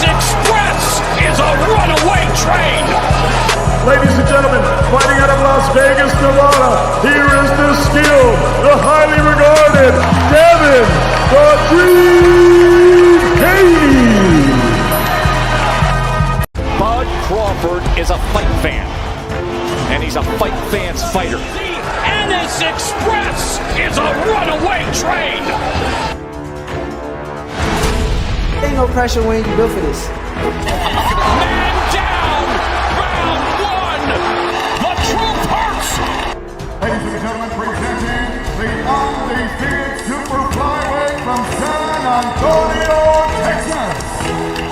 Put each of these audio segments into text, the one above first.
Express is a runaway train. Ladies and gentlemen, fighting out of Las Vegas, Nevada, here is the skill, the highly regarded Devin the Dream Haney. Bud Crawford is a fight fan, and he's a fight fan's fighter. The NS Express is a runaway train. Ain't no pressure when you built for this. Man down! Round one! The truth hurts! Ladies and gentlemen, presenting the undefeated super flyweight from San Antonio, Texas,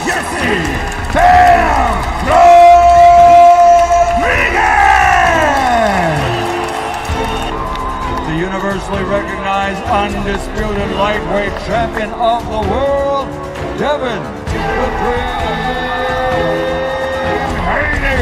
Jesse Bam Rodriguez! The universally recognized undisputed lightweight champion of the world, Devin the Dream Haney!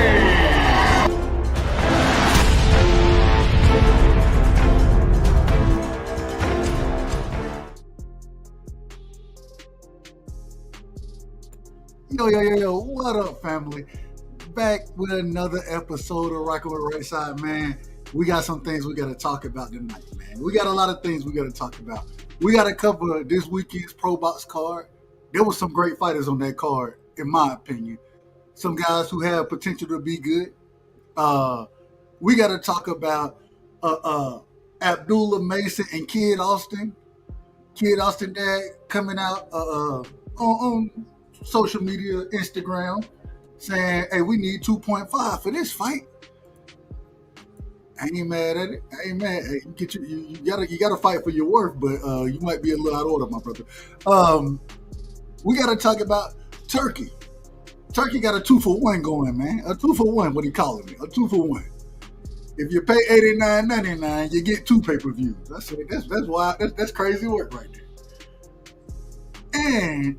Yo, what up, family? Back with another episode of Rockin' with Right Side, man. We got some things we got to talk about tonight, man. We got a lot of things we got to talk about. We got to cover this weekend's Probox card. There was some great fighters on that card, in my opinion. Some guys who have potential to be good. We got to talk about Abdullah Mason and Kid Austin. Kid Austin dad coming out on social media, Instagram, saying, hey, we need 2.5 for this fight. I ain't mad at it. I ain't mad. Hey, you gotta fight for your worth, but you might be a little out of order, my brother. We gotta talk about Turkey. Turkey got a 2-for-1 going, man. A 2-for-1, what he calling it? A 2-for-1. If you pay $89.99, you get 2 pay-per-views. That's wild. That's crazy work right there. And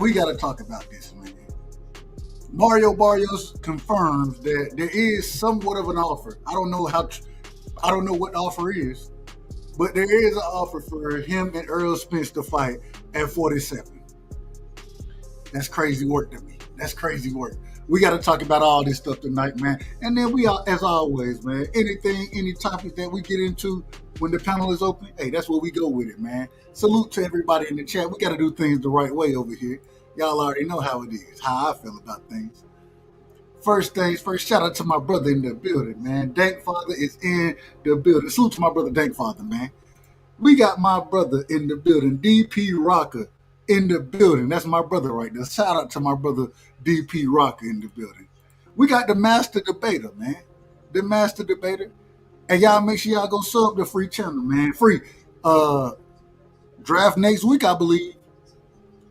we gotta talk about this, man. Mario Barrios confirms that there is somewhat of an offer. I don't know what the offer is, but there is an offer for him and Errol Spence to fight at 47. That's crazy work to me. That's crazy work. We got to talk about all this stuff tonight, man. And then we are, as always, man, any topics that we get into when the panel is open, hey, that's where we go with it, man. Salute to everybody in the chat. We got to do things the right way over here. Y'all already know how it is, how I feel about things. First things first, shout out to my brother in the building, man. Dank Father is in the building. Salute to my brother Dank Father, man. We got my brother in the building, DP Rocker in the building. That's my brother right there. Shout out to my brother DP Rocker in the building. We got the Master Debater, man. The Master Debater. And y'all make sure y'all go sub the free channel, man. Free. Draft next week, I believe.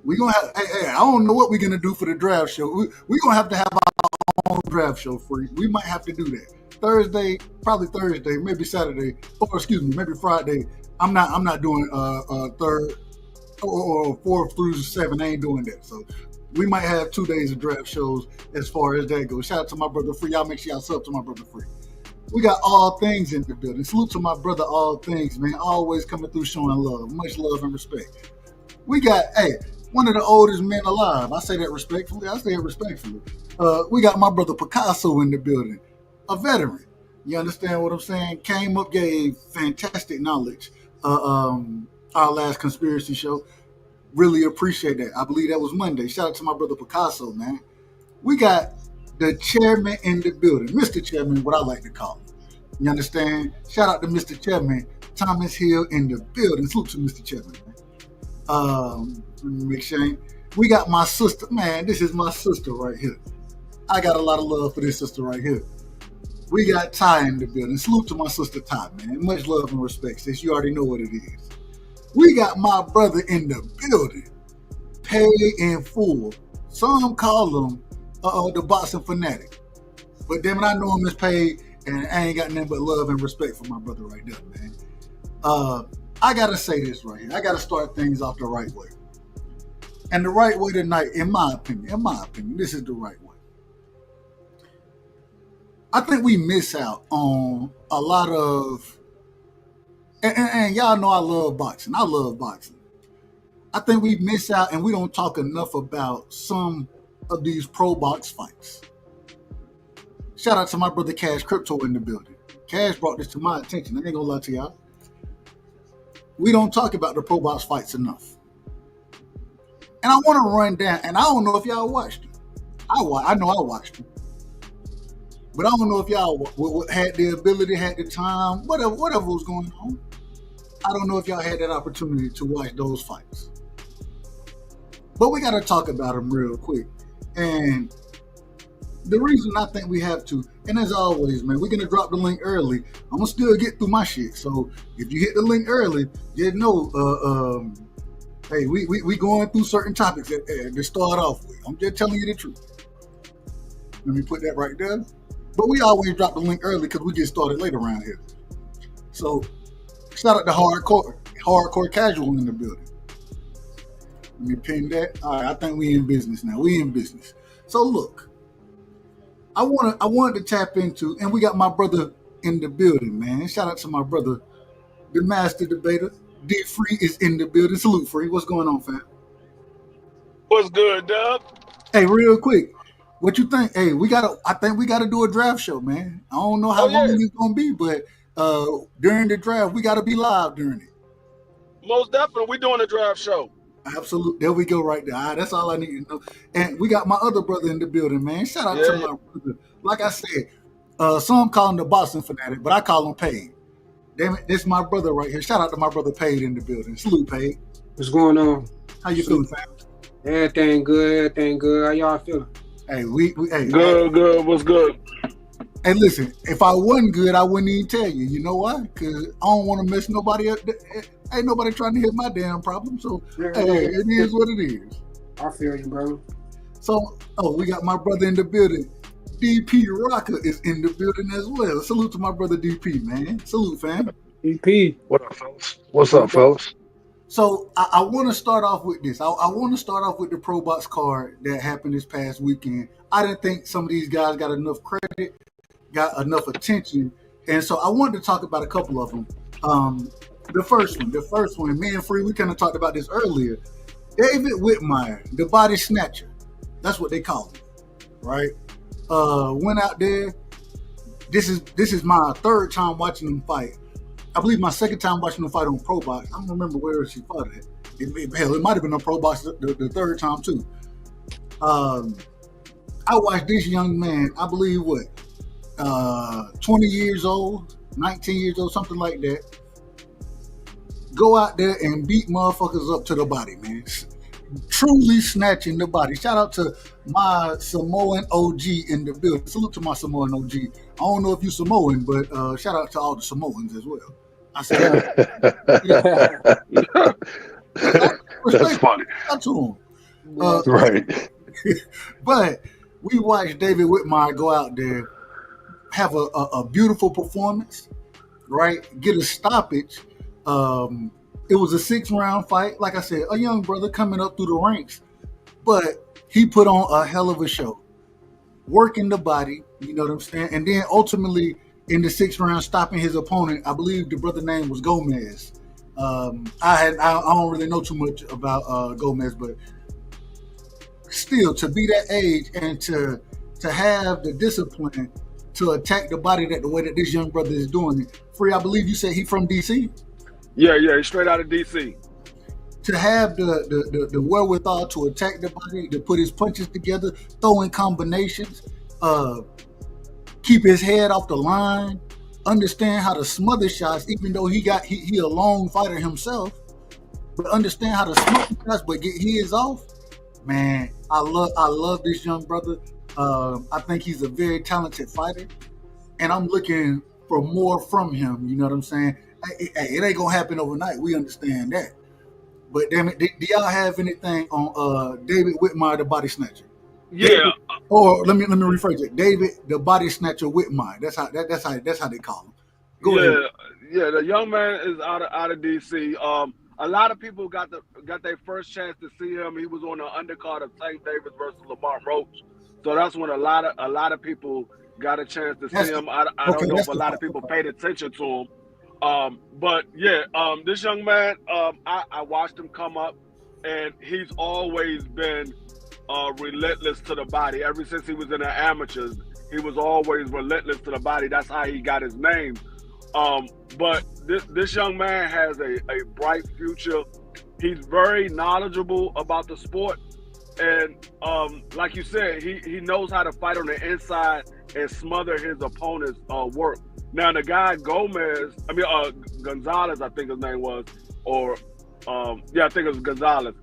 We gonna have. Hey, I don't know what we're gonna do for the draft show. We're gonna have to have our own draft show free. We might have to do that Thursday, probably Thursday, maybe Saturday, or excuse me, maybe Friday. I'm not doing third or 4th through 7. I ain't doing that. So we might have 2 days of draft shows as far as that goes. Shout out to my brother Free. Y'all make sure y'all sub to my brother Free. We got All Things in the building. Salute to my brother All Things, man. Always coming through showing love. Much love and respect. We got, one of the oldest men alive. I say that respectfully. We got my brother Picasso in the building. A veteran. You understand what I'm saying? Came up, gave fantastic knowledge. Our last conspiracy show. Really appreciate that. I believe that was Monday. Shout out to my brother Picasso, man. We got the chairman in the building. Mr. Chairman, what I like to call him. You understand? Shout out to Mr. Chairman, Thomas Hill in the building. Salute to Mr. Chairman, man. Make sure we got my sister, man. This is my sister right here. I got a lot of love for this sister right here. We got Ty in the building. Salute to my sister Ty, man. Much love and respect, sis. You already know what it is. We got my brother in the building. Pay in full. Some call him the boxing fanatic. But damn it, I know him as paid, and I ain't got nothing but love and respect for my brother right there, man. I gotta say this right here. I gotta start things off the right way. And the right way tonight, in my opinion, this is the right way. I think we miss out on a lot of, and y'all know I love boxing. I think we miss out and we don't talk enough about some of these Probox fights. Shout out to my brother Cash Crypto in the building. Cash brought this to my attention. I ain't gonna lie to y'all. We don't talk about the Probox fights enough. And I want to run down, and I don't know if y'all watched them. I know I watched them. But I don't know if y'all had the ability, had the time, whatever was going on. I don't know if y'all had that opportunity to watch those fights. But we got to talk about them real quick. And the reason I think we have to, and as always, man, we're going to drop the link early. I'm going to still get through my shit. So if you hit the link early, you know, hey, we going through certain topics to start off with. I'm just telling you the truth. Let me put that right there. But we always drop the link early because we get started late around here. So shout out to hardcore casual in the building. Let me pin that. All right, I think we in business now. We in business. So look, I wanted to tap into, and we got my brother in the building, man. Shout out to my brother, the master debater. D Free is in the building. Salute, Free. What's going on, fam? What's good, Dub? Hey, real quick, what you think? Hey, I think we gotta do a draft show, man. I don't know how long it's gonna be, but during the draft, we gotta be live during it. Most definitely, we doing a draft show. Absolutely. There we go right there. All right, that's all I need to know. And we got my other brother in the building, man. Shout out to my brother. Like I said, some call him the Boston fanatic, but I call him Paid. Damn it, this is my brother right here. Shout out to my brother Paid in the building. Salute, Paid. What's going on? How you feeling, fam? Everything good. How y'all feeling? Hey, hey, good. What's good? Hey, listen, if I wasn't good, I wouldn't even tell you. You know why? Because I don't want to mess nobody up. Ain't nobody trying to hit my damn problem. So, hey, it is what it is. I feel you, bro. So, we got my brother in the building. DP Rocker is in the building as well. Salute to my brother DP, man. Salute, fam. DP. What up, fellas? What's up, fellas? So I want to start off with this. I want to start off with the Probox card that happened this past weekend. I didn't think some of these guys got enough credit, got enough attention, and so I wanted to talk about a couple of them. The first one, me and Free, we kind of talked about this earlier. David Whitmire, the body snatcher. That's what they call him, right? Went out there. This is my third time watching him fight. I believe my second time watching him fight on Probox. I don't remember where she fought at. It might have been on Probox the third time too. I watched this young man, I believe 20 years old, 19 years old, something like that, go out there and beat motherfuckers up to the body, man. Truly snatching the body. Shout out to my Samoan OG in the building. Salute to my Samoan OG. I don't know if you Samoan, but shout out to all the Samoans as well. I said, That's funny. Shout to them. Right. But we watched David Whitmire go out there, have a beautiful performance, right? Get a stoppage. It was a 6-round fight. Like I said, a young brother coming up through the ranks, but he put on a hell of a show, working the body, you know what I'm saying? And then ultimately in the 6th round, stopping his opponent. I believe the brother name was Gomez. I don't really know too much about Gomez, but still to be that age and to have the discipline to attack the body the way that this young brother is doing it. Free, I believe you said he from DC? Yeah, he's straight out of DC. To have the wherewithal to attack the body, to put his punches together, throw in combinations, keep his head off the line, understand how to smother shots, even though he a lone fighter himself, but understand how to smother shots, but get his off. Man, I love this young brother. I think he's a very talented fighter, and I'm looking for more from him. You know what I'm saying? It ain't gonna happen overnight. We understand that. But damn it, do y'all have anything on David Whitmire, the body snatcher? Yeah. Or let me rephrase it. David, the body snatcher Whitmire. That's how they call him. Go ahead. Yeah. The young man is out of DC. A lot of people got their first chance to see him. He was on the undercard of Tank Davis versus Lamar Roach. So that's when a lot of people got a chance to see him. I don't know if a lot of people paid attention to him. But yeah, this young man, I watched him come up. and he's always been relentless to the body. Ever since he was in the amateurs, he was always relentless to the body. That's how he got his name. But this young man has a bright future. He's very knowledgeable about the sport. And like you said, he knows how to fight on the inside and smother his opponent's work. Now, the guy Gonzalez, I think his name was, or I think it was Gonzalez.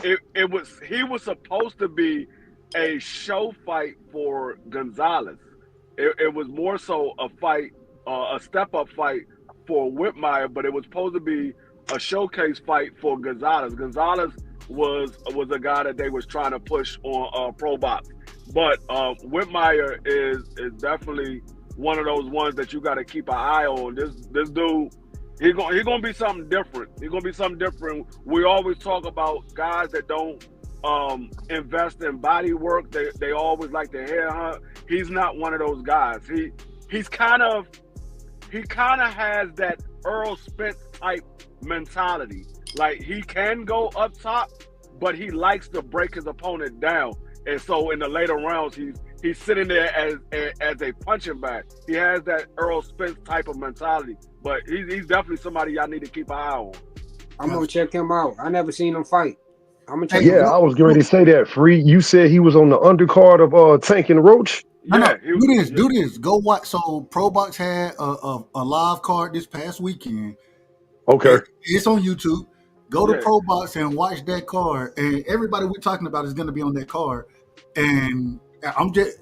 He was supposed to be a show fight for Gonzalez. It was more so a fight, a step-up fight for Whitmire, but it was supposed to be a showcase fight for Gonzalez. Gonzalez was a guy that they was trying to push on Probox, but Whitmire is definitely one of those ones that you got to keep an eye on. This dude, he gonna be something different. He's gonna be something different. We always talk about guys that don't invest in body work. They always like to headhunt. He's not one of those guys. He kind of has that Earl Spence type mentality. Like, he can go up top, but he likes to break his opponent down. And so in the later rounds, he's sitting there as a punching bag. He has that Earl Spence type of mentality, but he's definitely somebody y'all need to keep an eye on. I'm gonna check him out. I never seen him fight. I'm gonna check. Yeah, I was going to say that. Free. You said he was on the undercard of Tank and Roach. Yeah, do this. Go watch. So Probox had a live card this past weekend. Okay, it's on YouTube. Go to Probox and watch that card, and everybody we're talking about is going to be on that card. And I'm just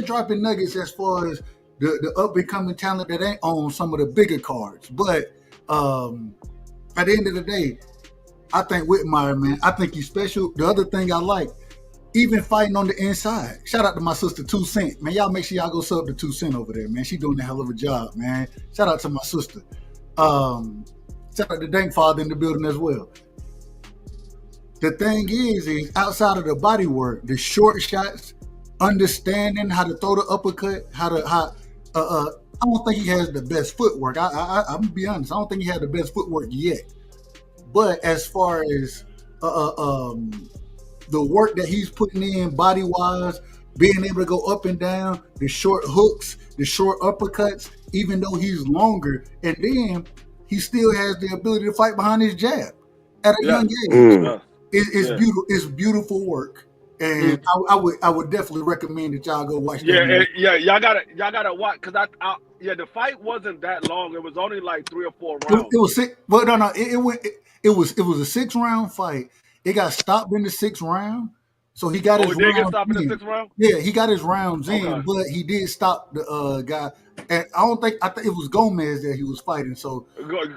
dropping nuggets as far as the up and coming talent that ain't on some of the bigger cards. But at the end of the day, I think Whitmire, man, I think he's special. The other thing I like, even fighting on the inside. Shout out to my sister 2 Cent, man. Y'all make sure y'all go sub to 2 Cent over there, man. She doing a hell of a job, man. Shout out to my sister. Shout out to Dank Father in the building as well. The thing is outside of the body work, the short shots, understanding how to throw the uppercut, I don't think he has the best footwork. I'm gonna be honest. I don't think he had the best footwork yet. But as far as the work that he's putting in body wise, being able to go up and down, the short hooks, the short uppercuts, even though he's longer, and then he still has the ability to fight behind his jab at a young age. It's beautiful. It's beautiful work, and I would definitely recommend that y'all go watch that. Y'all gotta watch, because the fight wasn't that long. It was only like 3 or 4 rounds. It was 6, but no, it was a 6-round fight. It got stopped in the 6th round, so he got his rounds. Get stopped in the 6th round? Yeah, he got his rounds in, but he did stop the guy. And I think it was Gomez that he was fighting. So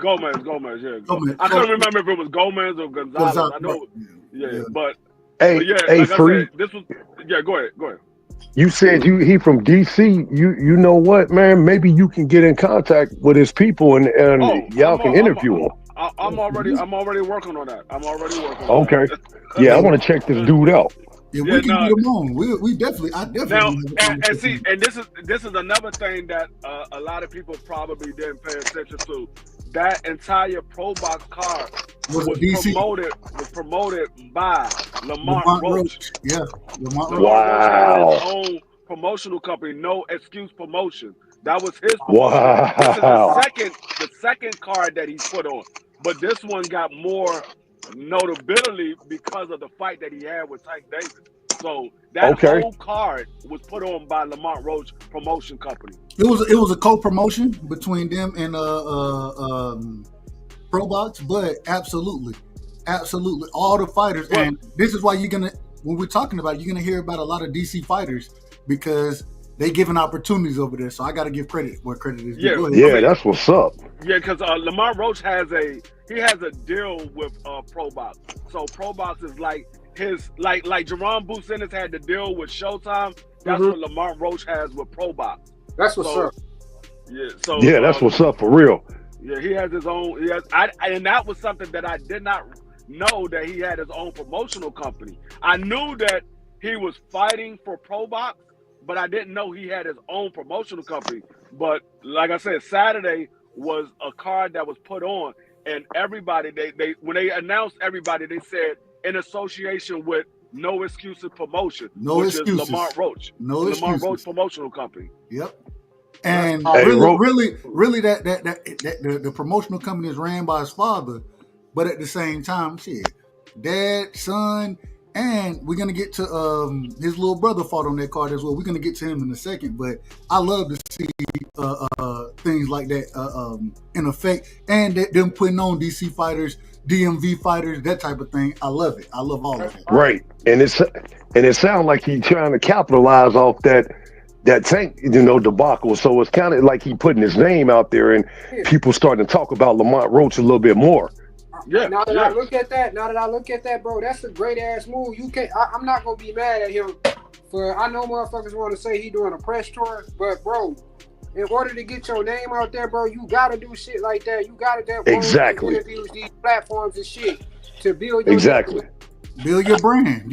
Gomez, yeah. Gomez. I couldn't remember if it was Gomez or Gonzalez. I know, but hey, Free. This was Go ahead. You said he from DC. You know what, man? Maybe you can get in contact with his people and y'all can interview him. I'm already working on that. Okay. Yeah, I want to check this dude out. Yeah, we can get him on. We definitely. Now, and see, and this is another thing that a lot of people probably didn't pay attention to. That entire Probox card was promoted by Lamont Roach. Yeah, Lamont Roach. Wow. Roach had his own promotional company, No Excuse Promotion. That was his promotion. Wow. This is the second card that he put on, but this one got more notability because of the fight that he had with Tank Davis. So that whole card was put on by Lamont Roach Promotion Company. It was a co-promotion between them and Probox, but absolutely all the fighters. Well, and this is why when we're talking about it, you're gonna hear about a lot of DC fighters because they giving opportunities over there. So I got to give credit where credit is due. Yeah, that's what's up. Yeah, because Lamont Roach has a deal with Probox. So Probox is like his like Jerome Business had the deal with Showtime. That's what Lamont Roach has with Probox. That's what's up. Yeah, so that's what's up for real. Yeah, he has his own. And that was something that I did not know, that he had his own promotional company. I knew that he was fighting for Probox, but I didn't know he had his own promotional company. But like I said, Saturday was a card that was put on, and everybody they when they announced everybody, they said in association with No Excuses Promotion, No which excuses. is Lamont Roach, No Lamont excuses. Roach promotional company. Yep. And Hey, really, that the promotional company is ran by his father, but at the same time, shit, dad, son, and we're gonna get to his little brother fought on that card as well. We're gonna get to him in a second, but I love to see things like that in effect, and them putting on DC fighters, DMV fighters, that type of thing. I love it. I love all of it. right, and it sounds like he's trying to capitalize off that Tank, debacle. So it's kind of like he putting his name out there, and people starting to talk about Lamont Roach a little bit more. Yeah. Now that I look at that, bro, that's a great ass move. You can't. I'm not gonna be mad at him for. I know motherfuckers want to say he doing a press tour, but bro, in order to get your name out there, bro, you gotta do shit like that. You gotta get Exactly. interviews, these platforms and shit to build your Exactly. Build your brand.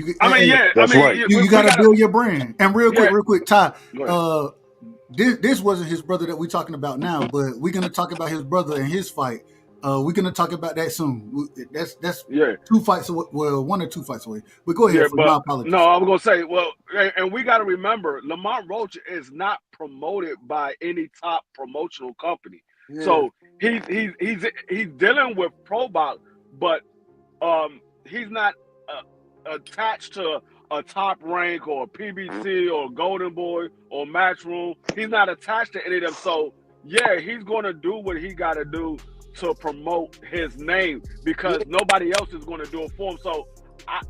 That's right. You gotta build your brand. And real quick, Ty. Go ahead. This wasn't his brother that we're talking about now, but we're gonna talk about his brother and his fight. We're gonna talk about that soon. That's 2 fights away. Well, 1 or 2 fights away. But go ahead. My apologies. No, I was gonna say, well, and we got to remember, Lamont Roach is not promoted by any top promotional company. Yeah. So he's dealing with Probox, but he's not attached to a top rank or a PBC or Golden Boy or Matchroom. He's not attached to any of them. So yeah, he's gonna do what he got to do to promote his name because nobody else is going to do it for him. So,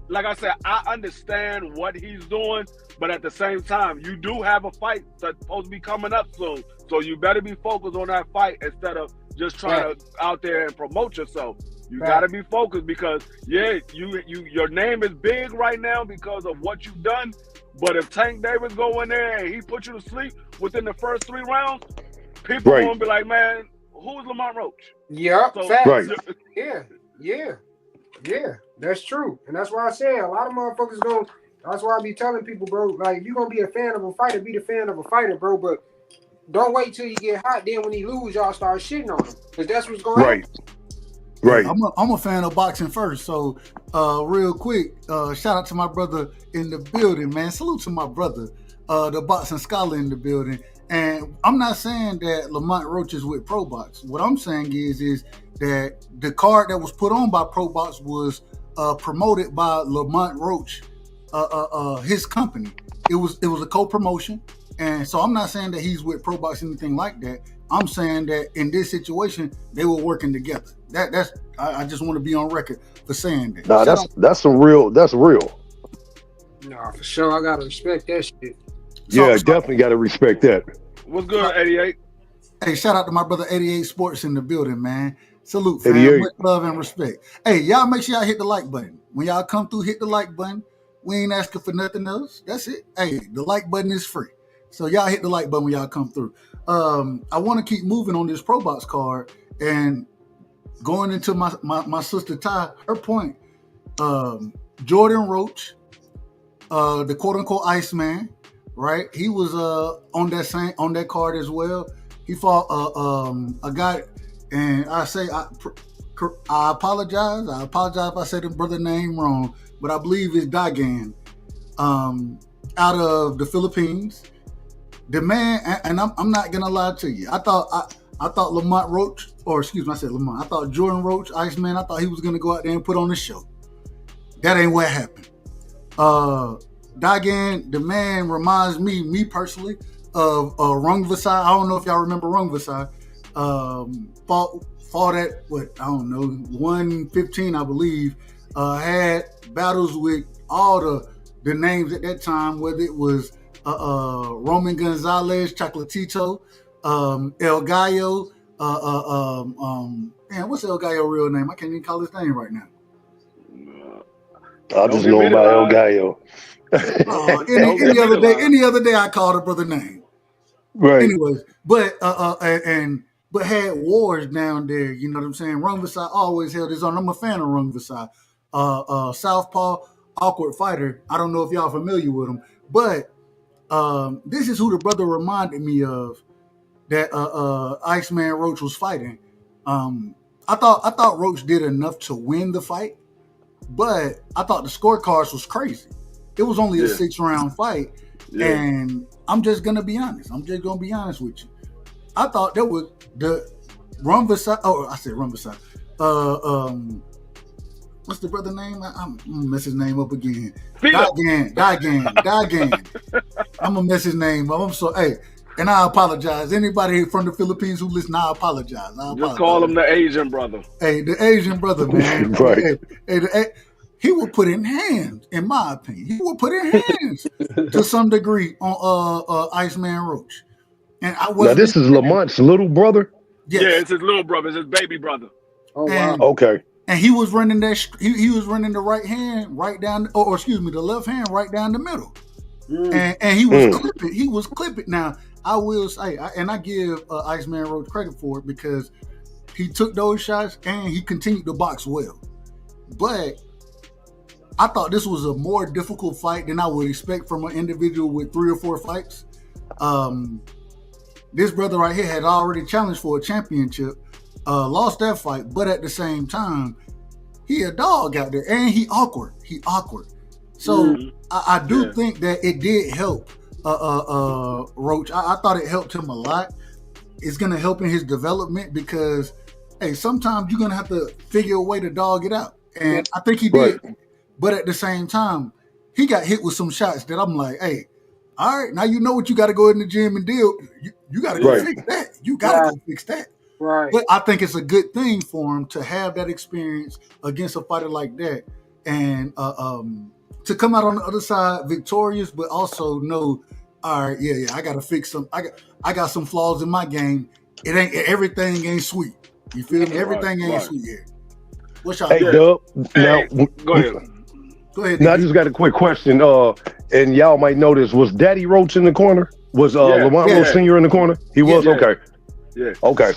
like I said, I understand what he's doing, but at the same time, you do have a fight that's supposed to be coming up soon. So you better be focused on that fight instead of just trying to out there and promote yourself. You got to be focused because your name is big right now because of what you've done. But if Tank Davis go in there and he put you to sleep within the first 3 rounds, people are going to be like, man, who's Lamont Roach? Yeah, So, facts. Right. Yeah, that's true. And that's why I say a lot of motherfuckers go. That's why I be telling people, bro, like, if you're going to be a fan of a fighter, be the fan of a fighter, bro. But don't wait till you get hot. Then when he lose, y'all start shitting on him. Because that's what's going on. Right. I'm a fan of boxing first. So real quick, shout out to my brother in the building, man. Salute to my brother, the boxing scholar in the building. And I'm not saying that Lamont Roach is with Probox. What I'm saying is that the card that was put on by Probox was promoted by Lamont Roach, his company. It was a co-promotion, and so I'm not saying that he's with Probox or anything like that. I'm saying that in this situation they were working together. I just want to be on record for saying that. Nah, that's real. Nah, for sure. I gotta respect that shit. Definitely got to respect that. What's good, 88? Hey, shout out to my brother 88 Sports in the building, man. Salute, fam. 88. Much love and respect. Hey, y'all make sure y'all hit the like button. When y'all come through, hit the like button. We ain't asking for nothing else. That's it. Hey, the like button is free. So y'all hit the like button when y'all come through. I want to keep moving on this Probox card and going into my sister Ty, her point. Jordan Roach, the quote unquote Iceman, right? He was on that card as well. He fought a guy, and I apologize. I apologize if I said the brother name wrong, but I believe it's Dagan, out of the Philippines. The man, and I'm not gonna lie to you. I thought Lamont Roach, or excuse me, I said Lamont. I thought Jordan Roach, Iceman. I thought he was gonna go out there and put on the show. That ain't what happened. Dagan, the man reminds me personally of Rung Vasai. I don't know if y'all remember Rung Vasai. Fought at 115, I believe. Had battles with all the names at that time, whether it was Roman Gonzalez, Chocolatito, El Gallo. Man, what's El Gallo real name? I can't even call his name right now. I just know him by El Gallo. Any other day, I call the brother name. Right. Anyways, but had wars down there. You know what I'm saying? Rung Vasai always held his own. I'm a fan of Rung Vasai. Southpaw, awkward fighter. I don't know if y'all familiar with him, but this is who the brother reminded me of that Iceman Roach was fighting. I I thought Roach did enough to win the fight, but I thought the scorecards was crazy. It was only a 6-round fight, and I'm just gonna be honest. with you. I thought that was the Rumvasai. Oh, I said Rumvasai. What's the brother name? I'm gonna mess his name up again. Dagan. I'm gonna mess his name up. I'm so and I apologize. Anybody from the Philippines who listen, I apologize. Just call him the Asian brother. Hey, the Asian brother, man. Right. He will put in hands, in my opinion. He will put in hands to some degree on Iceman Roach. And I was now this is Lamont's little brother. Yes. Yeah, it's his little brother. It's his baby brother. Oh wow. Okay. And he was running that. He was running the right hand right down, or excuse me, the left hand right down the middle. And he was clipping. He was clipping. Now I will say, and I give Iceman Roach credit for it because he took those shots and he continued to box well. But I thought this was a more difficult fight than I would expect from an individual with 3 or 4 fights. This brother right here had already challenged for a championship, lost that fight, but at the same time, he a dog out there, and he awkward. So I do think that it did help Roach. I thought it helped him a lot. It's gonna help in his development because, sometimes you're gonna have to figure a way to dog it out, and I think he did. Right. But at the same time, he got hit with some shots that I'm like, all right, now you know what you got to go in the gym and deal. You got to go fix that. You got to go fix that. Right. But I think it's a good thing for him to have that experience against a fighter like that, and to come out on the other side victorious, but also know, all right, I got to fix some. I got some flaws in my game. Everything ain't sweet. You feel me? Everything ain't sweet here. What's y'all? Hey, Dub. Now, Go ahead. Go ahead. Now I just got a quick question. And y'all might know this. Was Daddy Roach in the corner? Was Lamont Roach Sr. in the corner? He was? Okay. Yeah. Okay.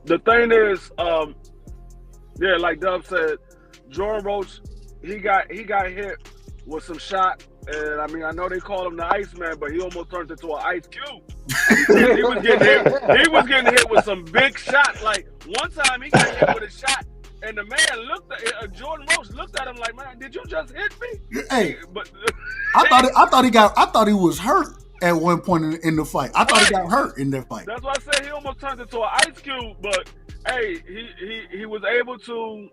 The thing is, like Dub said, Jordan Roach, he got hit with some shot, and I mean, I know they call him the Iceman, but he almost turned into an ice cube. He was getting hit with some big shots. Like one time, he got hit with a shot. And the man Jordan Roach looked at him like, "Man, did you just hit me?" Hey, but I thought he was hurt at one point in the fight. I thought he got hurt in that fight. That's why I said he almost turned into an ice cube. But he was able to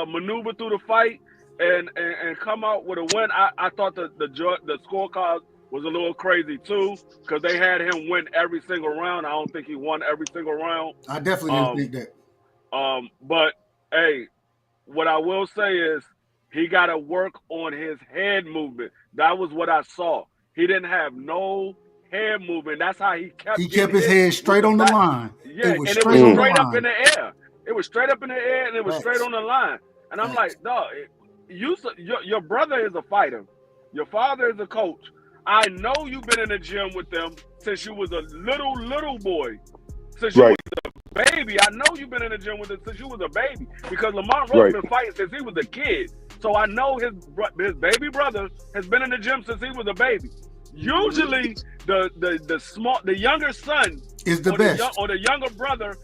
maneuver through the fight and come out with a win. I thought the scorecard was a little crazy too because they had him win every single round. I don't think he won every single round. I definitely didn't think that. But what I will say is he got to work on his head movement. That was what I saw. He didn't have no head movement. That's how he kept. He kept his head straight on the line. Yeah, it was straight up in the air. It was straight up in the air, and it was straight on the line. And I'm like, dog, your brother is a fighter. Your father is a coach. I know you've been in the gym with them since you was a little boy. Since you was a baby. I know you've been in the gym with him since you was a baby because Lamont Roach been fighting since he was a kid. So I know his baby brother has been in the gym since he was a baby. Usually the younger son is the best, or the younger brother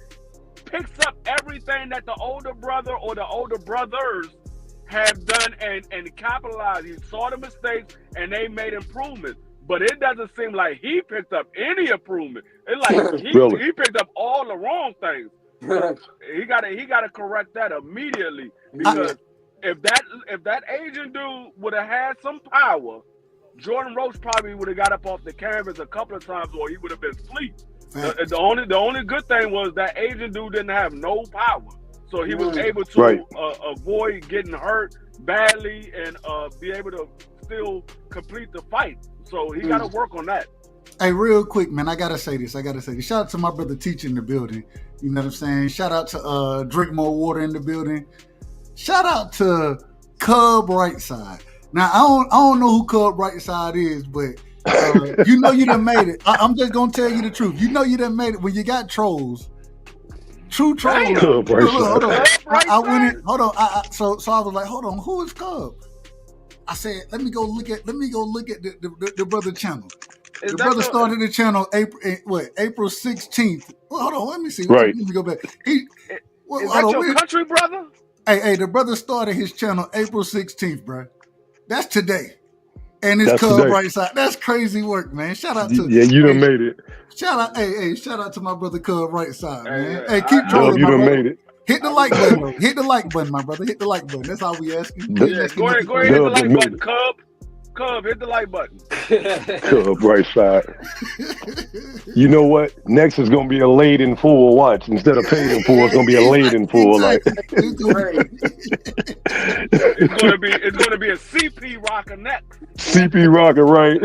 picks up everything that the older brother or the older brothers have done and capitalized. He saw the mistakes and they made improvements. But it doesn't seem like he picked up any improvement. It's like he picked up all the wrong things. He gotta correct that immediately because if that Asian dude would have had some power, Jordan Roach probably would have got up off the canvas a couple of times, or he would have been asleep. The only good thing was that Asian dude didn't have no power, so he was able to avoid getting hurt badly and be able to still complete the fight. So he got to work on that. Hey, real quick, man, I gotta say this. Shout out to my brother Teacher in the building. You know what I'm saying? Shout out to Drink More Water in the building. Shout out to Cub Rightside. Now I don't know who Cub Rightside is, but you know you done made it. I'm just gonna tell you the truth. You know you done made it when you got trolls. True trolls. Hold on. I went in. Hold on. So I was like, hold on, who is Cub? I said, let me go look at the brother channel. The brother started the channel April 16th. Well, hold on, let me see. Right. Let me go back. Is that your country brother? Hey, the brother started his channel April 16th, bro. That's today. And it's Cub right side. That's crazy work, man. Shout out to you done made it. Shout out to my brother Cub right side, man. Hey, keep trolling, you my done brother. made it. Hit the like button. Hit the like button, my brother. Hit the like button. That's all we asking. Go ahead, hit the like button, Cub. Cub, hit the like button. Cub right side. You know what? Next is gonna be a laid in full watch instead of paid in full. It's gonna be a laid in full. Exactly. Like it's gonna be a CP rocker next. CP rocker, right?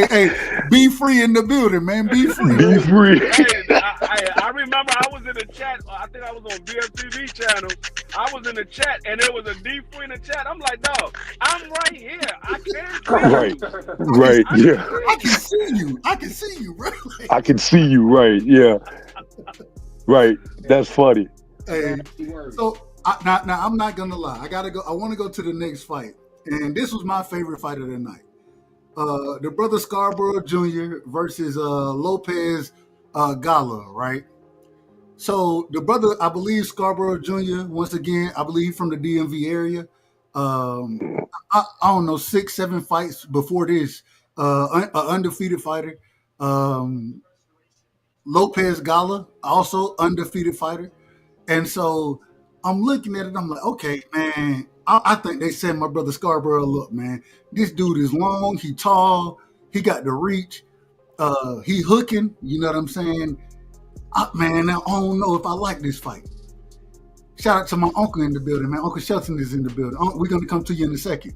Hey, be free in the building, man. Be free. Be free. Hey, I remember I was in the chat. I think I was on BFTV channel. I was in the chat and there was a D free in the chat. I'm like, no, I'm right here. I can't see Right, yeah. I can see you. I can see you, bro. I can see you, right? Yeah. Right. That's funny. Hey, so now I'm not gonna lie. I gotta go. I want to go to the next fight, and this was my favorite fight of the night. The brother Scarborough Jr. versus Lopez Gala, right? So the brother, I believe Scarborough Jr. once again, I believe from the DMV area. I don't know, 6-7 fights before this. An undefeated fighter. Lopez Gala, also undefeated fighter. And so I'm looking at it, I'm like, okay, man, I think they set my brother Scarborough up, man. This dude is long, he tall, he got the reach, he hooking, you know what I'm saying? Man, I don't know if I like this fight. Shout out to my uncle in the building, man. Uncle Shelton is in the building. We're going to come to you in a second.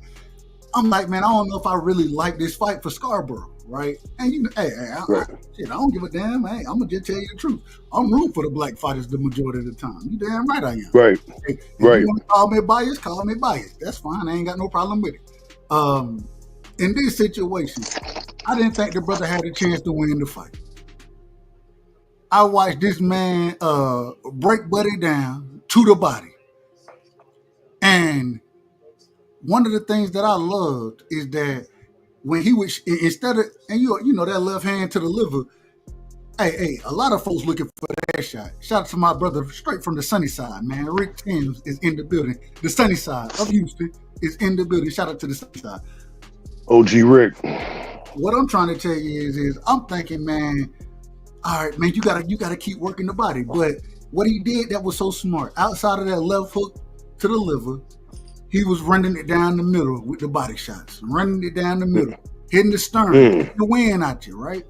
I'm like, man, I don't know if I really like this fight for Scarborough, right? And you know, I don't give a damn. Hey, I'm gonna just tell you the truth. I'm rooting for the black fighters the majority of the time. You damn right I am. Right. Hey, right. You want to call me biased? Call me biased. That's fine. I ain't got no problem with it. In this situation, I didn't think the brother had a chance to win the fight. I watched this man break Buddy down to the body, and one of the things that I loved is that when he was, instead of, and you know that left hand to the liver, hey, a lot of folks looking for that shot. Shout out to my brother straight from the sunny side, man. Rick Timms is in the building. The sunny side of Houston is in the building. Shout out to the sunny side. OG Rick. What I'm trying to tell you is I'm thinking, man, all right, man, you gotta keep working the body. But what he did that was so smart, outside of that left hook to the liver, he was running it down the middle with the body shots, running it down the middle, hitting the stern, hitting the wind at you, right?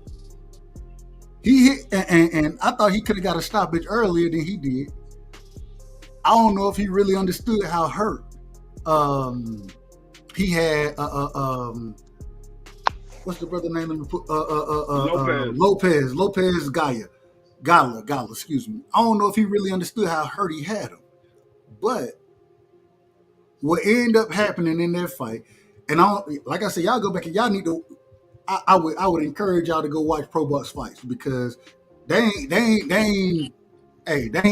He hit, and I thought he could have got a stoppage earlier than he did. I don't know if he really understood how hurt he had. What's the brother name? Lopez Gala. Excuse me. I don't know if he really understood how hurt he had him, but what ended up happening in that fight, and like I said, y'all go back and y'all need to. I would encourage y'all to go watch Probox fights because they ain't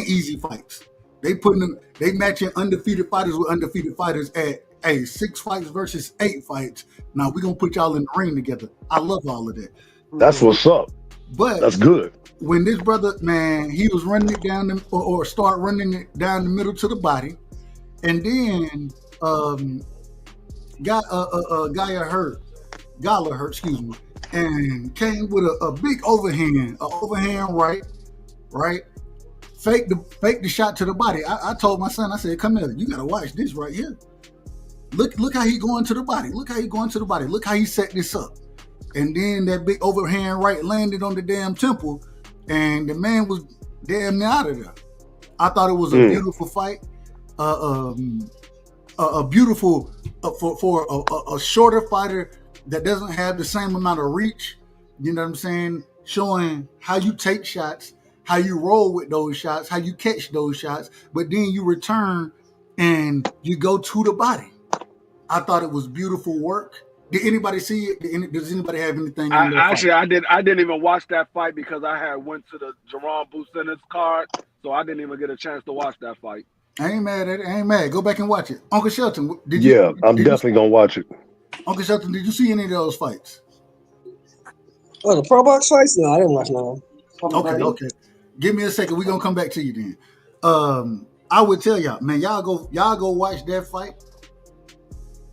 easy fights. They matching undefeated fighters with undefeated fighters at 6 fights versus 8 fights. Now we're gonna put y'all in the ring together. I love all of that. That's what's up. But that's good. When this brother, man, he was running it down or start running it down the middle to the body. And then Gala hurt, excuse me, and came with a big overhand right, fake the shot to the body. I told my son, I said, come here, you gotta watch this right here. Look how he going to the body. Look how he set this up. And then that big overhand right landed on the damn temple, and the man was damn near out of there. I thought it was a beautiful fight. A beautiful for a shorter fighter that doesn't have the same amount of reach, you know what I'm saying? Showing how you take shots, how you roll with those shots, how you catch those shots, but then you return and you go to the body. I thought it was beautiful work. Did anybody see it? Does anybody have anything? I didn't even watch that fight because I had went to the Jerome Business card, so I didn't even get a chance to watch that fight. I ain't mad at it. I ain't mad. Go back and watch it. Uncle Shelton, I'm definitely gonna watch it. Uncle Shelton, did you see any of those fights? Oh, the Probox fights? No, I didn't watch none of them. Okay. Give me a second. We're gonna come back to you then. I would tell y'all, man, y'all go watch that fight.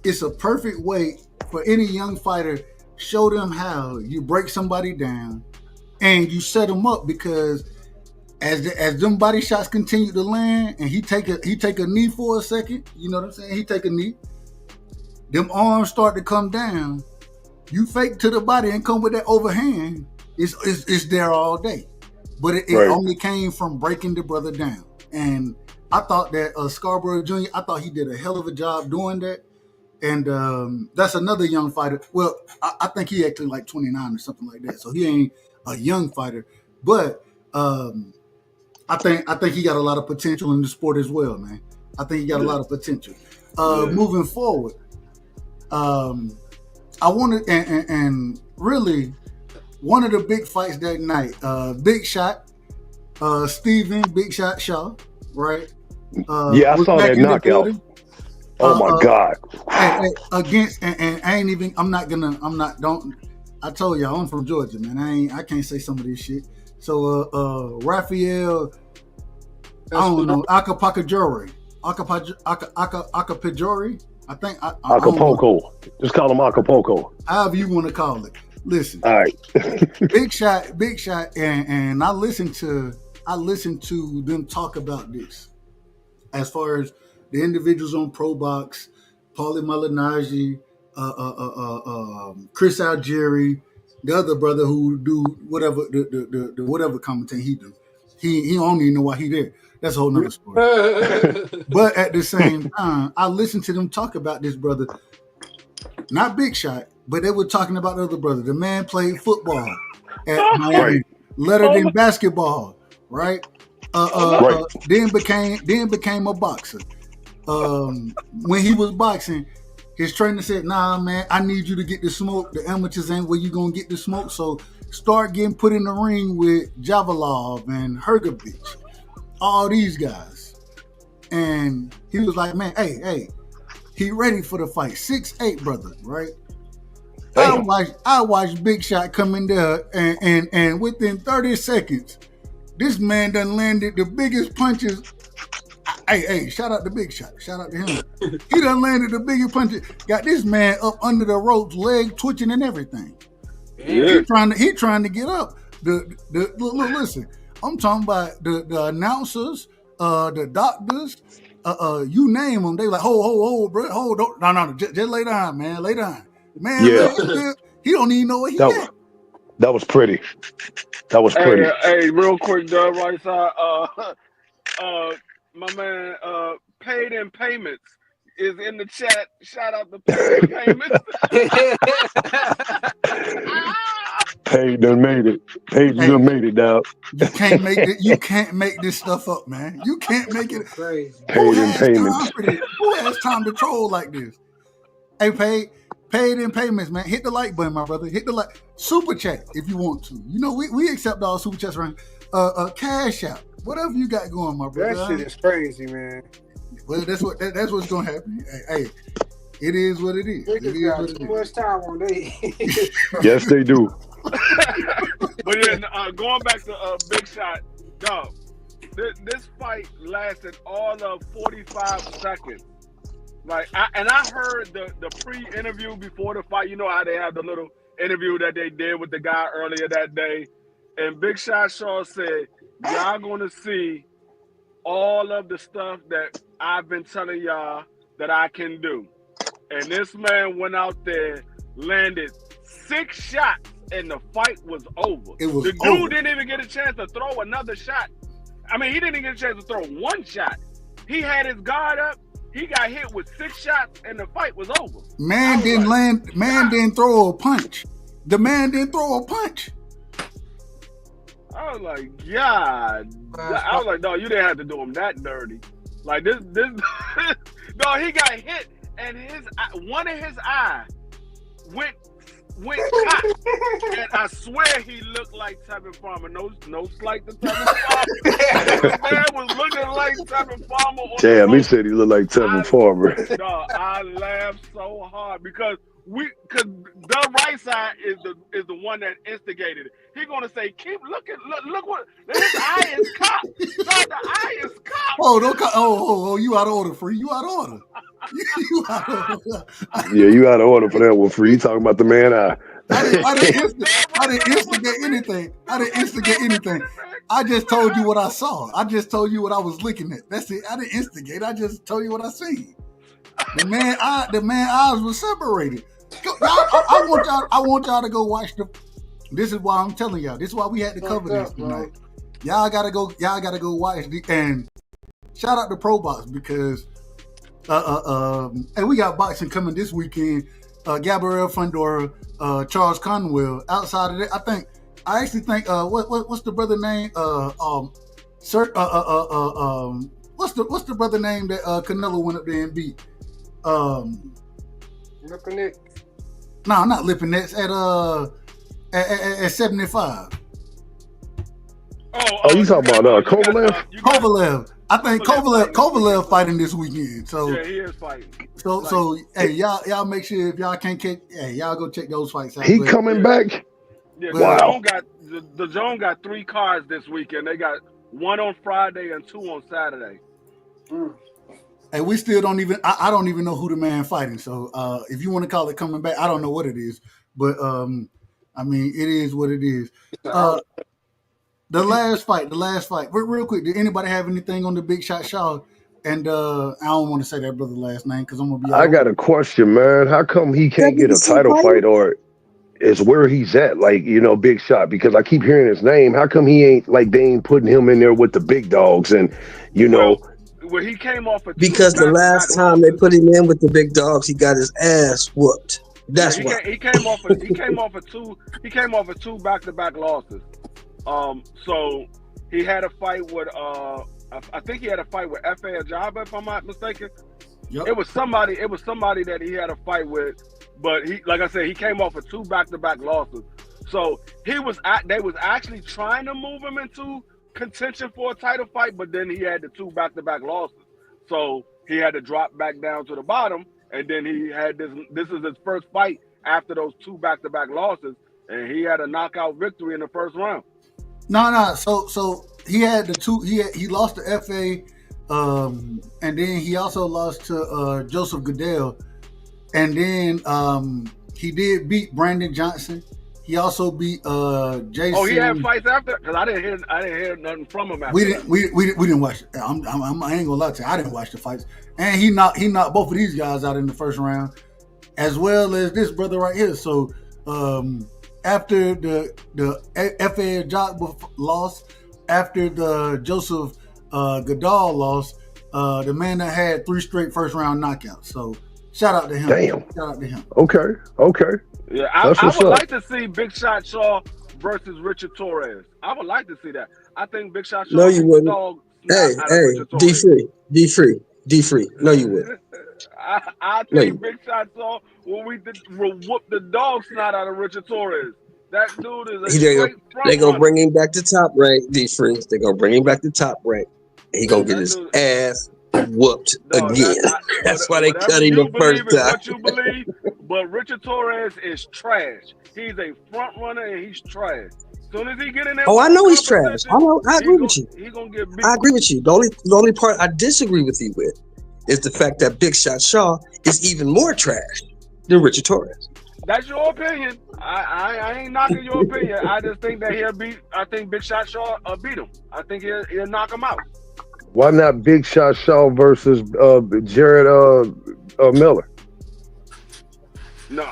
It's a perfect way for any young fighter. Show them how you break somebody down and you set them up, because as them body shots continue to land and he take a knee for a second, you know what I'm saying? He take a knee, them arms start to come down. You fake to the body and come with that overhand. It's there all day, but it only came from breaking the brother down. And I thought that Scarborough Jr., I thought he did a hell of a job doing that. And that's another young fighter. Well, I think he actually like 29 or something like that. So he ain't a young fighter, but I think he got a lot of potential in the sport as well, man. I think he got a lot of potential. Moving forward, I wanted and really one of the big fights that night, Big Shot, Steven Big Shot Shaw, right? I saw that knockout. Oh my God! Against and I ain't even. I told y'all I'm from Georgia, man. I can't say some of this shit. So Raphael, I don't know, Acapulco, I think Acapulco. Just call him Acapulco. However you want to call it. Listen. All right. Big shot, and I listened to them talk about this as far as the individuals on Probox, Paulie Malignaggi, Chris Algieri, the other brother who do whatever the whatever commentating he do. He don't even know why he there. That's a whole nother story. But at the same time, I listened to them talk about this brother, not Big Shot, but they were talking about the other brother. The man played football at Miami, lettered in basketball, right? Then became a boxer. When he was boxing, his trainer said, "Nah, man, I need you to get the smoke. The amateurs ain't where you gonna get the smoke. So start getting put in the ring with Javalov and Hergovich, all these guys." And he was like, "Man, hey, he ready for the fight. 6'8", brother, right?" I watched Big Shot come in there, and within 30 seconds, this man done landed the biggest punches. Hey, shout out to Big Shot. Shout out to him. He done landed the biggest punches. Got this man up under the ropes, leg twitching and everything. Yeah. He trying to get up. Listen, I'm talking about the announcers, the doctors, you name them. They like, hold, bro, hold, no, just lay down, man, lay down, man. Yeah. Man, he don't even know what he got. That was pretty. That was pretty. Hey, real quick, Doug, right side. My man, Paid in Payments is in the chat. Shout out to Paid in Payments. Paid done made it. Paid done made it, dog. You can't make this stuff up, man. You can't make it crazy. Paid in Payments. Who has time to troll like this? Hey, Paid in Payments, man. Hit the like button, my brother. Hit the like. Super chat if you want to. You know, we accept all super chats, right? Cash out. Whatever you got going, my brother. That shit is crazy, man. Well, that's what's gonna happen. Hey, it is what it is. Niggas got too much time on day. Yes, they do. But yeah, going back to Big Shot, dog. This fight lasted all of 45 seconds. Like, I heard the pre-interview before the fight. You know how they have the little interview that they did with the guy earlier that day, and Big Shot Shaw said, "Y'all gonna see all of the stuff that I've been telling y'all that I can do." And this man went out there, landed 6 shots, and the fight was over. The dude didn't even get a chance to throw another shot. I mean, he didn't even get a chance to throw one shot. He had his guard up. He got hit with 6 shots, and the fight was over. Man didn't throw a punch. The man didn't throw a punch. I was like, God. I was like, no, you didn't have to do him that dirty. Like this. No, he got hit, and one of his eyes went hot. And I swear he looked like Tevin Farmer. No slight to Tevin Farmer. The man was looking like Tevin Farmer. Damn, he said he looked like Tevin Farmer. No, I laughed so hard because because the right side is the one that instigated it. He's gonna say, keep looking, look what his eye is cocked. No, the eye is cocked. Oh, don't you out of order, Free. You out of order. You out of order. Yeah, you out of order for that one, Free. You talking about the man eye. I didn't instigate anything. I didn't instigate anything. I just told you what I saw. I just told you what I was looking at. That's it. I didn't instigate. I just told you what I seen. The man eyes were separated. I want y'all to go watch the. This is why I'm telling y'all. This is why we had to cover this tonight. Y'all gotta go watch the, and shout out to Probox because and we got boxing coming this weekend. Gabriel Fundora, Charles Conwell. Outside of that, I actually think what's the brother name? What's the brother name that Canelo went up there and beat? Lipinets. No, not Lipinets. At 75. Oh, you talking about Kovalev? Kovalev. I think Kovalev fighting this weekend. So yeah, he is fighting. So hey, y'all make sure if y'all can't catch, hey, y'all go check those fights out. He coming back? Yeah, wow. The Zone got 3 cards this weekend. They got 1 on Friday and 2 on Saturday. And we still don't even. I don't even know who the man fighting. So if you want to call it coming back, I don't know what it is. But I mean, it is what it is. The last fight. Real quick, did anybody have anything on the Big Shot Shaw? And I don't want to say that brother's last name because I'm gonna be. I got a question, man. How come he can't get a title fight, or is where he's at? Like, Big Shot, because I keep hearing his name. How come he ain't like they ain't putting him in there with the big dogs? And Well, he came off because the last time they put him in with the big dogs, he got his ass whooped. That's why he came off of 2 back-to-back losses. So he had a fight with I think he had a fight with F.A. Ajaba, if I'm not mistaken. Yep. It was somebody that he had a fight with, but he, like I said, he came off of 2 back-to-back losses. So they was actually trying to move him into contention for a title fight, but then he had the 2 back-to-back losses. So he had to drop back down to the bottom, and then he had this is his first fight after those 2 back-to-back losses, and he had a knockout victory in the first round. No. So he had the 2. He lost to F.A. And then he also lost to Joseph Goodell, and then he did beat Brandon Johnson. He also beat Jason. Oh, he had fights after, because I didn't hear nothing from him after. We didn't watch. I ain't gonna lie to you. I didn't watch the fights, and he knocked both of these guys out in the first round, as well as this brother right here. So after the F.A. Jock loss, after the Joseph Goodall loss, the man that had 3 straight first round knockouts. So shout out to him. Damn. Shout out to him. Okay. Yeah, I would like to see Big Shot Shaw versus Richard Torres. I would like to see that. I think Big Shot Shaw. No, you wouldn't. Hey, D free. No, you wouldn't. I think Big Shot Shaw will whoop the dog snot out of Richard Torres. That dude is a straight front They gonna runner. bring him back to top rank, D free. They gonna bring him back to top rank. He gonna get his ass whooped again. That's why they cut him the first time. What you believe, but Richard Torres is trash. He's a front runner and he's trash. As soon as he get in there, I know he's trash. I agree with you. He's gonna get beat. I agree with you. The only part I disagree with you with is the fact that Big Shot Shaw is even more trash than Richard Torres. That's your opinion. I ain't knocking your opinion. I just think that he'll beat. I think Big Shot Shaw beat him. I think he'll knock him out. Why not Big Shot Shaw versus Jared Miller? No,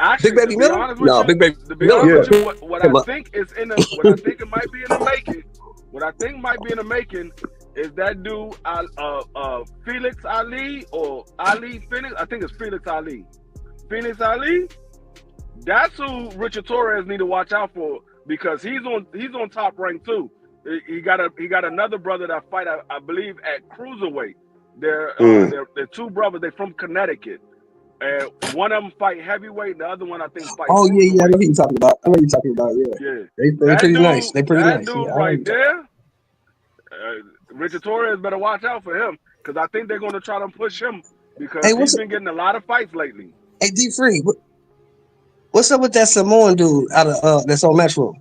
actually, Big Baby Miller. No, Big Baby Miller. What I think is what I think it might be in the making. What I think might be in the making is that dude Felix Ali or Ali Phoenix. I think it's Felix Ali. Phoenix Ali. That's who Richard Torres need to watch out for, because he's on top rank too. He got another brother that fight I believe at cruiserweight. They're 2 brothers. They're from Connecticut, and one of them fight heavyweight. The other one I think fight. Oh yeah, I know who you're talking about. Yeah. They pretty nice. They pretty nice. That dude right there, Richard Torres better watch out for him, because I think they're going to try to push him, because he's been getting a lot of fights lately. Hey, D free. What's up with that Samoan dude out of that's on Matchroom?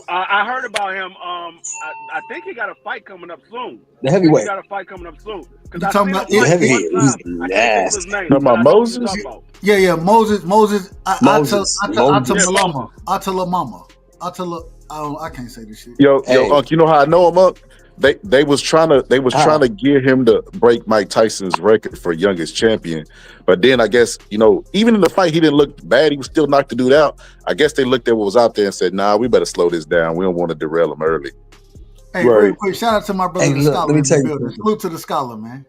I heard about him. I think he got a fight coming up soon. The heavyweight. He got a fight coming up soon. You talking about the heavyweight? He's nasty. Talking about Moses? Yeah, Moses. Moses. Atalamama. I can't say this shit. Yo, Unc, you know how I know him, Unc? They was trying to get him to break Mike Tyson's record for youngest champion, but then I guess even in the fight he didn't look bad. He was still knocked the dude out. I guess they looked at what was out there and said, "Nah, we better slow this down. We don't want to derail him early." Hey, real quick, shout out to my brother, the Scholar. Let me tell you, salute to the Scholar, man.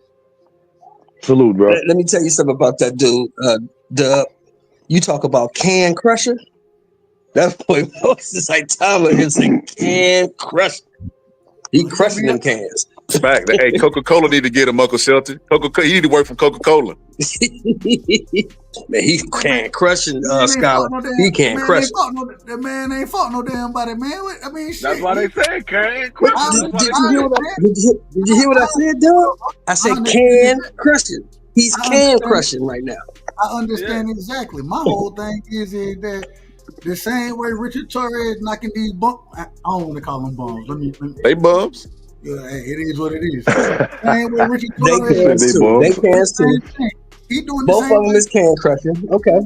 Salute, bro. Let me tell you something about that dude, Dub. You talk about can crusher. That boy Moses Itama is a can crusher. He crushing them cans. Fact. Hey, Coca-Cola need to get him, Uncle Shelton. He need to work for Coca-Cola. Man, he can't crushing Scholar. He can't crush. That man ain't fought no damn body, man. I mean, shit. That's why they say can crush. Did you hear what I said, Dub? I said can crushing. He's can crushing right now. I understand exactly. My whole thing is that the same way Richard Torres knocking these bumps. I don't want to call them bums. Let me. They bums. Yeah, hey, it is what it is. Same way Richard Torres. They can too. He doing both the same of them is can crushing. Okay.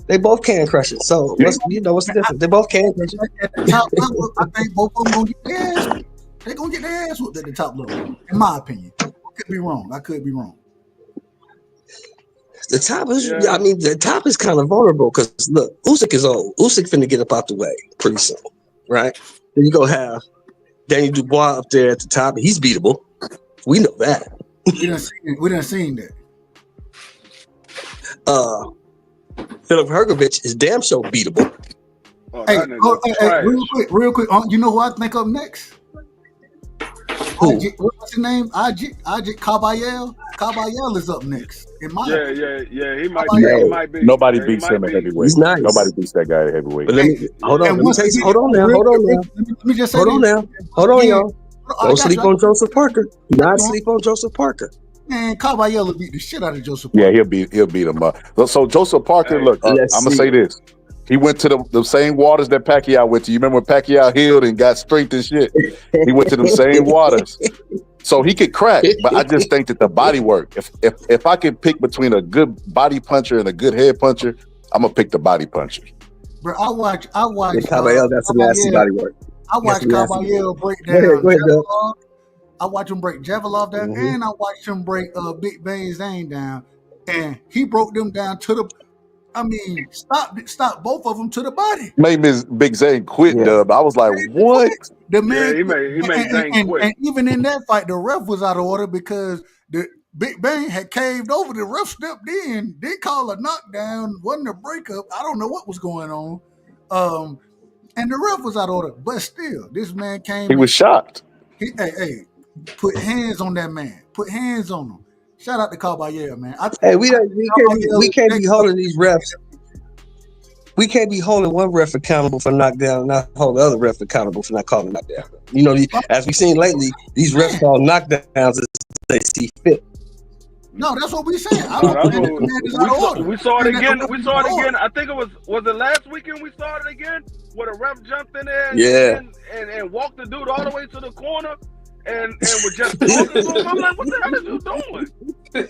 They both can crushing. So what's the difference? They both can crushing. At the top level, I think both of them gonna get their ass whooped. They're gonna get their ass whooped at the top level, in my opinion. I could be wrong. The top is, the top is kind of vulnerable because look, Usyk is old. Usyk finna get up out the way pretty soon, right? Then you go have Daniel Dubois up there at the top. He's beatable. We know that. We done seen that. Philip Hergovich is damn sure beatable. Hey, real quick. You know who I think of next? What's his name? Ajit Caballero. Caballero is up next. Yeah. He might be. Nobody beats him at heavyweight. He's nice. Nobody beats that guy at heavyweight. But hold on now. Let me just say Hold on, y'all. Don't sleep on Joseph Parker. Not sleep on Joseph Parker. Man, Caballero beat the shit out of Joseph Parker. Yeah, he'll beat him up. So Joseph Parker, look, I'm gonna say this. He went to the same waters that Pacquiao went to. You remember when Pacquiao healed and got strength and shit? He went to them same waters. So he could crack, but I just think that the body work. If I could pick between a good body puncher and a good head puncher, I'm gonna pick the body puncher. Bro, I watch. Caballero, that's some nasty body work. I watch Caballero break down. Go ahead, I watch him break Javelov down, and I watched him break Big Bang Zane down, and he broke them down to the. I mean, stop both of them to the body. Made Miss Big Zane quit, Dub. I was like, what? The man, he made Zane quit. And even in that fight, the ref was out of order because the Big Bang had caved over. The ref stepped in, did call a knockdown, wasn't a breakup. I don't know what was going on. And the ref was out of order. But still, this man came. He was shocked. Hey, put hands on that man. Put hands on him. Shout out to Caballero, man. We can't be holding these refs. We can't be holding one ref accountable for knockdown, not hold the other ref accountable for not calling knockdown. You know, as we've seen lately, these refs call knockdowns as they see fit. No, that's what we saying. We saw it again. I think it was it last weekend we saw it again where the ref jumped in there and walked the dude all the way to the corner. And was just talking to him. I'm like, what the hell is you doing? He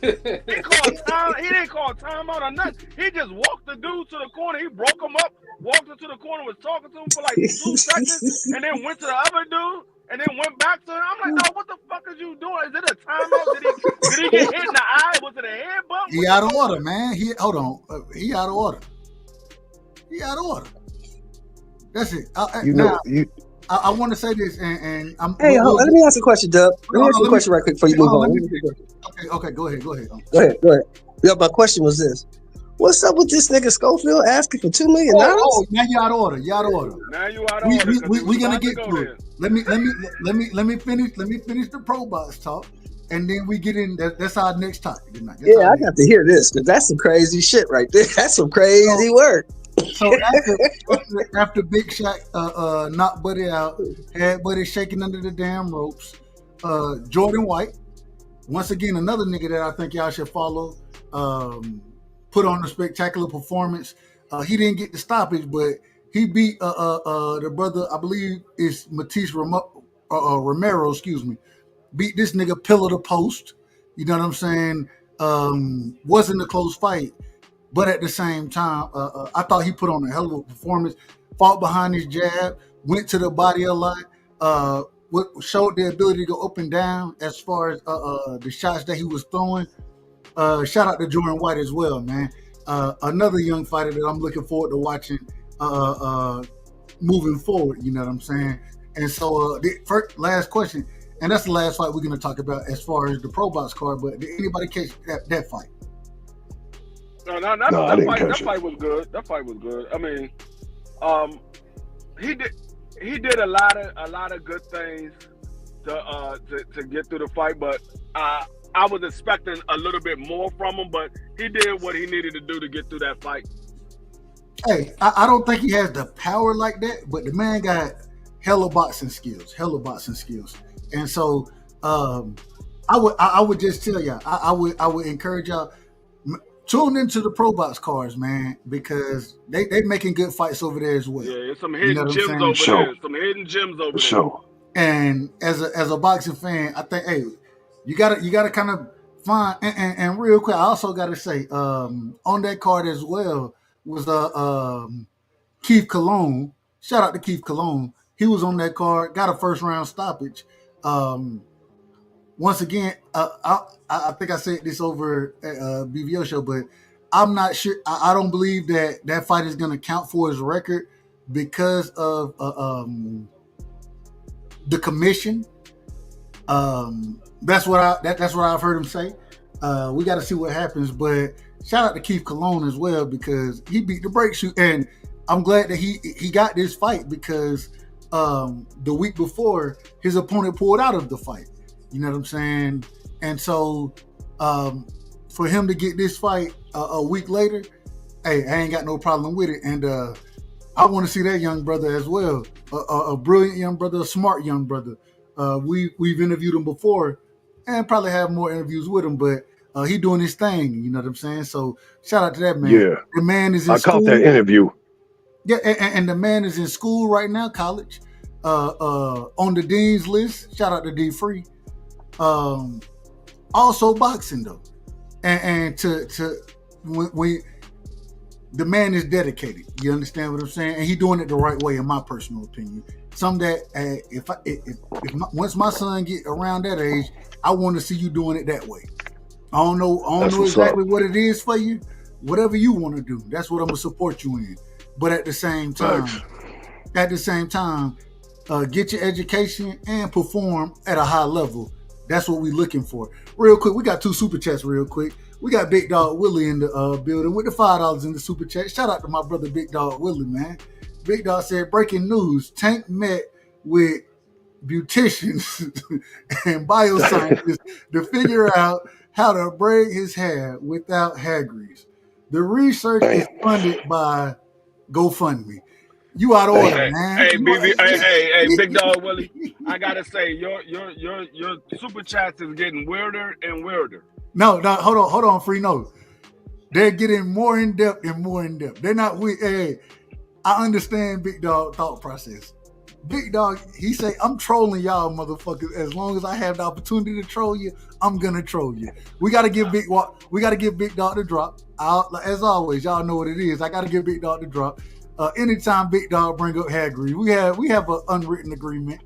didn't call timeout or nothing. He just walked the dude to the corner. He broke him up, walked into the corner, was talking to him for like 2 seconds, and then went to the other dude, and then went back to him. I'm like, no, what the fuck is you doing? Is it a timeout? Did he get hit in the eye? Was it a head bump? He out of order, man. Hold on. He out of order. That's it. I want to say this, and I'm. Hey, let me ask a question, Dub. Let me ask you a question right quick before you move on. Okay, go ahead. Go ahead. Yeah, my question was this: what's up with this nigga Schofield asking for $2 million? Oh, now you out of order. Now you out of order. We gonna get through it. Let me finish the Probox talk, and then we get in. That's our next topic tonight. I got to hear this because that's some crazy shit right there. That's some crazy work. So after Big Shaq knocked Buddy out, had Buddy shaking under the damn ropes, Jordan White, once again another nigga that I think y'all should follow, put on a spectacular performance. He didn't get the stoppage, but he beat the brother, I believe it's Matisse Romero, beat this nigga pillar to post. You know what I'm saying? Wasn't a close fight, but at the same time, I thought he put on a hell of a performance. Fought behind his jab, went to the body a lot, showed the ability to go up and down as far as the shots that he was throwing. Shout out to Jordan White as well, man. Another young fighter that I'm looking forward to watching moving forward. You know what I'm saying? And so the last question, and that's the last fight we're going to talk about as far as the Probox card. But did anybody catch that fight? No, that fight was good. That fight was good. I mean, he did a lot of good things to get through the fight, but I was expecting a little bit more from him, but he did what he needed to do to get through that fight. Hey, I don't think he has the power like that, but the man got hella boxing skills. And so I would just tell y'all, I would encourage y'all, tune into the Probox cards, man, because they making good fights over there as well. Yeah, some hidden gems over there. Some hidden gems over there. And as a boxing fan, I think, hey, you gotta kind of find and real quick, I also gotta say, on that card as well was Keith Cologne. Shout out to Keith Cologne. He was on that card, got a first round stoppage. Once again, I think I said this over at BVO show, but I'm not sure. I don't believe that fight is going to count for his record because of the commission. That's what I've heard him say. We got to see what happens, but shout out to Keith Cologne as well because he beat the break shoot, and I'm glad that he got this fight because the week before his opponent pulled out of the fight. You know what I'm saying? And so for him to get this fight a week later, hey, I ain't got no problem with it. And I want to see that young brother as well, a brilliant young brother, a smart young brother. We've interviewed him before and probably have more interviews with him, but he doing his thing. You know what I'm saying? So shout out to that man. Yeah. The man is in school. I caught that interview. Yeah, and the man is in school right now, college, on the dean's list. Shout out to D Free. Also boxing though, and to when the man is dedicated. You understand what I'm saying? And he doing it the right way, in my personal opinion. Some that once my son get around that age, I want to see you doing it that way. I don't know exactly what it is for you. Whatever you want to do, that's what I'm gonna support you in. But at the same time, get your education and perform at a high level. That's what we're looking for. Real quick, we got 2 super chats real quick. We got Big Dog Willie in the building with the $5 in the super chat. Shout out to my brother Big Dog Willie, man. Big Dog said, breaking news, Tank met with beauticians and bioscientists to figure out how to braid his hair without hair grease. The research is funded by GoFundMe. You out of order, man. Hey, Big Dog Willie. I gotta say, your super chats is getting weirder and weirder. No, hold on, Free. No, they're getting more in depth and more in depth. They're not. Hey, I understand Big Dog thought process. Big Dog, he say, I'm trolling y'all motherfuckers. As long as I have the opportunity to troll you, I'm gonna troll you. We gotta give Big Dog the drop. As always, y'all know what it is. I gotta give Big Dog the drop. Anytime Big Dog bring up hair grease, we have an unwritten agreement.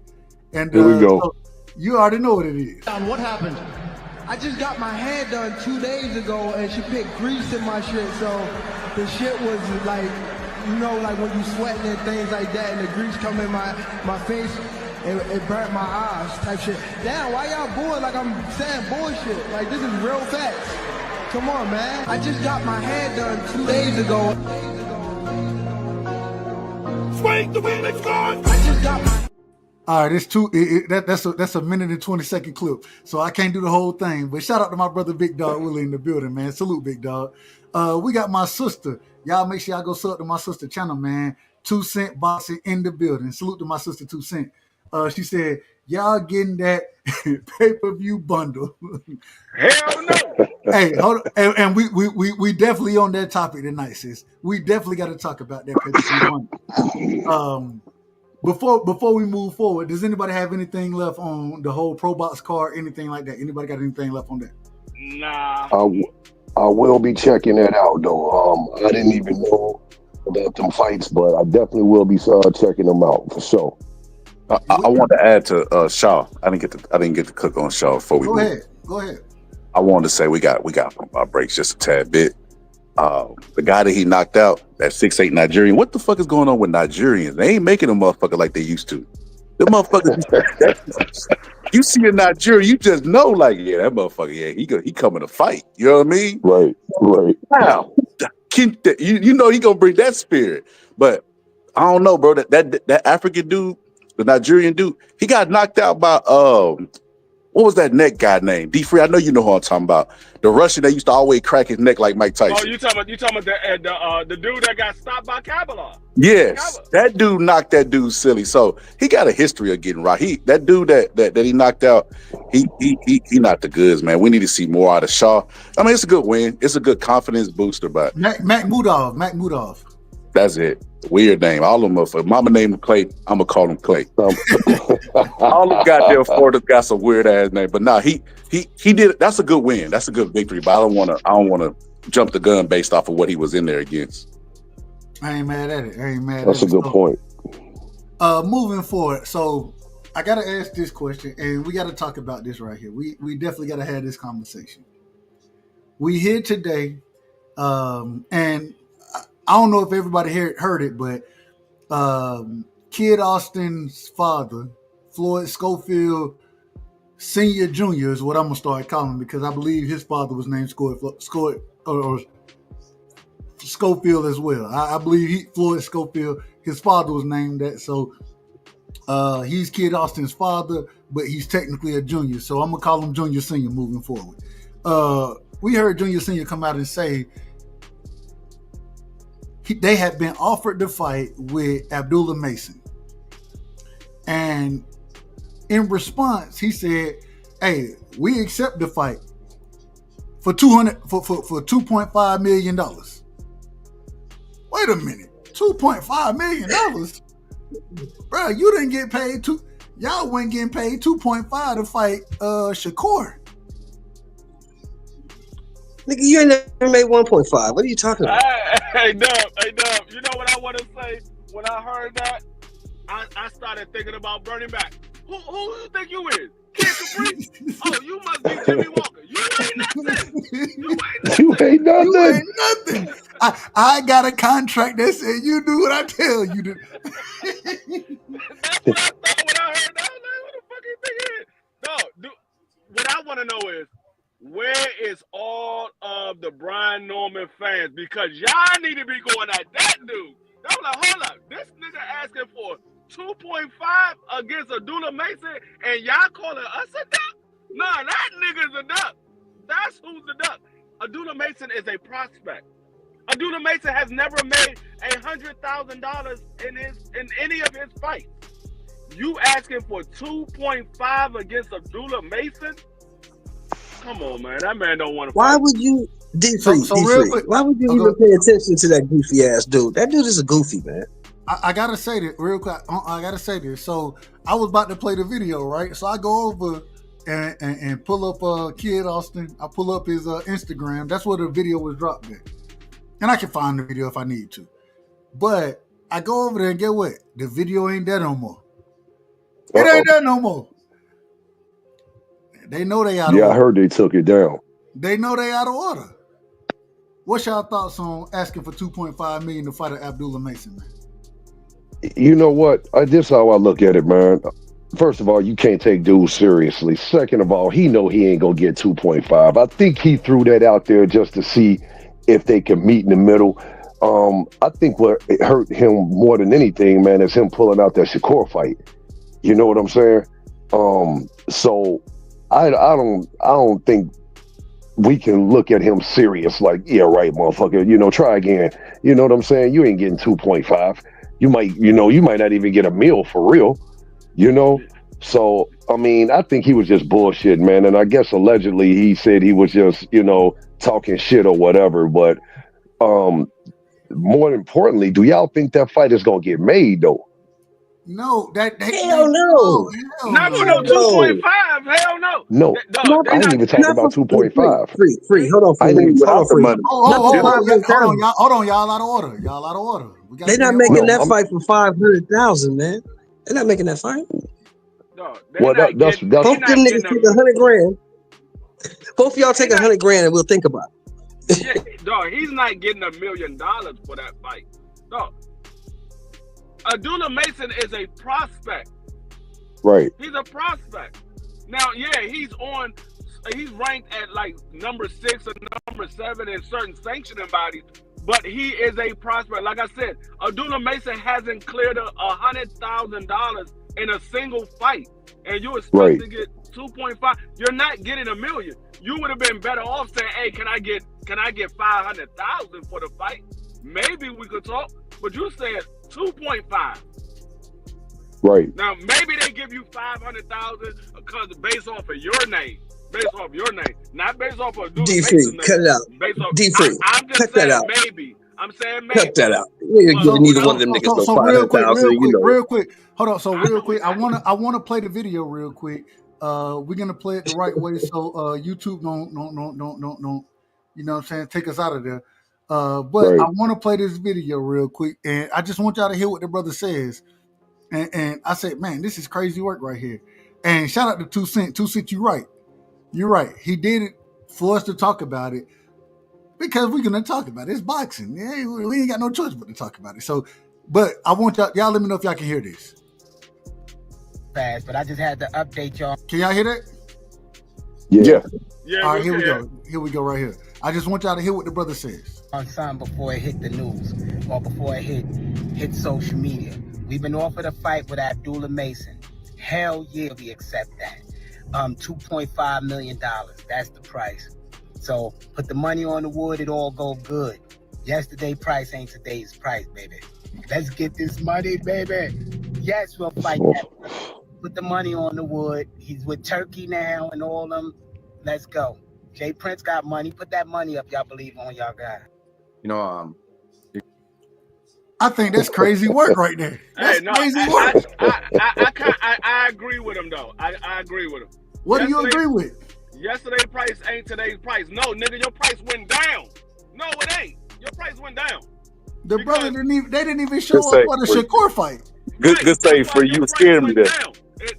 And here we go. So you already know what it is. What happened? I just got my hair done 2 days ago, and she picked grease in my shit. So the shit was like, you know, like when you sweating and things like that, and the grease come in my face, it burnt my eyes type shit. Damn, why y'all booing like I'm saying bullshit? Like, this is real facts. Come on, man. I just got my hair done 2 days ago. Swing the wheel, gone. I just got my... All right, it's that's a minute and 20-second clip, so I can't do the whole thing. But shout out to my brother Big Dog Willie in the building, man. Salute, Big Dog. We got my sister. Y'all make sure y'all go sub to my sister channel, man. 2 Cent Boxing in the building. Salute to my sister 2 Cent. She said, y'all getting that pay-per-view bundle. Hell no. Hey, hold on. And we definitely on that topic tonight, sis. We definitely got to talk about that pay-per-view bundle. Before we move forward, does anybody have anything left on the whole Probox card, anything like that? Anybody got anything left on that? Nah. I will be checking that out though. I didn't even know about them fights, but I definitely will be checking them out for sure. I want to add to Shaw. I didn't get to cook on Shaw before we Go ahead. I wanted to say we got our breaks just a tad bit. The guy that he knocked out, that 6'8" Nigerian. What the fuck is going on with Nigerians? They ain't making a motherfucker like they used to. The motherfuckers, you see a Nigerian, you just know, like, yeah, that motherfucker, yeah, he coming to fight. You know what I mean? Right. Wow. You know he gonna bring that spirit. But I don't know, bro. That African dude, the Nigerian dude, he got knocked out by what was that neck guy named? D-Free, I know you know who I'm talking about. The Russian that used to always crack his neck like Mike Tyson. Oh, you talking about the dude that got stopped by Kabbalah? Yes, that dude knocked that dude silly. So he got a history of getting right. That dude that he knocked out, he knocked the goods, man. We need to see more out of Shaw. I mean, it's a good win. It's a good confidence booster, but Makhmudov. That's it. Weird name. All of them motherfuckers. Mama named him Clay. I'm gonna call him Clay. All them goddamn Florida got some weird ass name. But nah, he did. That's a good win. That's a good victory. But I don't wanna jump the gun based off of what he was in there against. I ain't mad at it. That's a good point. Moving forward, so I gotta ask this question, and we gotta talk about this right here. We definitely gotta have this conversation. We here today, and I don't know if everybody heard it, but Kid Austin's father, Floyd Schofield Senior Jr. is what I'm gonna start calling him, because I believe his father was named Schofield as well. I believe Floyd Schofield, his father was named that. So he's Kid Austin's father, but he's technically a junior. So I'm gonna call him Junior Senior moving forward. We heard Junior Senior come out and say they had been offered the fight with Abdullah Mason. And in response, he said, hey, we accept the fight for $2.5 million. Wait a minute, $2.5 million? Bro, you didn't get paid y'all weren't getting paid $2.5 to fight Shakur. Nigga, you ain't never made 1.5. What are you talking about? Hey, Dub. You know what I want to say? When I heard that, I started thinking about Bernie Mac. Who you think you is? Kid Capri? Oh, you must be Jimmy Walker. You ain't nothing. I got a contract that said you do what I tell you to. That's what I thought when I heard that. I was like, what the fuck you think it is? No, what I want to know is, where is all of the Brian Norman fans? Because y'all need to be going at that dude. I was like, hold up. This nigga asking for 2.5 against Abdullah Mason, and y'all calling us a duck? Nah, that nigga's a duck. That's who's the duck. Abdullah Mason is a prospect. Abdullah Mason has never made $100,000 in any of his fights. You asking for 2.5 against Abdullah Mason? Come on, man. That man don't want to fight. Why would you real quick, why would you even pay attention to that goofy ass dude? That dude is a goofy, man. I gotta say this real quick. I gotta say this. So I was about to play the video, right? So I go over and pull up Kid Austin. I pull up his Instagram. That's where the video was dropped at. And I can find the video if I need to. But I go over there and get what? The video ain't there no more. It ain't there no more. They know they out of order. Yeah, I heard they took it down. They know they out of order. What's y'all thoughts on asking for $2.5 million to fight Abdullah Mason, man? You know what? This is how I look at it, man. First of all, you can't take dudes seriously. Second of all, he know he ain't gonna get 2.5. I think he threw that out there just to see if they could meet in the middle. I think what it hurt him more than anything, man, is him pulling out that Shakur fight. You know what I'm saying? So I don't think we can look at him serious like, yeah, right, motherfucker, you know, try again. You know what I'm saying? You ain't getting 2.5. You might not even get a meal for real, you know? So I mean, I think he was just bullshit, man. And I guess allegedly he said he was just, talking shit or whatever. But um, more importantly, do y'all think that fight is gonna get made though? No, Hell no. Not for Hell no no. 2.5. Hell no. No, Not I for, ain't even talking not for about 2.5. free. Hold on, I ain't free. even Hold on, Without the free. money. Not for hold 500,000. on, y'all out of order. Y'all out of order. We got They're to be not in making order. that fight for 500,000, man. They're not making that fight. No, they Well, not getting. that's He Both them not niggas getting take a. 100 grand. Both of y'all He take not. 100 grand and we'll think about it. Yeah, dog. He's not getting $1 million for that fight. Dog. Abdullah Mason is a prospect. right. He's a prospect. Now, yeah, he's ranked at like number 6 or number 7 in certain sanctioning bodies, but he is a prospect. Like I said, Abdullah Mason hasn't cleared $100,000 in a single fight, and you expect Right. to get 2.5. You're not getting $1 million. You would have been better off saying, "Hey, can I get 500,000 for the fight? Maybe we could talk." But you said 2.5. Right. Now maybe they give you 500,000 because based off of your name, not based off of Abdullah Mason's name. Cut it out. Based off, D-Free, I'm just cut that saying out. maybe. I'm saying maybe. Cut that out. You ain't giving neither one of them niggas no So real quick, 500,000. real quick. Hold on. So I real know quick, he's not. I wanna play the video real quick. We're gonna play it the right way so YouTube don't you know what I'm saying, take us out of there. But I Right. want to play this video real quick, and I just want y'all to hear what the brother says. And I said, man, this is crazy work right here. And shout out to 2 Cent. 2 Cent, you're right. You're right. He did it for us to talk about it because we're gonna talk about it. It's boxing. Yeah, we ain't got no choice but to talk about it. So, but I want y'all let me know if y'all can hear this. Fast, but I just had to update y'all. Can y'all hear that? Yeah. Yeah, All right, here we go. Here we go right here. I just want y'all to hear what the brother says. On something before it hit the news or before it hit social media. We've been offered a fight with Abdullah Mason. Hell yeah, we accept that. $2.5 million. That's the price. So put the money on the wood, it all go good. Yesterday's price ain't today's price, baby. Let's get this money, baby. Yes, we'll fight that. Put the money on the wood. He's with Turkey now and all them. Let's go. Jay Prince got money. Put that money up. Y'all believe on y'all guy. I think that's crazy work right there. That's crazy work. I agree with him though. I agree with him. What do you agree with? Yesterday's price ain't today's price. No, nigga, your price went down. No, it ain't. Your price went down. The brother didn't even show up for the Shakur fight. Good save for you. Scared me there.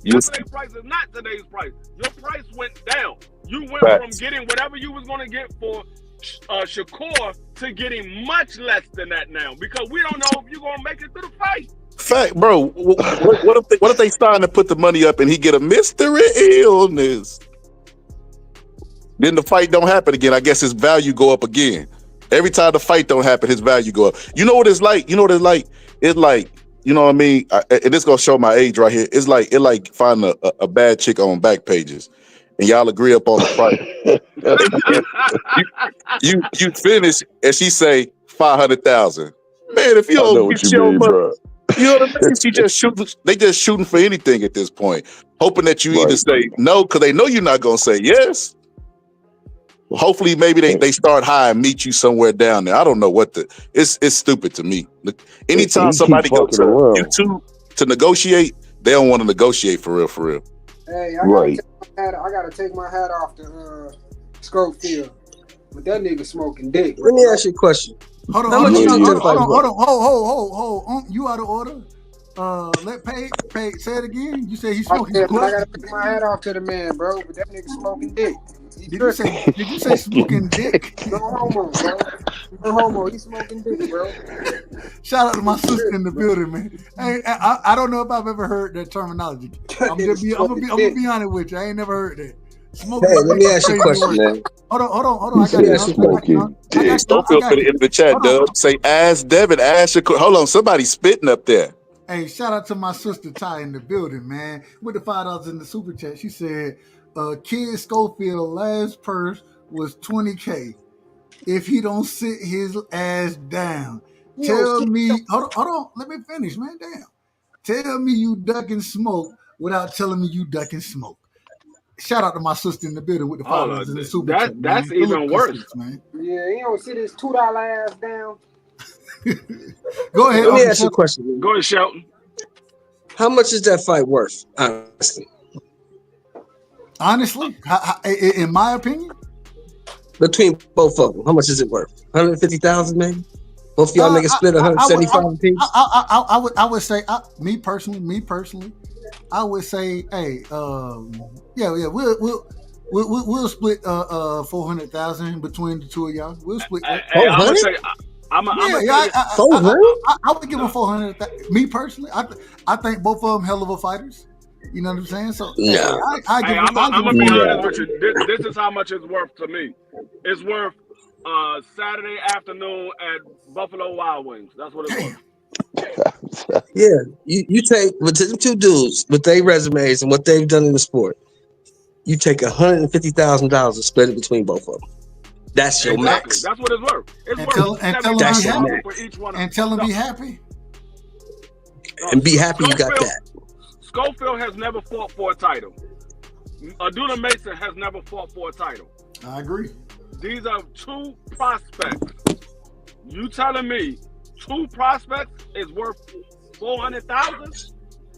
Yesterday's price is not today's price. Your price went down. You went from getting whatever you was going to get for Shakur to getting much less than that now because we don't know if you're going to make it through the fight. Fact, bro. What if they starting to put the money up and he get a mystery illness? Then the fight don't happen again. I guess his value go up again. Every time the fight don't happen, his value go up. You know what it's like? It's like, you know what I mean? And this gonna show my age right here. It's like finding a bad chick on back pages, and y'all agree up on the price. you finish, and she say 500,000. Man, if you don't get your money, you know what I mean? They just shooting for anything at this point, hoping that you either say no because they know you're not gonna say yes. Hopefully, maybe they start high and meet you somewhere down there. I don't know it's stupid to me. Anytime somebody goes to YouTube to negotiate, they don't want to negotiate for real. Hey, I gotta take my hat off to Schofield. But that nigga smoking dick. Let me ask you a question. Hold on. You out of order? Let Pay say it again. You say he's smoking. I gotta take my hat off to the man, bro. But that nigga smoking dick. Did you say smoking dick? No homo, bro. No homo. He's smoking dick, bro. Shout out to my sister in the building, man. Hey, I don't know if I've ever heard that terminology. I'm gonna be honest with you. I ain't never heard that. Smoking. Hey, let me ask you a question, man. Hold on. I got you. Don't feel free to enter the chat, Dub. Say, ask Devin, ask your. Hold on, somebody's spitting up there. Hey, shout out to my sister Ty in the building, man. With the $5 in the super chat, she said, Kid Schofield last purse was $20K. If he don't sit his ass down, tell me. Hold on. Let me finish, man. Damn. Tell me you ducking smoke without telling me you ducking smoke. Shout out to my sister in the building with the followers and the super chat, man. That's even worse, man. Yeah, you don't sit his $2 ass down. Go ahead. Let me ask you a question. Man. Go ahead, Shelton. How much is that fight worth? Honestly, in my opinion, between both of them, how much is it worth? 150,000, maybe. Both of y'all niggas split 175 apiece. I would say, me personally, I would say, hey, we'll split 400,000 between the two of y'all. We'll split. Hey, I would say, I would give them 400. Me personally, I think both of them hell of a fighters. You know what I'm saying? So no, I'm gonna be honest with you. This is how much it's worth to me. It's worth Saturday afternoon at Buffalo Wild Wings. That's what it's worth. Yeah, you take with them two dudes with their resumes and what they've done in the sport. You take $150,000 and split it between both of them. That's your max. That's what it's worth. It's worth $70,000 for each one of them. And tell them be happy. And be happy you got that. Schofield has never fought for a title. Abdullah Mason has never fought for a title. I agree. These are two prospects. You telling me two prospects is worth 400,000?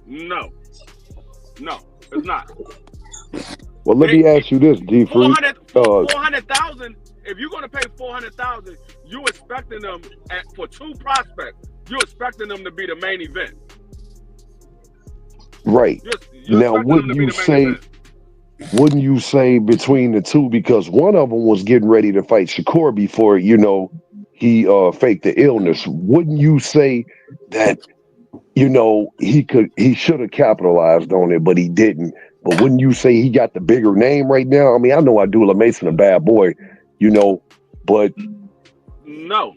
No, it's not. Well, let me ask you this, D. 400,000. If you're gonna pay 400,000, you expecting them for two prospects. You're expecting them to be the main event. Right. Now, wouldn't you say between the two, because one of them was getting ready to fight Shakur before, he faked the illness. Wouldn't you say that, he should have capitalized on it, but he didn't? But wouldn't you say he got the bigger name right now? I mean, I know Abdullah Mason a bad boy, but no.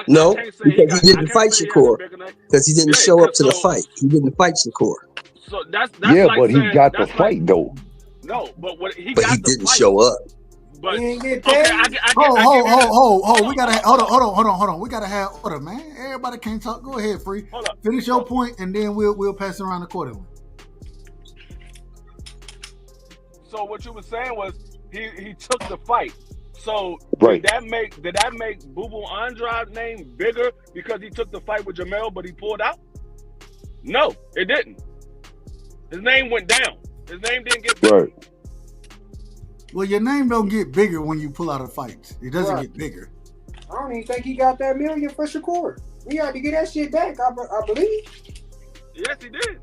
No, because he didn't fight Shakur. Because he didn't show up to the fight. He didn't fight Shakur. So that's yeah, like but saying, he got the fight though. No, but he didn't show up. But he okay, hold. We gotta hold on. We gotta have order, man. Everybody can't talk. Go ahead, Free. Finish your point, and then we'll pass it around accordingly. So what you were saying was he took the fight. So right. did that make Boo Boo Andrade's name bigger because he took the fight with Jamel, but he pulled out? No, it didn't. His name went down. His name didn't get bigger. Right. Well, your name don't get bigger when you pull out of fights. It doesn't get bigger. I don't even think he got that million for Shakur. He had to get that shit back, I believe. Yes, he did.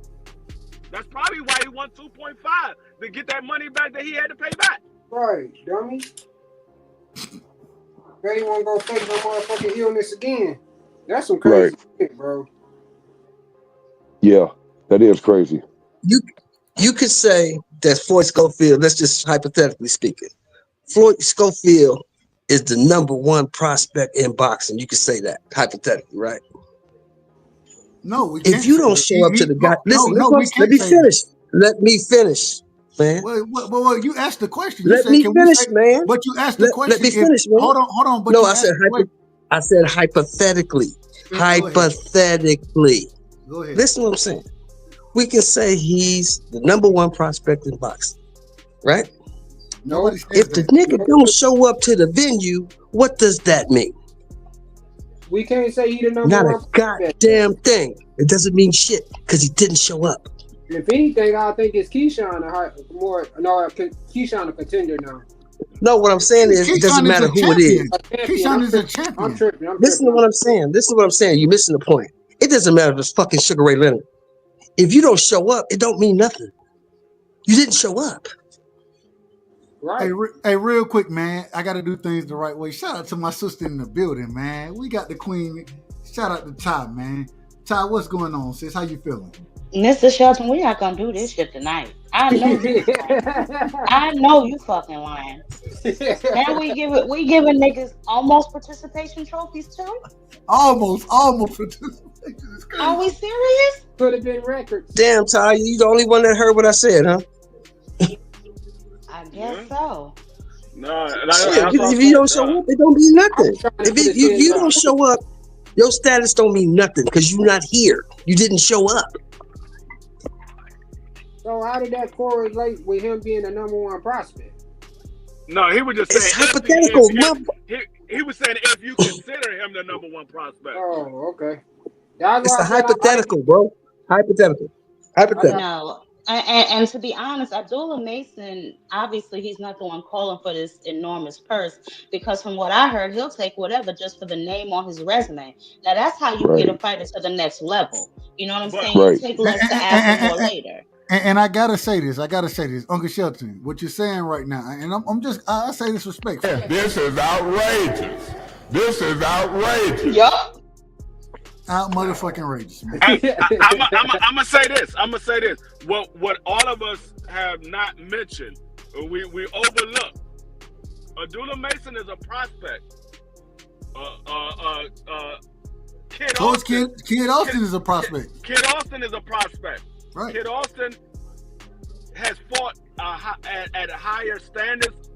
That's probably why he won 2.5 to get that money back that he had to pay back. Right, dummy. Bet he won't go fake no motherfucking illness again. That's some crazy shit, bro. Yeah, that is crazy. You could say that Floyd Schofield, let's just hypothetically speaking, Floyd Schofield is the #1 prospect in boxing. You could say that hypothetically, right? No, we can't. If you don't show up to the guy, listen, let me finish. Let me finish, man. Well, you asked the question. Let me finish, man. But you asked the question. Let me finish, man. Hold on. But no, I said hypothetically. Hypothetically. Go ahead. Listen to what I'm saying. We can say he's the #1 prospect in boxing, right? If the nigga don't show up to the venue, what does that mean? We can't say he the #1. Not a goddamn thing. It doesn't mean shit because he didn't show up. If anything, I think it's Keyshawn Keyshawn a contender now. No, what I'm saying is it doesn't matter who it is. Keyshawn is a champion. I'm tripping. Listen to what I'm saying. You're missing the point. It doesn't matter if it's fucking Sugar Ray Leonard. If you don't show up, it don't mean nothing. You didn't show up. Right. Hey, real quick, man. I got to do things the right way. Shout out to my sister in the building, man. We got the queen. Shout out to Ty, man. Ty, what's going on, sis? How you feeling? Mr. Shelton, we not gonna do this shit tonight. I know you fucking lying. And we giving niggas almost participation trophies too. Almost participation. Are we serious? Could have been records. Damn, Ty, you the only one that heard what I said, huh? I guess so. No, if you don't show up, it don't mean nothing. If you don't show up, your status don't mean nothing because you're not here. You didn't show up. So how did that correlate with him being the number one prospect? No, he was just saying It's hypothetical. he was saying if you consider him the number one prospect. Oh, okay. That's It's why a hypothetical, bro. Hypothetical. No. And to be honest, Abdullah Mason, obviously, he's not the one calling for this enormous purse because from what I heard, he'll take whatever just for the name on his resume. Now, that's how you get a fighter to the next level. You know what I'm saying? You take less to ask for more later. And I gotta say this, Uncle Shelton, what you're saying right now, and I say this respectfully. This is outrageous. This is outrageous. Yup. Out motherfucking outrageous, man. I'm gonna say this. What all of us have not mentioned, we overlook. Abdullah Mason is a prospect. Kid Austin is a prospect. Kid Austin is a prospect. Right. Kid Austin has fought at higher standards,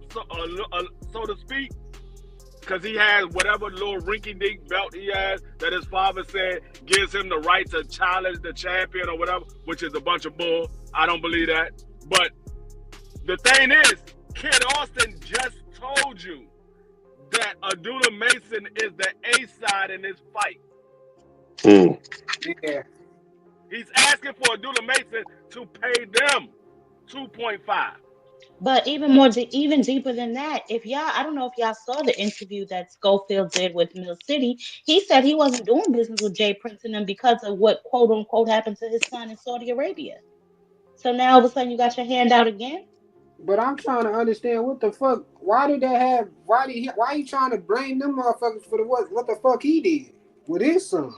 so to speak, because he has whatever little rinky-dink belt he has that his father said gives him the right to challenge the champion or whatever, which is a bunch of bull. I don't believe that. But the thing is, Kid Austin just told you that Abdullah Mason is the A side in this fight. Yeah. He's asking for Abdullah Mason to pay them 2.5. But even deeper than that, I don't know if y'all saw the interview that Schofield did with Mill City. He said he wasn't doing business with Jay Prince and them because of what quote unquote happened to his son in Saudi Arabia. So now all of a sudden you got your hand out again. But I'm trying to understand what the fuck. Why you trying to blame them motherfuckers for what the fuck he did with his son?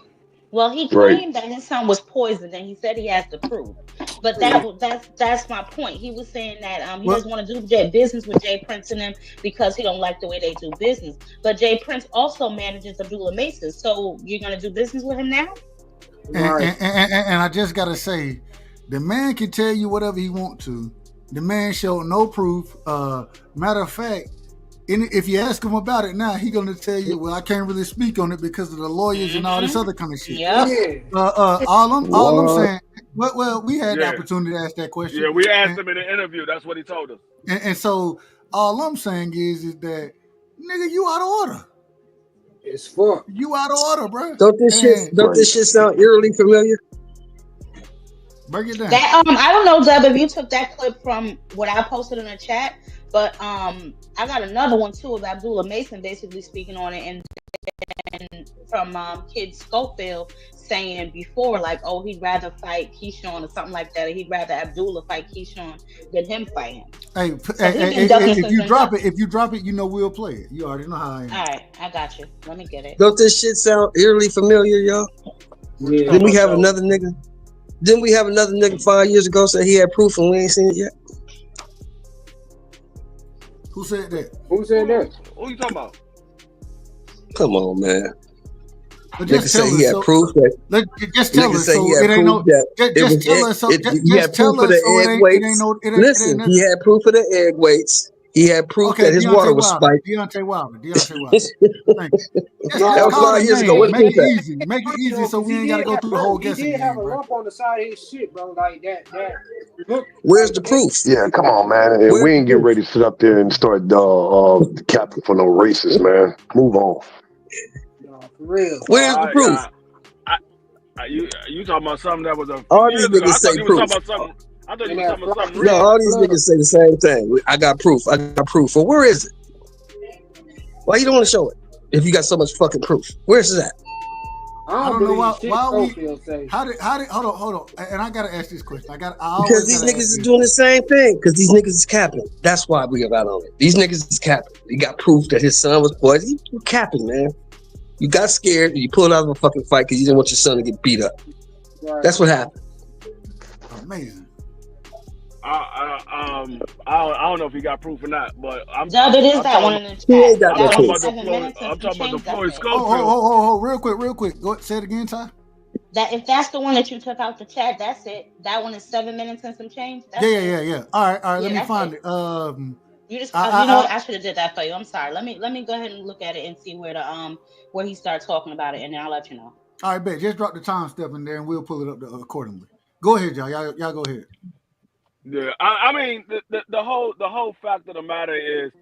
Well, he claimed that his son was poisoned, and he said he has to prove. But that's my point. He was saying that he doesn't want to do business with Jay Prince and them because he don't like the way they do business. But Jay Prince also manages Abdullah Mason, so you're gonna do business with him now? And I just gotta say, the man can tell you whatever he want to. The man showed no proof. Matter of fact, if you ask him about it now, he's gonna tell you, "Well, I can't really speak on it because of the lawyers and all this other kind of shit." Yeah. All I'm saying. Well, we had the opportunity to ask that question. Yeah, we asked him in the interview. That's what he told us. And so all I'm saying is that, nigga, you out of order. It's fuck. You out of order, bro. Don't this shit sound eerily familiar? Break it down. That I don't know, Zeb, if you took that clip from what I posted in the chat, but I got another one too of Abdullah Mason basically speaking on it, and from Kid Schofield saying before, like, oh, he'd rather fight Keyshawn or something like that, or he'd rather Abdullah fight Keyshawn than him fight him. If you drop it, you know we'll play it. You already know how I am. All right, I got you. Let me get it. Don't this shit sound eerily familiar, y'all? Yeah. Didn't we have another nigga 5 years ago say he had proof and we ain't seen it yet? Who said that? Who said that? Who you talking about? Come on, man. But Nigga say he had proof that. Just tell us so it ain't no. Just tell us so. He had proof of the egg weights. Listen, he had proof of the egg weights. He had proof that his water was spiked. Deontay Wilder. Thank you. That was 5 years ago. Make it easy, so we ain't gotta go through the whole guessing game. He did have a lump on the side of his shit, bro. Like that. Look. Where's the proof? Yeah, come on, man. And we ain't getting ready to sit up there and start capping for no racist, man. Move on. No, for real. Where's the proof? You talking about something that was all these niggas say proof. I thought you were talking about something real. No, all these niggas say the same thing. I got proof. Well, where is it? Why you don't want to show it if you got so much fucking proof? Where's it at? I don't know why hold on. And I gotta ask this question. Because these niggas is doing the same thing. Because these niggas is capping. That's why we got on it. These niggas is capping. He got proof that his son was poisoned. You capping, man. You got scared and you pulled out of a fucking fight because you didn't want your son to get beat up. Right. That's what happened. Amazing. I don't know if he got proof or not, but I'm talking about the Floyd Schofield. Oh, real quick. Go say it again, Ty. That if that's the one that you took out the chat, that's it. That one is 7 minutes and some change. Yeah. All right. Let me find it. You just, you know what? I should have did that for you. I'm sorry. Let me go ahead and look at it and see where he started talking about it, and then I'll let you know. All right, bet. Just drop the time step in there, and we'll pull it up accordingly. Go ahead, y'all. Y'all go ahead. Yeah, I mean the whole fact of the matter is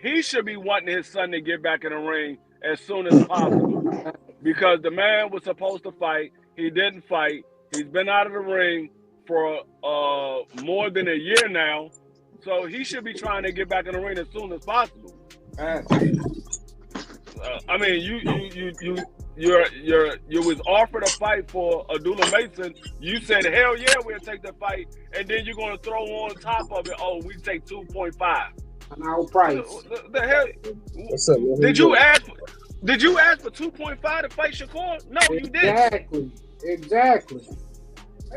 he should be wanting his son to get back in the ring as soon as possible because the man was supposed to fight. He didn't fight. He's been out of the ring for more than a year now, so he should be trying to get back in the ring as soon as possible. I mean, you was offered a fight for Abdullah Mason. You said, hell yeah, we'll take the fight, and then you're gonna throw on top of it, oh, we take 2.5. Our price. The hell? What's up, man? Did you ask for 2.5 to fight Shakur? No, you didn't. Exactly.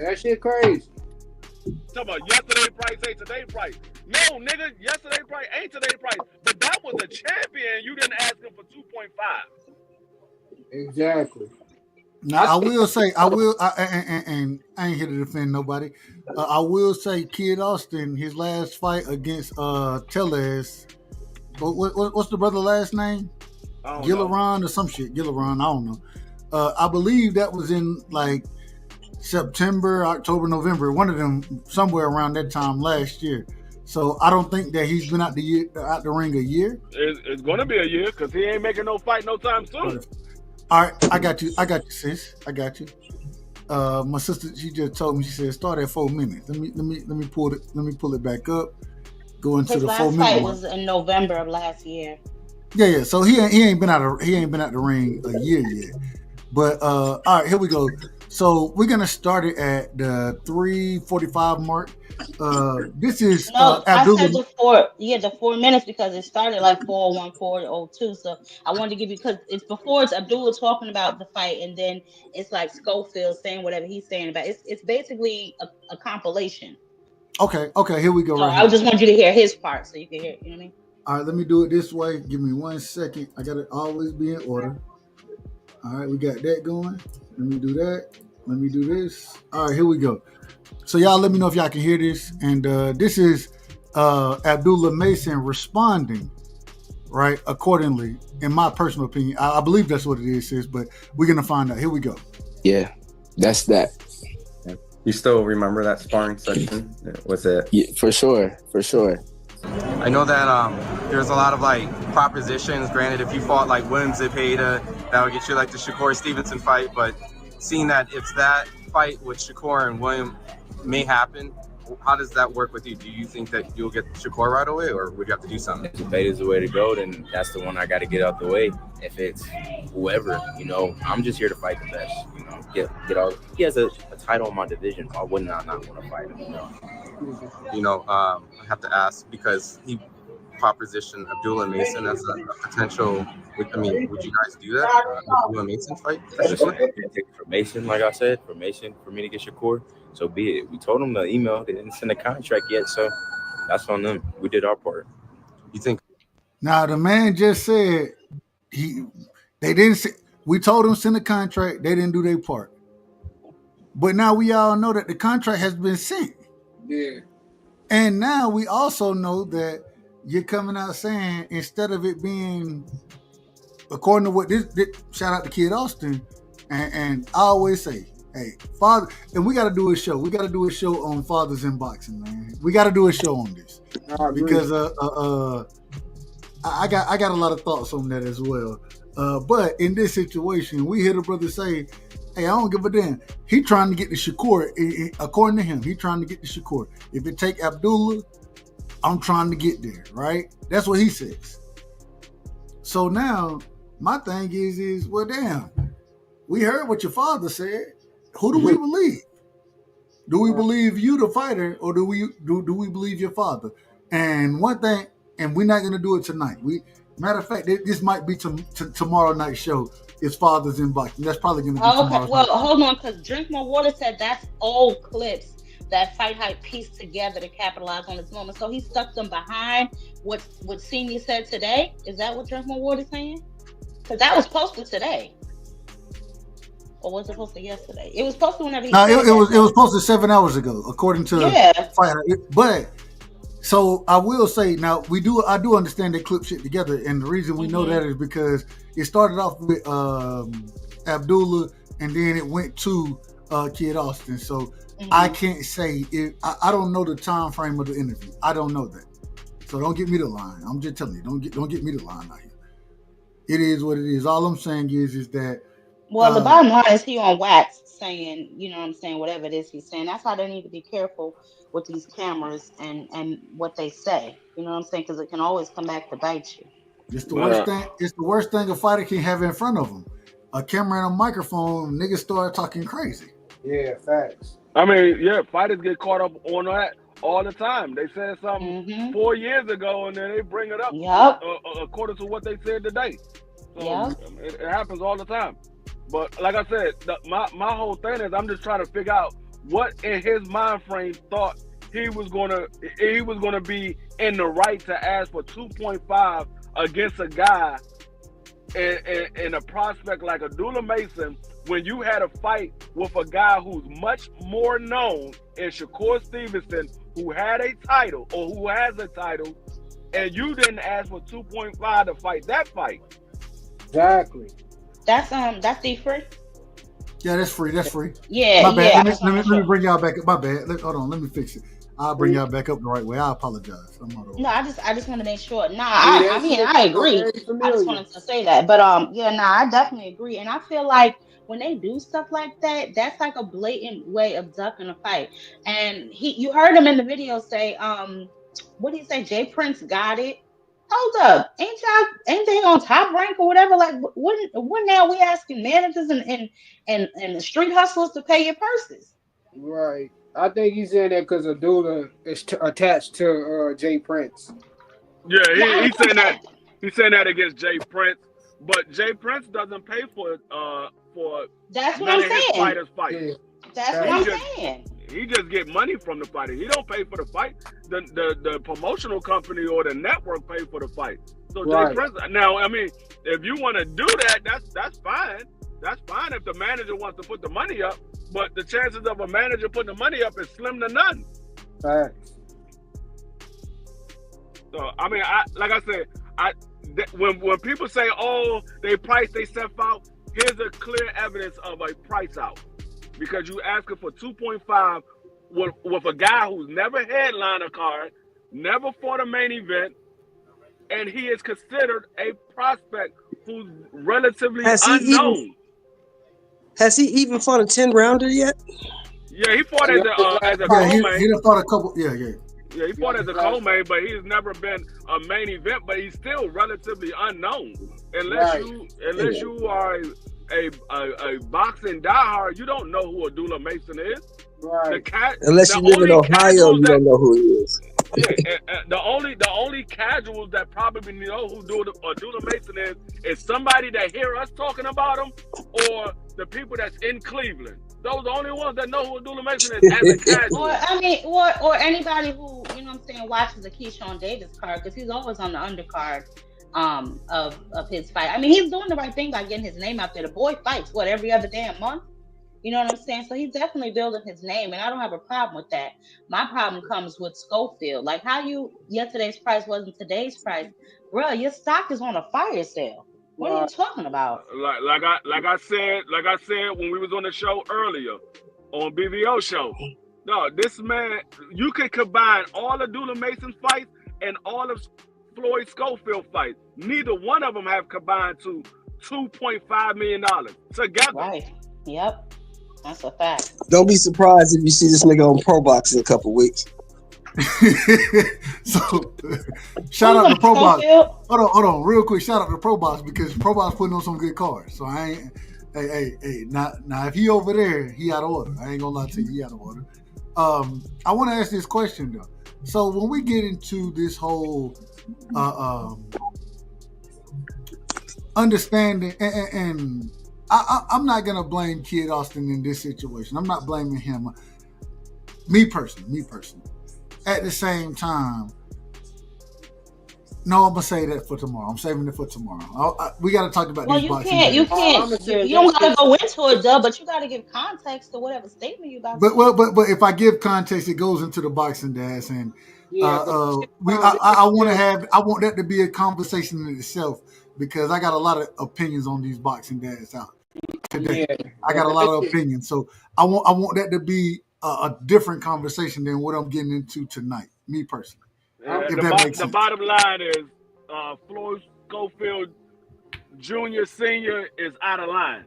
That shit crazy. Talking about yesterday price ain't today price. No, nigga, yesterday price ain't today price. But that was a champion. You didn't ask him for 2.5. Exactly. Now I will say, and I ain't here to defend nobody. I will say, Kid Austin, his last fight against Tellez. What's the brother last name? Gilleron or some shit. Gilleron, I don't know. I believe that was in like September, October, November. One of them, somewhere around that time last year. So I don't think that he's been out the ring a year. It's going to be a year because he ain't making no fight no time soon. All right, I got you, sis. I got you. My sister, she just told me. She said, "Start at 4 minutes." Let me pull it. Let me pull it back up. Go into the 4 minute. His last fight was in November of last year. Yeah. So he ain't been out the ring a year yet. But all right, here we go. So we're gonna start it at the 3:45 mark. This is Abdullah. I said the 4 minutes because it started like 4:01, 4:02. So I wanted to give you because it's before it's Abdullah talking about the fight, and then it's like Schofield saying whatever he's saying about it. It's basically a compilation. Okay, here we go. So I just want you to hear his part so you can hear it, you know what I mean? All right, let me do it this way. Give me 1 second. I gotta always be in order. All right, we got that going. Let me do that. Let me do this. All right, here we go. So y'all let me know if y'all can hear this. And this is Abdullah Mason responding, right, accordingly, in my personal opinion. I believe that's what it is, sis, but we're going to find out. Here we go. Yeah, that's that. You still remember that sparring session? Was it? Yeah, for sure. I know that there's a lot of like propositions. Granted, if you fought like William Zepeda, that would get you like the Shakur Stevenson fight. But seeing that if that fight with Shakur and William may happen, how does that work with you? Do you think that you'll get Shakur right away, or would you have to do something? If Zepeda's the way to go, then that's the one I got to get out the way. If it's whoever, I'm just here to fight the best. Get all. He has a title in my division. Why wouldn't I not want to fight him? I have to ask because he propositioned Abdullah Mason as a potential. Would you guys do that? Abdullah Mason fight? Take for Mason, like I said, for me to get Shakur. So be it. We told them the email. They didn't send a contract yet, so that's on them. We did our part. You think? Now the man just said they didn't. We told them send a contract. They didn't do their part. But now we all know that the contract has been sent. Yeah. And now we also know that you're coming out saying instead of it being according to what this shout out to Kid Austin, and I always say, hey, father, and we got to do a show. We got to do a show on fathers in boxing, man. We got to do a show on this because I got a lot of thoughts on that as well. But in this situation, we hear the brother say, hey, I don't give a damn. He trying to get the Shakur. According to him, he trying to get the Shakur. If it take Abdullah, I'm trying to get there, right? That's what he says. So now, my thing is, well, damn, we heard what your father said. Who do we believe? Do we believe you, the fighter, or do we believe your father? And one thing, and we're not going to do it tonight. Matter of fact, this might be tomorrow night's show. Is fathers in boxing? That's probably going to be tomorrow. Well, hold on, because Drink More Water said that's old clips that Fight Hype pieced together to capitalize on this moment. So he stuck them behind what Senior said today. Is that what Drink More Water is saying? Because that was posted today. Or was it posted yesterday? It was posted whenever he said it was posted 7 hours ago, according to Fight Hype. But so I will say now I do understand they clip shit together, and the reason we know that is because it started off with Abdullah, and then it went to Kid Austin. So I can't say if I don't know the time frame of the interview. I don't know that, so don't get me the line. I'm just telling you, don't get me the line out here. It is what it is. All I'm saying is that. Well, the bottom line is he on wax saying, you know what I'm saying, whatever it is he's saying. That's why they need to be careful with these cameras and what they say. You know what I'm saying? Because it can always come back to bite you. It's the worst thing. It's the worst thing a fighter can have in front of him. A camera and a microphone. Niggas start talking crazy. Yeah, facts. I mean, yeah, fighters get caught up on that all the time. They said something 4 years ago, and then they bring it up according to what they said today. So it happens all the time. But like I said, my whole thing is I'm just trying to figure out what in his mind frame thought he was gonna be in the right to ask for 2.5 against a guy and a prospect like Abdullah Mason when you had a fight with a guy who's much more known in Shakur Stevenson, who had a title or who has a title, and you didn't ask for 2.5 to fight that fight. Exactly. That's free. Yeah, that's free. That's free. Yeah, my bad. Yeah, let me bring y'all back up. My bad. Hold on. Let me fix it. I'll bring y'all back up the right way. I apologize. No, I just want to make sure. I mean, I agree. I just wanted to say that, but I definitely agree, and I feel like when they do stuff like that, that's like a blatant way of ducking a fight. And you heard him in the video say, what did he say? Jay Prince got it. Hold up, ain't they on Top Rank or whatever? Like, when now we asking managers and the street hustlers to pay your purses? Right. I think he's in there because Abdullah is attached to Jay Prince. Yeah, he's saying that. He's saying that against Jay Prince, but Jay Prince doesn't pay for that's what I'm saying. Fighters fight. Yeah. That's what I'm saying. He just get money from the fighter. He don't pay for the fight. The promotional company or the network pay for the fight. So Jay Prince. Now, I mean, if you want to do that, that's fine. That's fine if the manager wants to put the money up. But the chances of a manager putting the money up is slim to none. Facts. So I mean, when people say, "Oh, they price they step out," here's a clear evidence of a price out. Because you asking for 2.5 with a guy who's never headlined a card, never fought a main event, and he is considered a prospect who's relatively unknown. Has he even fought a 10-rounder yet? Yeah, he fought as a co-main. He done fought a couple. Yeah, he fought as a co-main, but he's never been a main event. But he's still relatively unknown, unless you are a boxing diehard. You don't know who Abdullah Mason is. Right. Unless you live in Ohio, you don't know who he is. Yeah, the only casuals that probably know who Abdullah Mason is somebody that hear us talking about him, or the people that's in Cleveland. Those are the only ones that know who Abdullah Mason is as a casual. Or anybody who, you know what I'm saying, watches a Keyshawn Davis card, because he's always on the undercard of his fight. I mean, he's doing the right thing by getting his name out there. The boy fights every other damn month. You know what I'm saying? So he's definitely building his name, and I don't have a problem with that. My problem comes with Schofield. Like, how yesterday's price wasn't today's price, bro. Your stock is on a fire sale. What are you talking about? Like I said when we was on the show earlier on BVO show. No, this man, you can combine all of Abdullah Mason's fights and all of Floyd Schofield fights. Neither one of them have combined to $2.5 million together. Right. Yep. That's a fact. Don't be surprised if you see this nigga on Probox in a couple weeks. So, shout out to Probox. Hold on, real quick. Shout out to Probox because Probox putting on some good cards. So I ain't. Hey. Now if he over there, he out of order. I ain't gonna lie to you, he out of order. I want to ask this question though. So when we get into this whole understanding, and I'm not gonna blame Kid Austin in this situation. I'm not blaming him. Me personally. At the same time, no, I'm gonna say that for tomorrow. I'm saving it for tomorrow. We got to talk about these boxing. You don't gotta go into it, but you gotta give context to whatever statement you about. But if I give context, it goes into the boxing dash, and I want that to be a conversation in itself because I got a lot of opinions on these boxing dads out today. I got a lot of opinions, so I want that to be a different conversation than what I'm getting into tonight. Me personally, if that makes sense. The bottom line is Floyd Schofield Jr. Senior is out of line.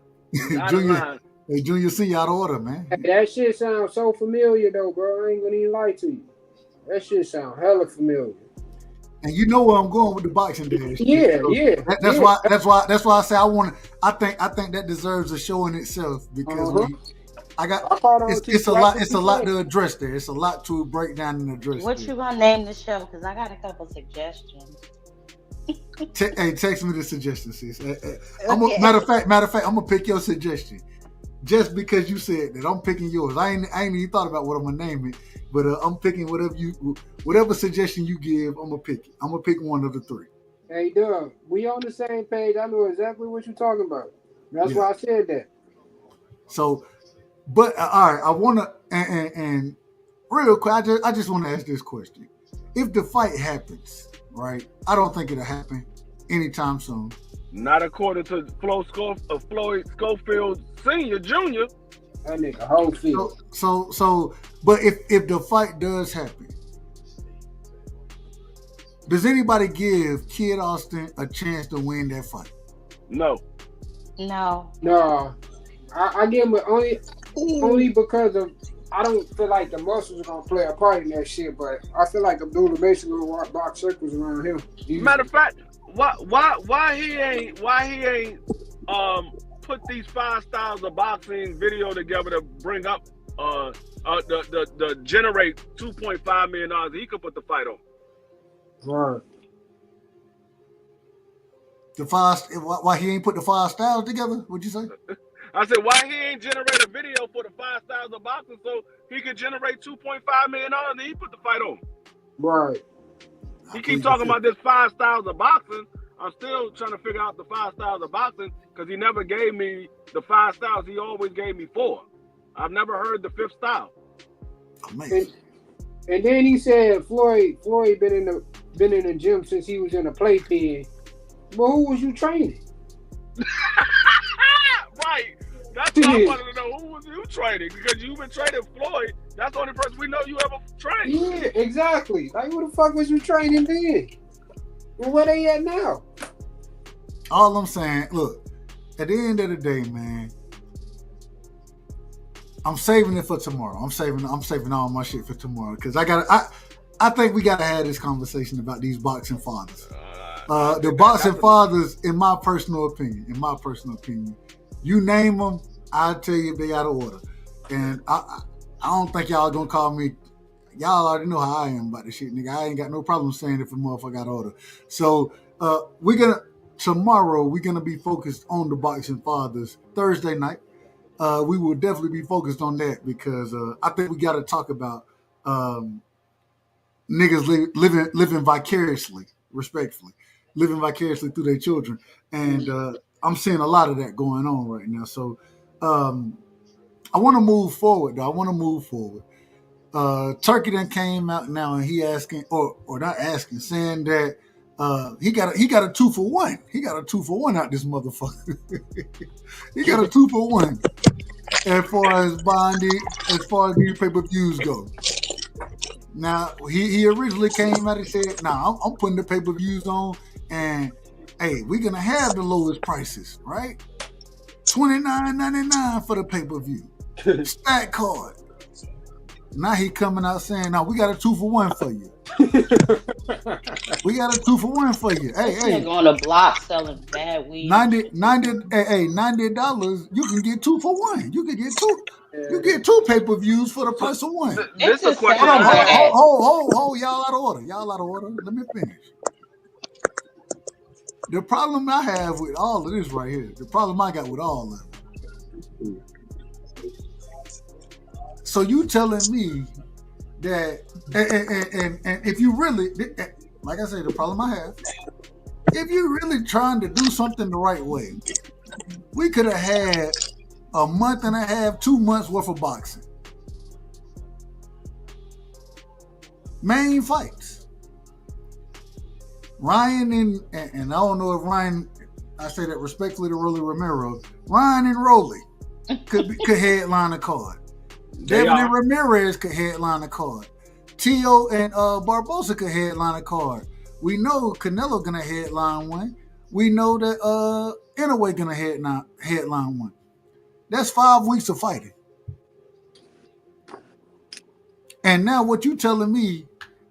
Junior Senior out of order, man. That shit sounds so familiar though, bro. I ain't gonna even lie to you. That shit sound hella familiar. And you know where I'm going with the boxing dash. Yeah. That's why I say I think that deserves a show in itself because it's a lot to address there. It's a lot to break down and address. What you gonna name the show? Because I got a couple suggestions. Hey, text me the suggestion, sis. Matter of fact, I'm gonna pick your suggestion. Just because you said that, I'm picking yours. I ain't even thought about what I'm gonna name it, but I'm picking whatever suggestion you give. I'm gonna pick it. I'm gonna pick one of the three. Hey, Doug, we on the same page. I know exactly what you're talking about. That's why I said that. So, but all right, I wanna and real quick, I just want to ask this question: if the fight happens, right? I don't think it'll happen anytime soon. Not according to Floyd Schofield Senior, Junior. That nigga whole field. So, but if the fight does happen, does anybody give Kid Austin a chance to win that fight? No. I give him only because of I don't feel like the muscles are gonna play a part in that shit, but I feel like Abdullah basically gonna box circles around him. Matter of fact, why he ain't put these 5 styles of boxing video together to bring up the generate $2.5 million he could put the fight on. Right. Why he ain't put the 5 styles together? What'd you say? I said, why he ain't generate a video for the 5 styles of boxing so he could generate $2.5 million and he put the fight on? Right. He keeps talking about this 5 styles of boxing. I'm still trying to figure out the 5 styles of boxing because he never gave me the 5 styles. He always gave me 4. I've never heard the 5th style. Amazing. And then he said Floyd been in the gym since he was in a playpen. But who was you training? Right. That's what I wanted to know. Who was you training? Because you've been training Floyd. That's the only person we know you ever trained. Yeah, exactly. Like, who the fuck was you training then? Well, where they at now? All I'm saying, look, at the end of the day, man, I'm saving it for tomorrow. I'm saving all my shit for tomorrow because I think we gotta have this conversation about these boxing fathers. The boxing fathers, in my personal opinion, you name them, I'll tell you if they out of order. And I don't think y'all gonna call me. Y'all already know how I am about this shit, nigga. I ain't got no problem saying if a motherfucker got order. So tomorrow we're gonna be focused on the boxing fathers. Thursday night, we will definitely be focused on that because I think we got to talk about niggas living vicariously, respectfully, living vicariously through their children, and I'm seeing a lot of that going on right now. So I want to move forward, though. Turki then came out now and he asking, or not asking, saying that he got a 2-for-1. He got a 2-for-1 out this motherfucker. He got a 2-for-1 as far as these pay-per-views go. Now he originally came out and said, "Nah, I'm putting the pay-per-views on, and hey, we're gonna have the lowest prices, right? $29.99 for the pay-per-view, stat card." Now he coming out saying, "No, we got a 2-for-1 for you. We got a 2-for-1 for you. Hey, on the block selling bad weed. $90. You can get 2-for-1. You can get two. You get 2 pay-per-views for the price of 1. This is a question. Hold, y'all out of order. Let me finish. The problem I have with all of this right here, the problem I got with all of it. So you telling me that, and if you really, like I said, the problem I have, if you're really trying to do something the right way, we could have had a month and a half, 2 months worth of boxing. Main fights. Ryan and I don't know if Ryan, I say that respectfully to Rolly Romero, Ryan and Rolly could headline a card. Devin and Ramirez could headline a card. Tio and Barbosa could headline a card. We know Canelo gonna headline one. We know that Inoue gonna headline one. That's 5 weeks of fighting. And now what you telling me,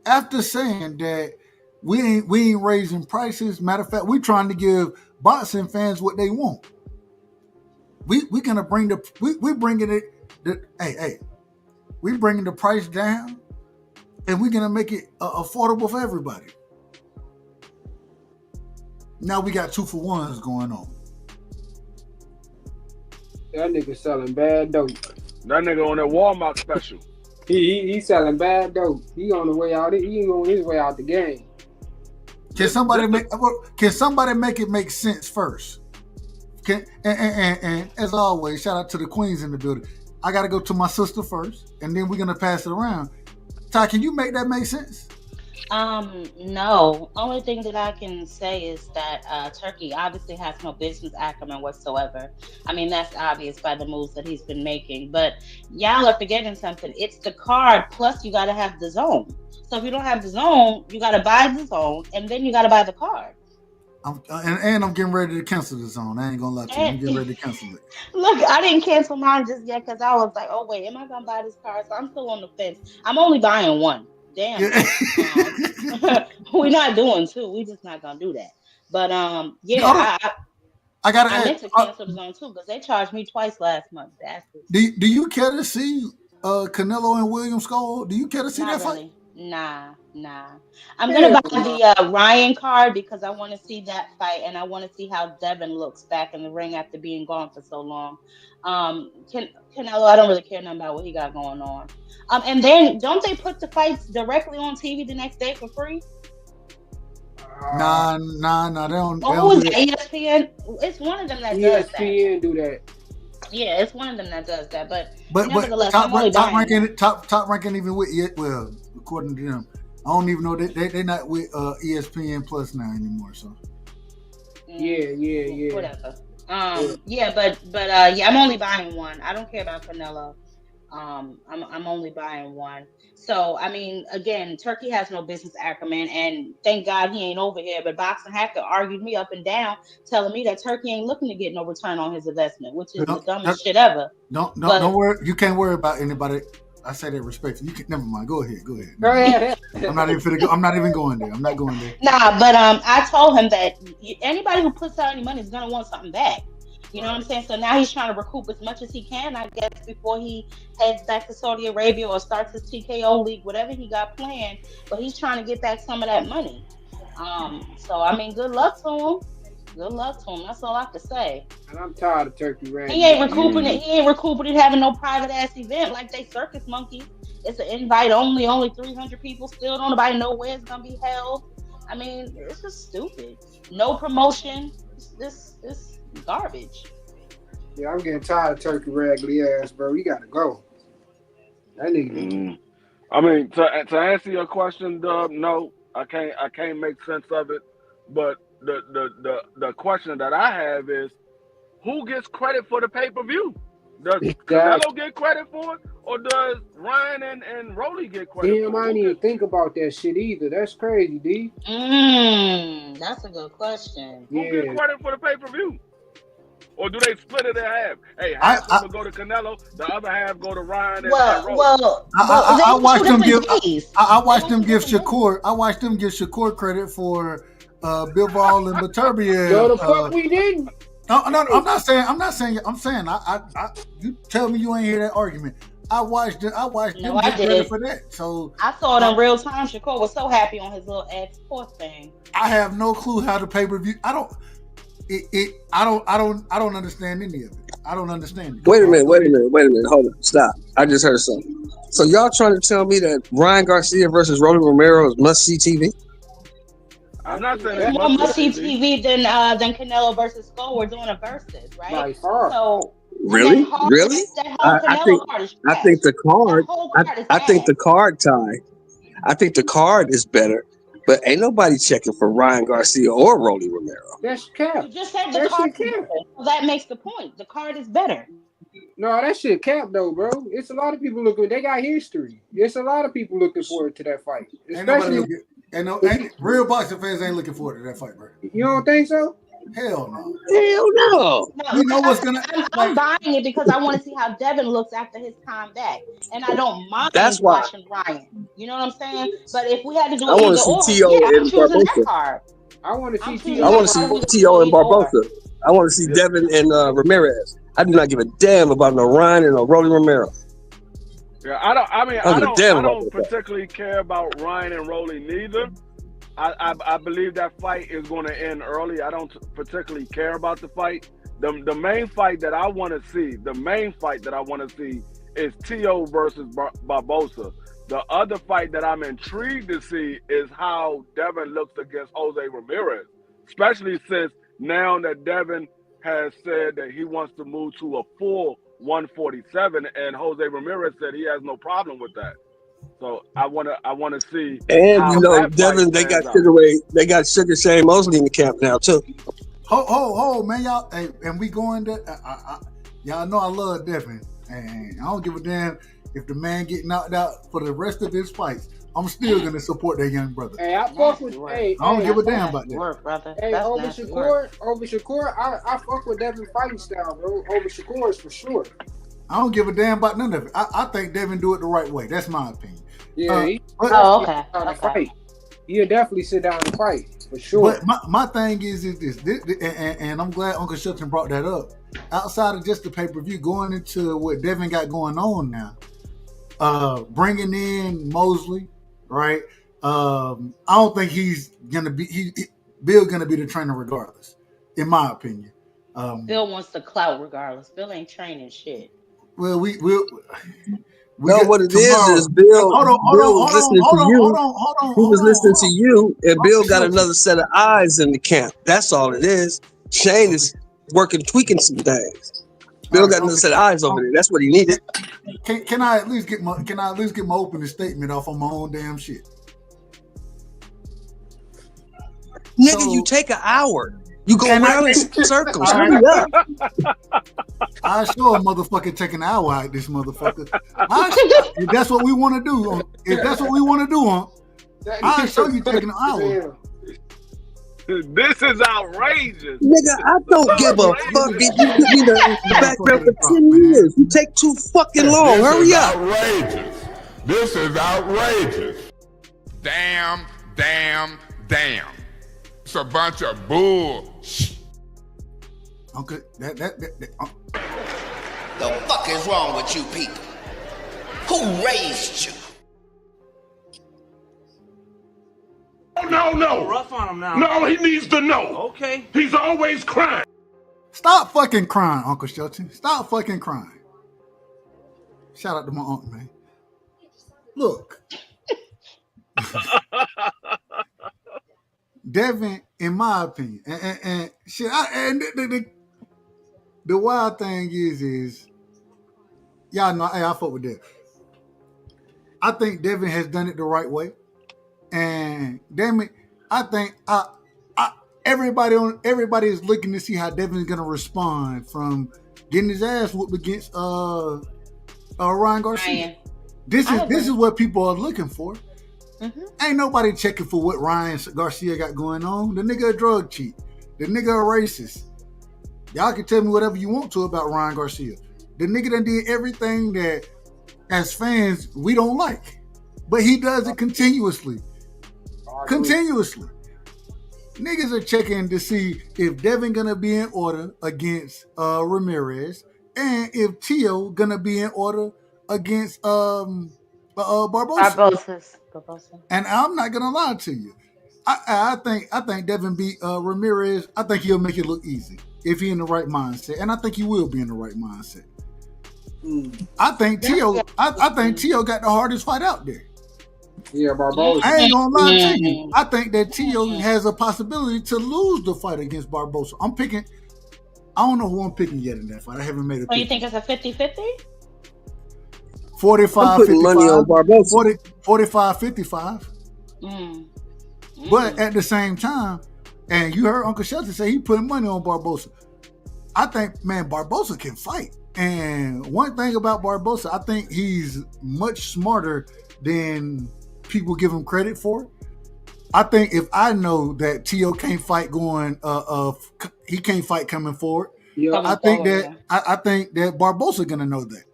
after saying that we ain't raising prices, matter of fact, we trying to give boxing fans what they want. We gonna bring we bringing it we bringing the price down, and we're gonna make it affordable for everybody. Now we got 2-for-1s going on. That nigga selling bad dope. That nigga on that Walmart special. He selling bad dope. He on the way out. He on his way out the game. Can somebody make it make sense first? And as always, shout out to the queens in the building. I got to go to my sister first, and then we're gonna pass it around. Ty, can you make that make sense? No. Only thing that I can say is that Turkey obviously has no business acumen whatsoever. I mean, that's obvious by the moves that he's been making. But y'all are forgetting something. It's the card, plus you got to have the zone. So if you don't have the zone, you got to buy the zone, and then you got to buy the card. I'm getting ready to cancel the zone. I ain't gonna lie to you. I'm getting ready to cancel it. Look, I didn't cancel mine just yet because I was like, oh wait, am I gonna buy this card? So I'm still on the fence. I'm only buying one. Damn. We're not doing 2. We just not gonna do that. But yeah, I meant to cancel the zone too because they charged me twice last month. Do you care to see Canelo and William Skull? Do you care to see that fight? Nah. I'm gonna buy the Ryan card because I want to see that fight and I want to see how Devin looks back in the ring after being gone for so long. Canelo, I don't really care nothing about what he got going on. And then don't they put the fights directly on TV the next day for free? Nah. They don't. Oh, is that ESPN? It's one of them that does that. ESPN do that. Yeah, it's one of them that does that. But nevertheless, top ranking even with well, according to them, I don't even know they're not with ESPN Plus now anymore. So yeah. Whatever. I'm only buying one. I don't care about Canelo. I'm only buying one. So I mean, again, Turkey has no business acumen, and thank God he ain't over here. But Boxing Hacker argued me up and down, telling me that Turkey ain't looking to get no return on his investment, which is the dumbest shit ever. Don't worry. You can't worry about anybody. I say that respectfully. You can never mind. Go ahead. I'm not even going there. I'm not going there. Nah, but I told him that anybody who puts out any money is gonna want something back. You know what I'm saying? So now he's trying to recoup as much as he can, I guess, before he heads back to Saudi Arabia or starts his TKO league, whatever he got planned. But he's trying to get back some of that money. So I mean, good luck to him. Good luck to him. That's all I have to say. And I'm tired of Turkey Rag. He ain't recouping it. He ain't recouping it having no private ass event like they circus monkeys. It's an invite only 300 people. Still don't nobody know where it's gonna be held. I mean, it's just stupid. No promotion. This garbage. Yeah, I'm getting tired of Turkey Raggedy ass, bro. You gotta go. That nigga. I mean, to answer your question, Dub, no, I can't make sense of it. But the question that I have is, who gets credit for the pay-per-view? Does Canelo get credit for it, or does Ryan and Rolly get credit for it? Damn, I didn't even think about that shit either. That's crazy, D. That's a good question. Who gets credit for the pay-per-view? Or do they split it in half? Hey, half of them go to Canelo, the other half go to Ryan and Rolly. I watched them give Shakur. I watched them give Shakur credit for Bilbao and Baturbia. No, the fuck we didn't. No, I'm not saying. I'm saying. You tell me you ain't hear that argument. I watched them get credit for that. So I saw it in real time. Shakur was so happy on his little export thing. I have no clue how the pay-per-view. I don't understand any of it. I don't understand it. Wait a minute. Hold on. Stop. I just heard something. So y'all trying to tell me that Ryan Garcia versus Rolly Romero is must-see TV? I'm not saying it's more must-see TV than Canelo versus Skull. We're doing a versus, right? By far. So really? I think the card is better. But ain't nobody checking for Ryan Garcia or Rolly Romero. That's cap. You just said the card is better. So that makes the point. The card is better. No, that shit cap though, bro. It's a lot of people looking. They got history. It's a lot of people looking forward to that fight. Especially, ain't real boxing fans ain't looking forward to that fight, bro. You don't think so? Hell no. Hell no. You know what's gonna? I'm buying it because I want to see how Devin looks after his time back, and I don't mind That's why. watching Ryan. You know what I'm saying? But if we had to do I want to see T.O. and Barbosa. I want to see T.O. I want to see T.O. and Barbosa. I want to see Devin and Ramirez. I do not give a damn about no Ryan and no Rolly Romero. Yeah, I don't particularly care about Ryan and Rolly neither. I believe that fight is going to end early. I don't particularly care about the fight. The main fight that I want to see, is T.O. versus Barbosa. The other fight that I'm intrigued to see is how Devin looks against Jose Ramirez, especially since now that Devin has said that he wants to move to a full 147, and Jose Ramirez said he has no problem with that. So I want to see. And you know, Devin, they got Sugar Shane Mosley in the camp now too. Ho, man, y'all, hey, and we going to. Y'all know I love Devin, and I don't give a damn if the man get knocked out for the rest of his fights. I'm still gonna support that young brother. Hey, I fuck with. I don't give a damn about that. Work, brother. Hey, over Shakur, I fuck with Devin fighting style, bro. Over Shakur is for sure. I don't give a damn about none of it. I think Devin do it the right way. That's my opinion. Yeah. Okay. He'll definitely sit down and fight for sure. But my thing is this, and I'm glad Uncle Shelton brought that up. Outside of just the pay-per-view, going into what Devin got going on now, bringing in Mosley, right? I don't think he's gonna be. Bill gonna be the trainer regardless, in my opinion. Bill wants the clout regardless. Bill ain't training shit. Well, we what it is Bill. Bill was listening to you. He was listening to you, and Bill got another set of eyes in the camp. That's all it is. Shane is tweaking some things. Bill got another set of eyes over there. That's what he needed. Can I at least get my opening statement off on my own damn shit? Nigga, you take an hour. You go around in circles. Hurry up. I sure a motherfucker take an hour out this motherfucker. If that's what we want to do, I'll show you taking an hour. This is outrageous. Nigga, I don't give a fuck if you put me the background for 10 years. You take too fucking long. Hurry up. Outrageous. This is outrageous. Damn. It's a bunch of bull. Okay, The fuck is wrong with you people? Who raised you? No. Rough on him now. No, he needs to know. Okay. He's always crying. Stop fucking crying, Uncle Shelton. Stop fucking crying. Shout out to my aunt, man. Look. Devin, in my opinion, and shit, the wild thing is y'all know, hey, I fuck with Devin. I think Devin has done it the right way, and damn it, I think everybody is looking to see how Devin's gonna respond from getting his ass whooped against Ryan Garcia. This is what people are looking for. Mm-hmm. Ain't nobody checking for what Ryan Garcia got going on. The nigga a drug cheat. The nigga a racist. Y'all can tell me whatever you want to about Ryan Garcia. The nigga done did everything that, as fans, we don't like. But he does it continuously. Continuously. Niggas are checking to see if Devin gonna be in order against Ramirez and if Tio gonna be in order against Barbosa. And I'm not gonna lie to you. I think Devin beat Ramirez. I think he'll make it look easy if he in the right mindset, and I think he will be in the right mindset. I think Tio got the hardest fight out there. Yeah, Barbosa. I ain't gonna lie to you. I think that Tio has a possibility to lose the fight against Barbosa. I don't know who I'm picking yet in that fight. I haven't made a pick. You think it's a 50-50? 45-55. Money on Barbosa. 45-55. But at the same time, and you heard Uncle Shelton say he putting money on Barbosa. I think, man, Barbosa can fight. And one thing about Barbosa, I think he's much smarter than people give him credit for. I think if I know that T.O. can't fight going, he can't fight coming forward. Yeah. I think that Barbosa gonna know that.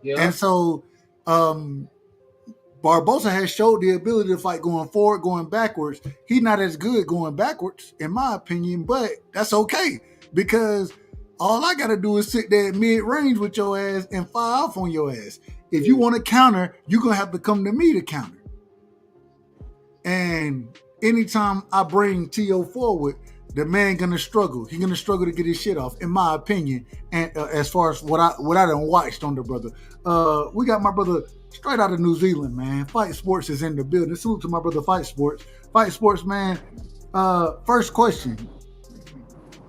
Yeah. And so Barbosa has showed the ability to fight going forward, going backwards. He's not as good going backwards, in my opinion, but that's okay because all I got to do is sit there at mid-range with your ass and fire off on your ass. If you want to counter, you're going to have to come to me to counter. And anytime I bring T.O. forward, the man going to struggle. He's going to struggle to get his shit off, in my opinion, and as far as what I done watched on the brother. We got my brother straight out of New Zealand, man. Fight Sports is in the building. Salute to my brother Fight Sports. Fight Sports, man. First question.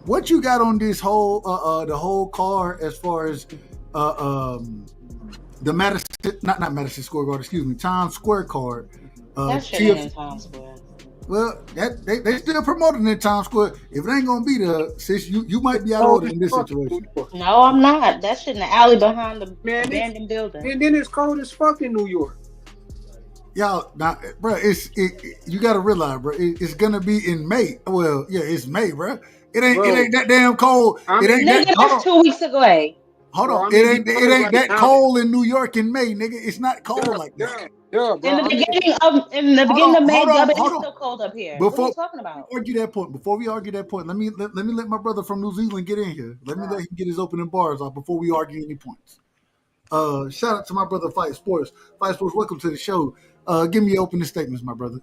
What you got on this whole the whole card as far as the Madison, not Madison Square Garden, excuse me, Times Square card? That shit ain't in Times Square. Well, they still promoting in Times Square. If it ain't gonna be there, sis, you might be out of order in this situation. No, I'm not. That shit in the alley behind the abandoned building. And then it's cold as fuck in New York. Y'all, now, bro, you gotta realize, bro, it's gonna be in May. Well, yeah, it's May, bro. It ain't that damn cold. That's 2 weeks away. Hold on, it ain't that cold in New York in May, nigga. It's not cold like that. Yeah, in the beginning of May, it's still cold up here. What are you talking about? Before we argue that point, let me let my brother from New Zealand get in here. Let me let him get his opening bars off before we argue any points. Shout out to my brother Fight Sports. Fight Sports, welcome to the show. Give me your opening statements, my brother.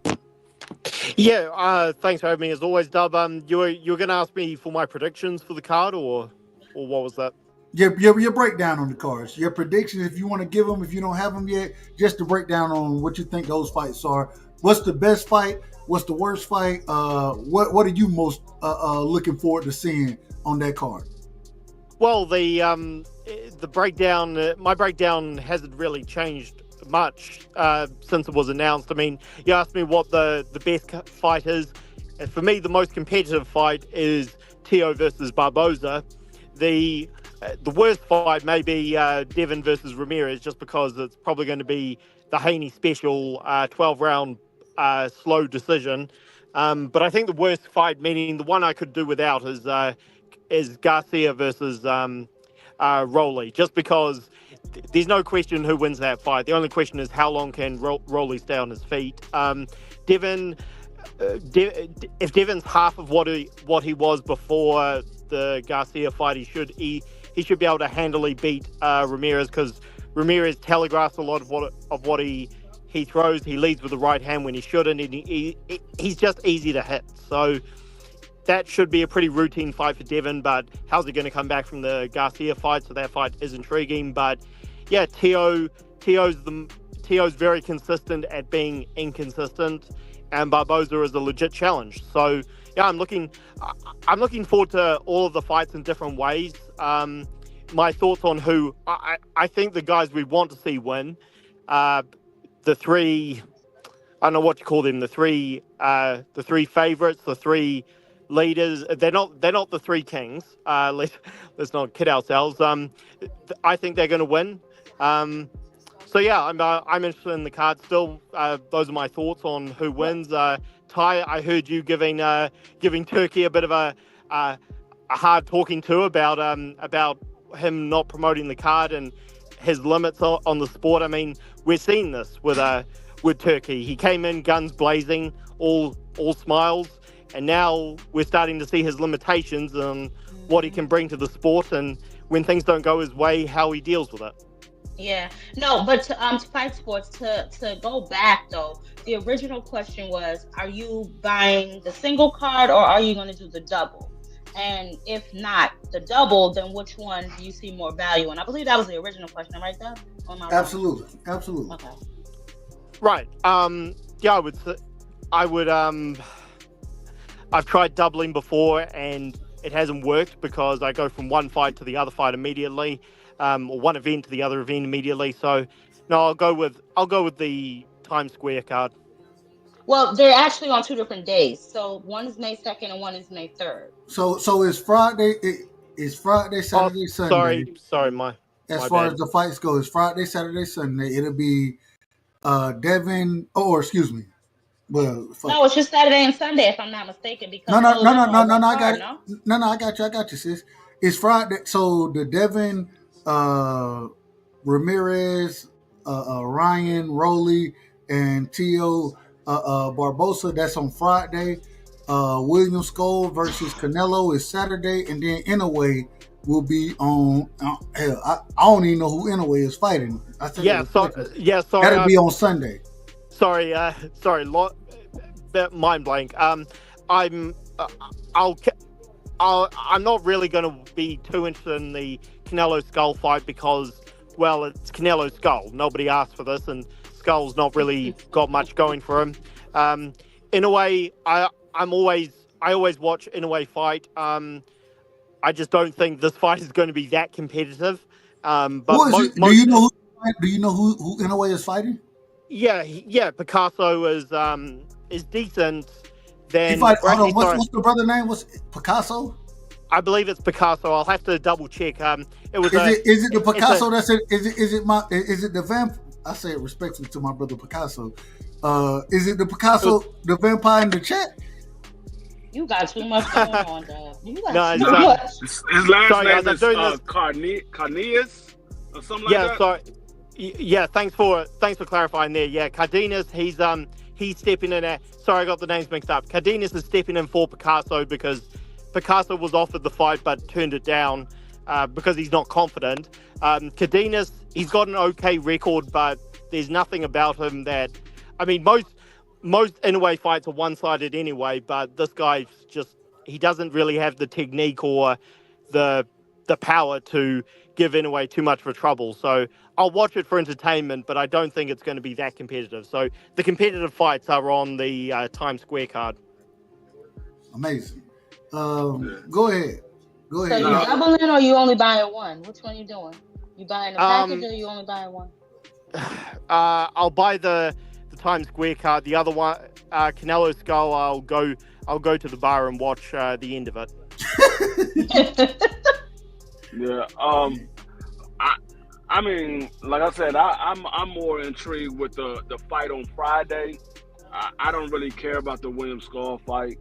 Yeah, thanks for having me as always, Dub. You were going to ask me for my predictions for the card, or what was that? Your breakdown on the cards, your predictions, if you want to give them, if you don't have them yet, just to break down on what you think those fights are. What's the best fight? What's the worst fight? What are you most looking forward to seeing on that card? Well, the breakdown, my breakdown hasn't really changed much since it was announced. I mean, you asked me what the best fight is, and for me, the most competitive fight is T.O. versus Barbosa. The worst fight may be Devin versus Ramirez, just because it's probably going to be the Haney special 12-round slow decision. But I think the worst fight, meaning the one I could do without, is Garcia versus Rolly, just because there's no question who wins that fight. The only question is how long can Rolly stay on his feet. Devin, if Devin's half of what he was before the Garcia fight, he should be able to handily beat Ramirez, because Ramirez telegraphs a lot of what he throws. He leads with the right hand when he shouldn't, and he's just easy to hit. So that should be a pretty routine fight for Devin, but how's he going to come back from the Garcia fight? So that fight is intriguing. But yeah, T.O.'s very consistent at being inconsistent, and Barbosa is a legit challenge. So yeah, I'm looking forward to all of the fights in different ways. My thoughts on who I think the guys we want to see win, the three, I don't know what you call them, the three favorites, the three leaders. They're not the three kings. Let's not kid ourselves. I think they're going to win. So yeah, I'm interested in the card still. Those are my thoughts on who wins. Ty, I heard you giving Turki a bit of a hard talking to about him not promoting the card and his limits on the sport. I mean, we're seeing this with Turki. He came in guns blazing, all smiles, and now we're starting to see his limitations and what he can bring to the sport, and when things don't go his way, how he deals with it. Yeah, no, but to Fight Sports, to go back though, the original question was, are you buying the single card or are you going to do the double? And if not the double, then which one do you see more value in? I believe that was the original question, right, Dub? Absolutely. Okay. Right. Yeah, I would. I've tried doubling before and it hasn't worked because I go from one fight to the other fight immediately, or one event to the other event immediately. So, no, I'll go with the Times Square card. Well, they're actually on 2 different days. So one is May 2nd and one is May 3rd. So it's Friday. It's Friday, Saturday, Sunday. Sorry, as far as the fights go, it's Friday, Saturday, Sunday. It'll be Devin. Or excuse me. Well, no, it's just Saturday and Sunday, if I'm not mistaken. Because no. I got it. No, I got you, sis. It's Friday. So the Devin, Ramirez, Ryan Rowley, and Tio Barbosa. That's on Friday. William Skull versus Canelo is Saturday, and then Inoue will be on. Hell, I don't even know who Inoue is fighting. Sorry. That'll be on Sunday. Sorry, mind blank. I'm not really going to be too interested in the Canelo Skull fight because, well, it's Canelo Skull. Nobody asked for this, and Skull's not really got much going for him. In a way, I always watch Inoue fight. I just don't think this fight is going to be that competitive. But do you know who Inoue is fighting? Yeah. Picasso is decent. Then what's the brother name? Was Picasso? I believe it's Picasso. I'll have to double check. It was. Is it the Picasso? Is it the vamp? I say it respectfully to my brother Picasso. Is it the Picasso, the vampire in the chat? You got too much going on, dog. You got too much. His last name is Carneas or something like that. Sorry. Yeah, thanks for clarifying there. Yeah, Cardenas, he's stepping in. Sorry, I got the names mixed up. Cardenas is stepping in for Picasso because Picasso was offered the fight but turned it down because he's not confident. Cardenas, he's got an okay record, but there's nothing about him that. I mean, most Inoue fights are one-sided anyway, but this guy's he doesn't really have the technique or the power to give Inoue too much for trouble. So I'll watch it for entertainment, but I don't think it's going to be that competitive. So the competitive fights are on the Times Square card. Amazing. Go ahead. So you doubling or you only buying one? Which one you doing? You buying a package or you only buying one? I'll buy the Times Square card. The other one, Canelo Skull, I'll go to the bar and watch the end of it. Yeah. I mean, like I said, I'm more intrigued with the fight on Friday. I don't really care about the William Skull fight.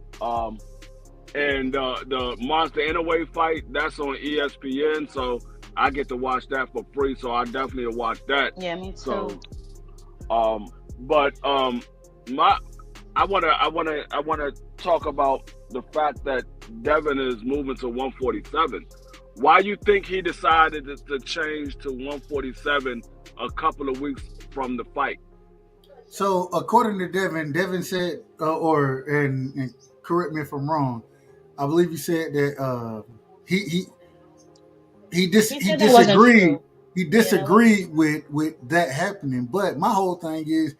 And the Monster Inoue fight, that's on ESPN, so I get to watch that for free. So I definitely will watch that. Yeah, me too. So, I wanna talk about the fact that Devin is moving to 147. Why you think he decided to change to 147 a couple of weeks from the fight? So according to Devin said, and correct me if I'm wrong, I believe he said that he disagreed. He disagreed with that happening. But my whole thing is,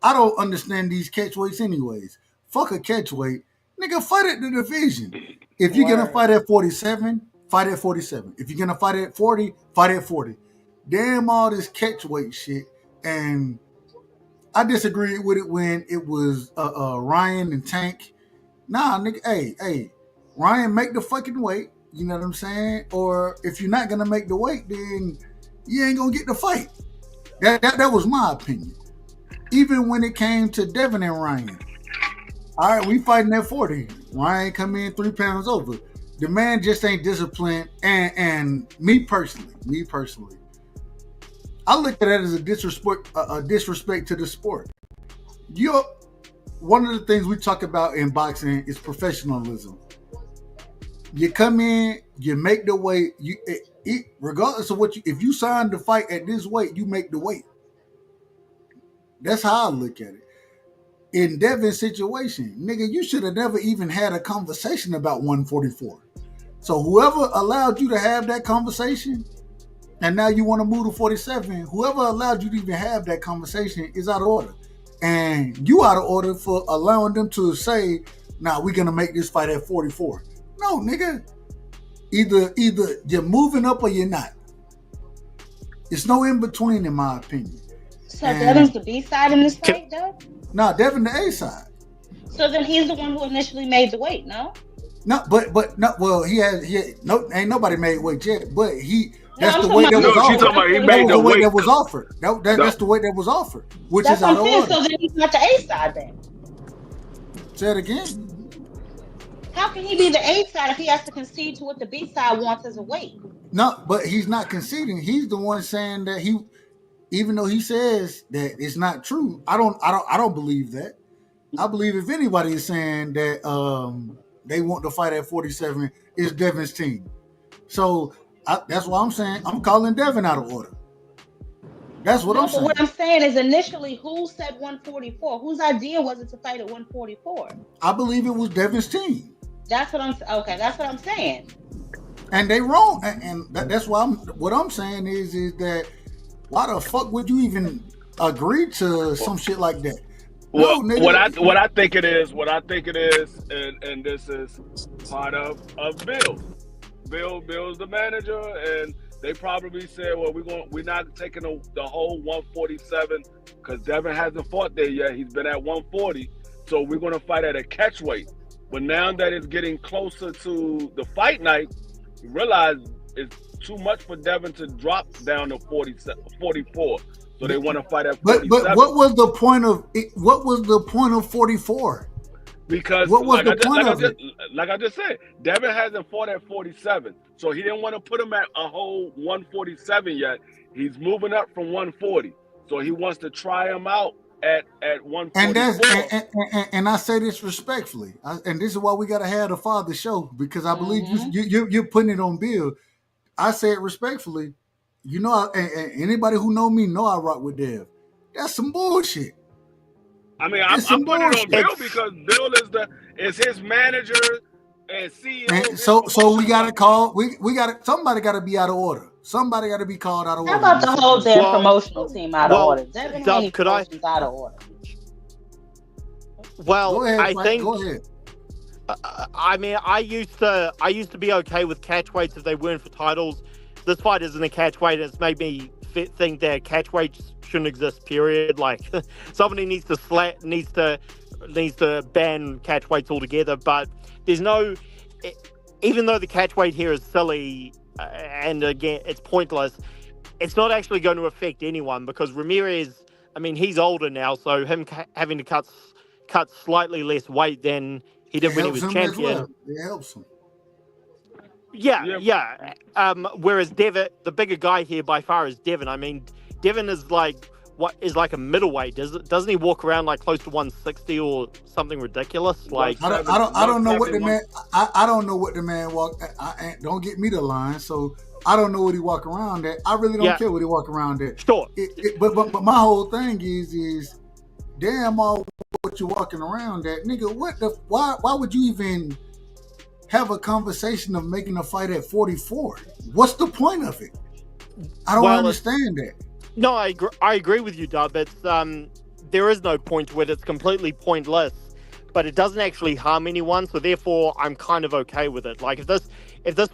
I don't understand these catch weights anyways. Fuck a catch weight. Nigga, fight at the division. If you're going to fight at 47, fight at 47. If you're going to fight at 40, fight at 40. Damn all this catch weight shit. And I disagreed with it when it was Ryan and Tank. Nah, nigga, hey, Ryan, make the fucking weight. You know what I'm saying? Or if you're not going to make the weight, then you ain't going to get the fight. That was my opinion. Even when it came to Devin and Ryan. All right, we fighting at 40. Ryan come in 3 pounds over. The man just ain't disciplined. And me personally, I look at that as a disrespect to the sport. One of the things we talk about in boxing is professionalism. You come in, you make the weight. Regardless of if you sign the fight at this weight, you make the weight. That's how I look at it. In Devin's situation, nigga, you should have never even had a conversation about 144. So whoever allowed you to have that conversation, and now you want to move to 47, whoever allowed you to even have that conversation is out of order. And you out of order for allowing them to say, nah, we're going to make this fight at 44. No, nigga. Either you're moving up or you're not. It's no in between, in my opinion. So Devin's the B side in this fight, though? No, Devin the A side. So then he's the one who initially made the weight, no? No, but no. Well, he no. Ain't nobody made weight yet. But that's I'm the talking weight about that was No, she offered. talking about he That made was the the weight weight. that was offered. That's the weight that was offered, which That's is what out I'm of saying. order. So then he's not the A side then. Say it again. How can he be the A side if he has to concede to what the B side wants as a weight? No, but he's not conceding. He's the one saying that even though he says that it's not true. I don't believe that. I believe if anybody is saying that they want to fight at 47, it's Devin's team. So that's why I'm saying I'm calling Devin out of order. That's what I'm No, but what saying. I'm saying is initially who said 144? Whose idea was it to fight at 144? I believe it was Devin's team. That's what I'm saying. And they wrong. And that's why what I'm saying is that why the fuck would you even agree to some shit like that? Well, No, nigga. what I think it is, and this is part of Bill. Bill's the manager, and they probably said, well, we're not taking the whole 147 because Devin hasn't fought there yet. He's been at 140, so we're going to fight at a catch weight. But now that it's getting closer to the fight night, you realize it's too much for Devin to drop down to 44. So they want to fight at 47. But what was the point of it? What was the point of 44? Because what was the point of it? Like I just said, Devin hasn't fought at 47, so he didn't want to put him at a whole 147 yet. He's moving up from 140, so he wants to try him out at 144. And I say this respectfully, and this is why we got to have the father show, because I believe you're putting it on Bill. I say it respectfully. You know, and anybody who know me know I rock with Dev. That's some bullshit. I mean, I'm putting it on Bill because Bill is his manager and CEO. And so we got to call. We got to. Somebody got to be out of order. Somebody got to be called out of order. How about the whole damn promotional team out of order? Devin ain't promotions out of order. Well, go ahead, I Frank, think. Go ahead. I mean, I used to be okay with catch weights if they weren't for titles. This fight isn't a catch weight. It's made me think that catch weights shouldn't exist. Period. Like somebody needs to ban catch weights altogether. But there's no, even though the catch weight here is silly and again it's pointless, it's not actually going to affect anyone because Ramirez. I mean, he's older now, so him having to cut slightly less weight than he did when he was champion. Well. It helps him. Yeah. Whereas Devin, the bigger guy here by far is Devin. I mean, Devin is like a middleweight. Doesn't he walk around like close to 160 or something ridiculous? Like I don't know what the man. I don't know what the man walk. Don't get me the line. So I don't know what he walk around at. I really don't care what he walk around at. Sure. But my whole thing is damn all what you walking around at, nigga. Why would you even have a conversation of making a fight at 44? What's the point of it? I don't understand that. No, I agree with you, Dub. It's there is no point to it. It's completely pointless, but it doesn't actually harm anyone. So therefore, I'm kind of okay with it. Like if this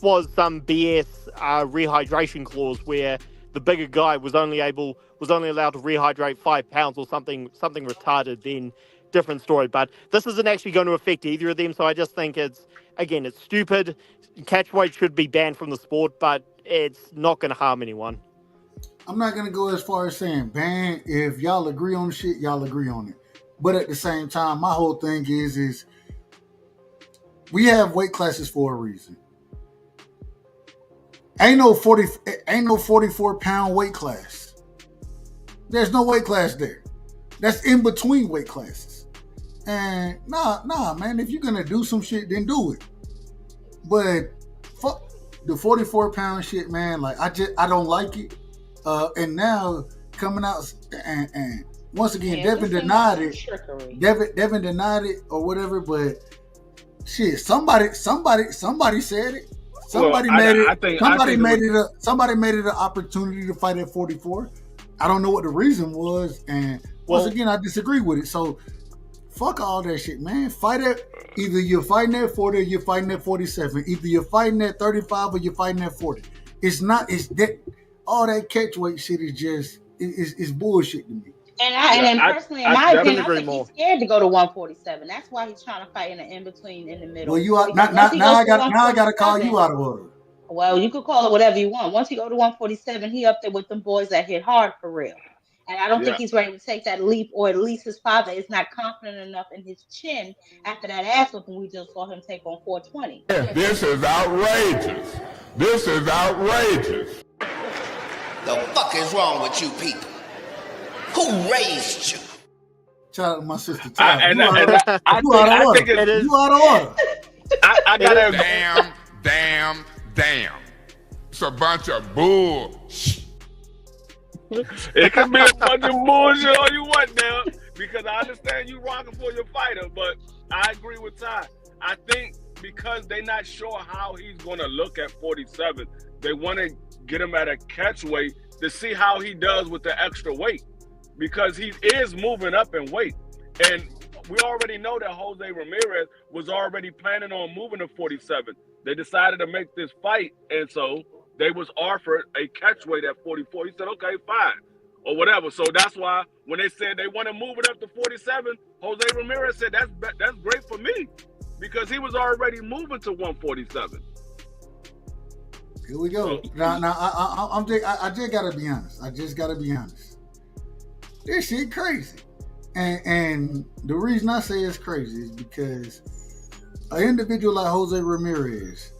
was some BS rehydration clause where the bigger guy was only allowed to rehydrate 5 pounds or something retarded, then different story. But this isn't actually going to affect either of them. So I just think it's stupid. Catchweight should be banned from the sport, but it's not going to harm anyone. I'm not going to go as far as saying ban. If y'all agree on shit, y'all agree on it. But at the same time, my whole thing is we have weight classes for a reason. Ain't no 44-pound weight class. There's no weight class there. That's in between weight classes. And nah, man. If you're gonna do some shit, then do it. But fuck the 44-pound shit, man. Like I don't like it. And now coming out and once again, Devin denied it. Devin denied it or whatever. But shit, somebody said it. Somebody made it an opportunity to fight at 44. I don't know what the reason was, and once again, I disagree with it. So, fuck all that shit, man. Fight at either you're fighting at 40 or you're fighting at 47. Either you're fighting at 35 or you're fighting at 40. It's not. It's that all that catch weight shit is just it's bullshit to me. And personally, in my opinion, I think more. he's scared to go to 147. That's why he's trying to fight in the in between, in the middle. Well, you are now I got to call you out of order. Well, you could call it whatever you want. Once he go to 147, he up there with them boys that hit hard for real. And I don't think he's ready to take that leap, or at least his father is not confident enough in his chin after that ass whooping we just saw him take on 420. This is outrageous. This is outrageous. The fuck is wrong with you people? Who raised you? Shout out to my sister. I think it is. You out of order. I gotta Damn. It's a bunch of bull. It could be a bunch of bullshit all you want now, because I understand you rocking for your fighter, but I agree with Ty. I think because they're not sure how he's going to look at 47, they want to get him at a catch weight to see how he does with the extra weight, because he is moving up in weight. And we already know that Jose Ramirez was already planning on moving to 47. They decided to make this fight, and so they was offered a catch weight at 44. He said, okay, fine, or whatever. So that's why when they said they want to move it up to 47, Jose Ramirez said, that's great for me, because he was already moving to 147. Here we go. I just gotta be honest. This shit crazy. And the reason I say it's crazy is because an individual like Jose Ramirez,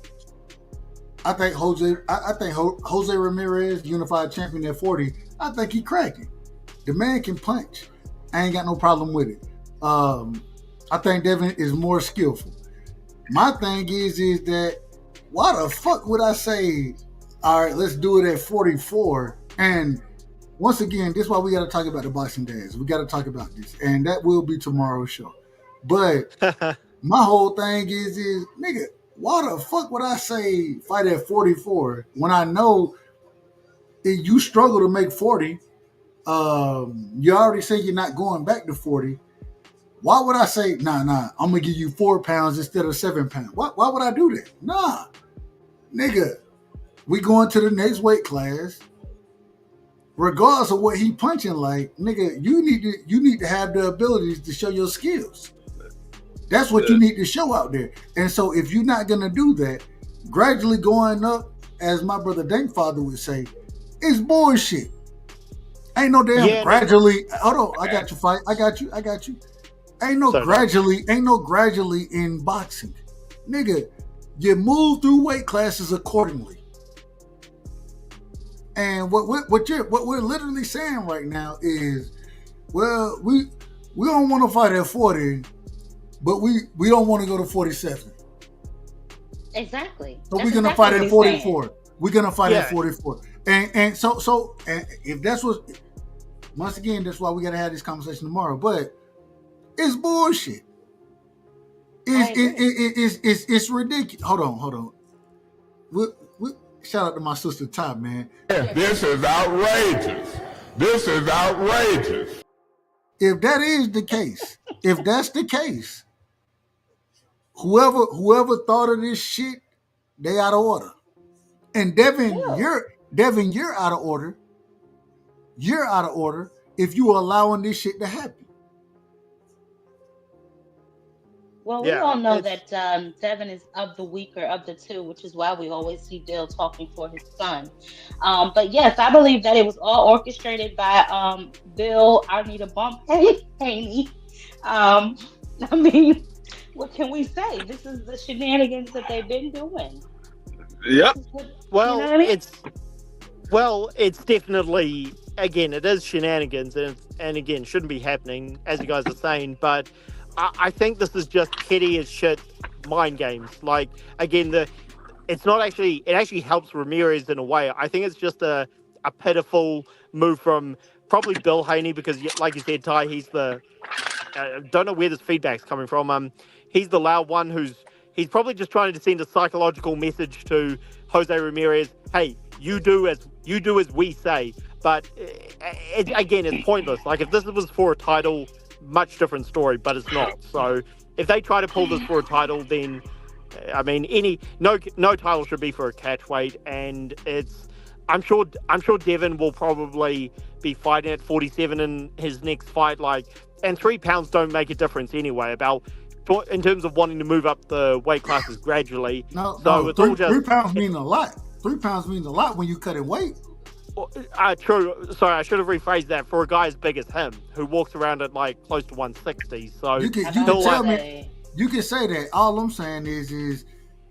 I think Jose Ramirez, unified champion at 40, I think he cracking. The man can punch. I ain't got no problem with it. I think Devin is more skillful. My thing is that why the fuck would I say, all right, let's do it at 44? And once again, this is why we got to talk about the boxing days. We got to talk about this, and that will be tomorrow's show. But my whole thing is nigga, why the fuck would I say fight at 44 when I know if you struggle to make 40? You already say you're not going back to 40. Why would I say, nah, I'm going to give you 4 pounds instead of 7 pounds? Why would I do that? Nah. Nigga, we going to the next weight class. Regardless of what he punching like, nigga, you need to have the abilities to show your skills. That's what you need to show out there. And so if you're not going to do that, gradually going up, as my brother Dankfather would say, it's bullshit. Ain't no damn gradually. Hold on, I got you, fight. I got you. Ain't no gradually in boxing. Nigga, you move through weight classes accordingly. And what we're literally saying right now is, well, we don't want to fight at 40, but we don't want to go to 47. Exactly. So we're gonna fight at 44. We're gonna fight at 44. And so if that's what, once again, that's why we gotta have this conversation tomorrow. But it's bullshit. It's ridiculous. Hold on. Shout out to my sister Top, man. This is outrageous. If that is the case, if that's the case, whoever thought of this shit, they out of order. And Devin, you're out of order. You're out of order if you are allowing this shit to happen. Well, we all know that Devin is of the weaker of the two, which is why we always see Dill talking for his son. But yes, I believe that it was all orchestrated by Bill Arnita Bump Haney. I mean, what can we say? This is the shenanigans that they've been doing. Yep. Well, you know what I mean? It's definitely, again, it is shenanigans, and again, shouldn't be happening, as you guys are saying, but I think this is just petty as shit mind games. Like, again, it actually helps Ramirez in a way. I think it's just a pitiful move from probably Bill Haney, because like you said, Ty, he's the, don't know where this feedback's coming from. He's the loud one he's probably just trying to send a psychological message to Jose Ramirez. Hey, you do as we say. But again, it's pointless. Like, if this was for a title, much different story, but it's not. So if they try to pull this for a title, then I mean, no title should be for a catchweight, and it's I'm sure Devin will probably be fighting at 47 in his next fight. And 3 pounds don't make a difference anyway. In terms of wanting to move up the weight classes gradually. No, it's all just 3 pounds mean a lot. 3 pounds means a lot when you cut in weight. True. Sorry, I should have rephrased that. For a guy as big as him, who walks around at close to 160, so you can tell me. You can say that. All I'm saying is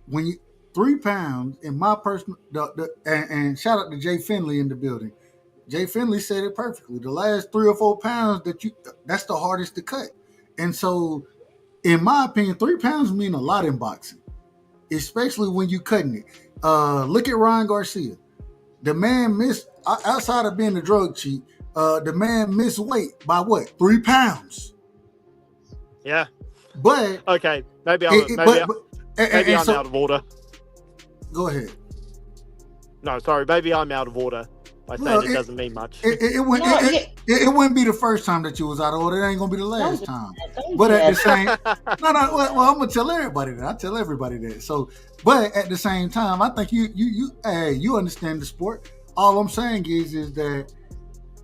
when you 3 pounds in my personal and shout out to Jay Finley in the building. Jay Finley said it perfectly. The last 3 or 4 pounds that's the hardest to cut. And so, in my opinion, 3 pounds mean a lot in boxing, especially when you cutting it. Look at Ryan Garcia. The man missed, outside of being a drug cheat, the man missed weight by what? 3 pounds. Yeah. But okay, maybe I'm out of order. Go ahead. No, sorry, maybe I'm out of order by saying it doesn't mean much. It wouldn't be the first time that you was out of order. It ain't gonna be the last time. But at the same, well, I'm gonna tell everybody that. I tell everybody that. So, but at the same time, I think you understand the sport. All I'm saying is that,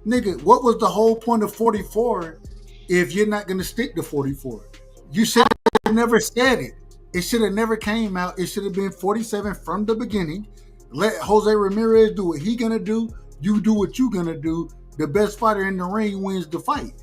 nigga, what was the whole point of 44 if you're not gonna stick to 44? You should have never said it. It should have never came out. It should have been 47 from the beginning. Let Jose Ramirez do what he gonna do. You do what you gonna do. The best fighter in the ring wins the fight.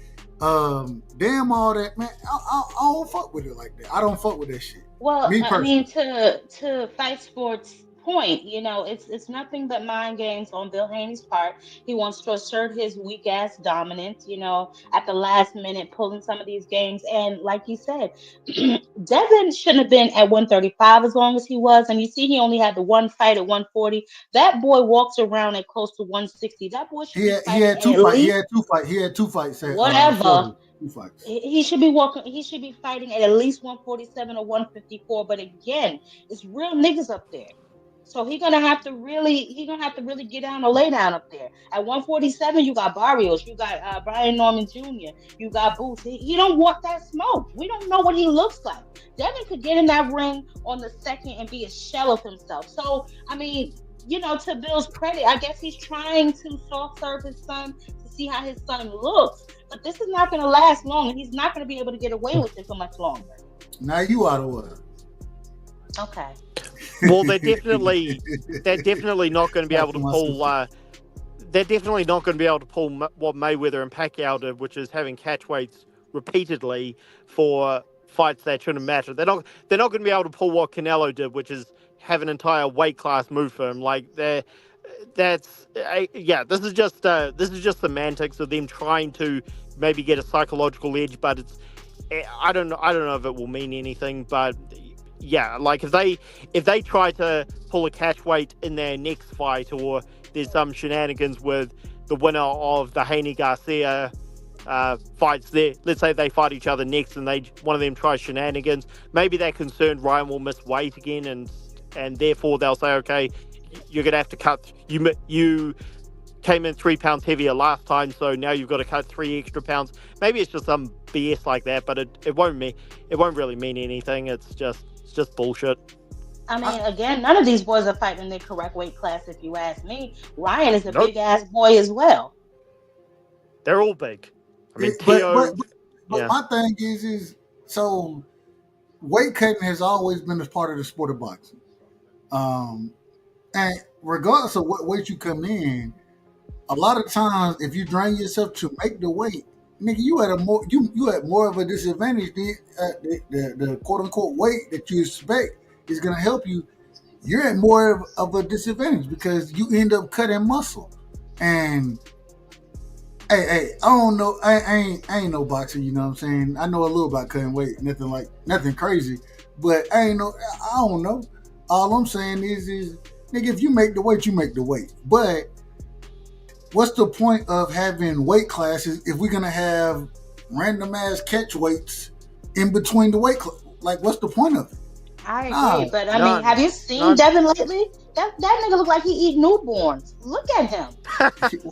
Damn all that, man. I don't fuck with it like that. I don't fuck with that shit. Well, I mean, to Fight Sports' point, it's nothing but mind games on Bill Haney's part. He wants to assert his weak ass dominance, at the last minute, pulling some of these games. And like you said, Devin shouldn't have been at 135 as long as he was. And you see, he only had the one fight at 140. That boy walks around at close to 160. That boy should be he had two fights. He had 2 fights. Whatever. 2 fights. He should be walking. He should be fighting at least 147 or 154. But again, it's real niggas up there. So he's gonna have to really get down or lay down up there. At 147, you got Barrios, you got Brian Norman Jr., you got Boots. He don't want that smoke. We don't know what he looks like. Devin could get in that ring on the second and be a shell of himself. So I mean, to Bill's credit, I guess he's trying to soft serve his son to see how his son looks. But this is not gonna last long, and he's not gonna be able to get away with it for much longer. Now you out of order. Okay. Well, they're definitely not going to be able to pull. They're definitely not going to be able to pull what Mayweather and Pacquiao did, which is having catch weights repeatedly for fights that shouldn't matter. They're not going to be able to pull what Canelo did, which is have an entire weight class move for him. This is just semantics of them trying to maybe get a psychological edge, but I don't know if it will mean anything, but. Yeah, if they try to pull a catch weight in their next fight, or there's some shenanigans with the winner of the Haney Garcia fights there, let's say they fight each other next and one of them tries shenanigans, maybe they're concerned Ryan will miss weight again, and therefore they'll say, okay, you're gonna have to cut. You came in 3 pounds heavier last time, so now you've got to cut 3 extra pounds. Maybe it's just some BS like that, but it won't really mean anything. It's just bullshit. I mean, again, none of these boys are fighting in their correct weight class, if you ask me. Ryan is a big ass boy as well. They're all big. I mean, but my thing is so weight cutting has always been a part of the sport of boxing. And regardless of what weight you come in, a lot of times if you drain yourself to make the weight, nigga, you had more of a disadvantage than the quote unquote weight that you expect is gonna help you. You're at more of a disadvantage because you end up cutting muscle. And hey, I don't know. I ain't no boxer, you know what I'm saying? I know a little about cutting weight, nothing crazy, but I don't know. All I'm saying is nigga, if you make the weight, you make the weight. But what's the point of having weight classes if we're gonna have random ass catch weights in between the weight like, what's the point of it? I agree, but I mean, have you seen Devin lately? That nigga look like he eat newborns. Look at him.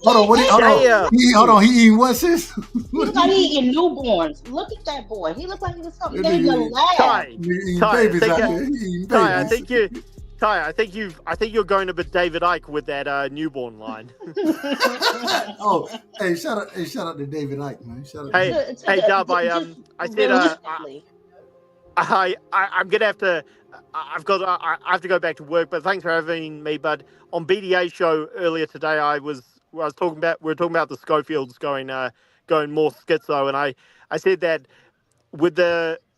Hold on. He eating what, sis? He look like he eating newborns. Look at that boy. He look like he was something made in the lab. I Ty, I think you're going a bit David Icke with that newborn line. Oh, hey, shout out to David Icke, man. Shout out Hey, Dub, I said I'm gonna have to. I have to go back to work, but thanks for having me. But on BDA show earlier today, we were talking about the Schofields going more schizo, and I said that with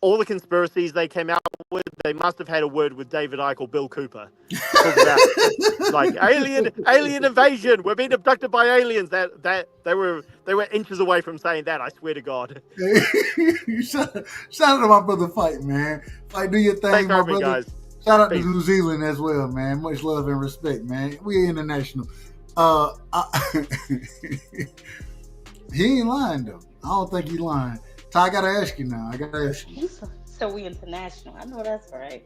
all the conspiracies they came out with, they must have had a word with David Icke or Bill Cooper. Talk about like alien invasion. We're being abducted by aliens. That they were inches away from saying that. I swear to God. Shout out to my brother Fight, man. Fight, do your thing, Thanks my for having me, brother. guys. Shout out Peace. to New Zealand as well, man. Much love and respect, man. We international. He ain't lying though. I don't think he's lying. Ty, I gotta ask you now. So we international. I know that's right.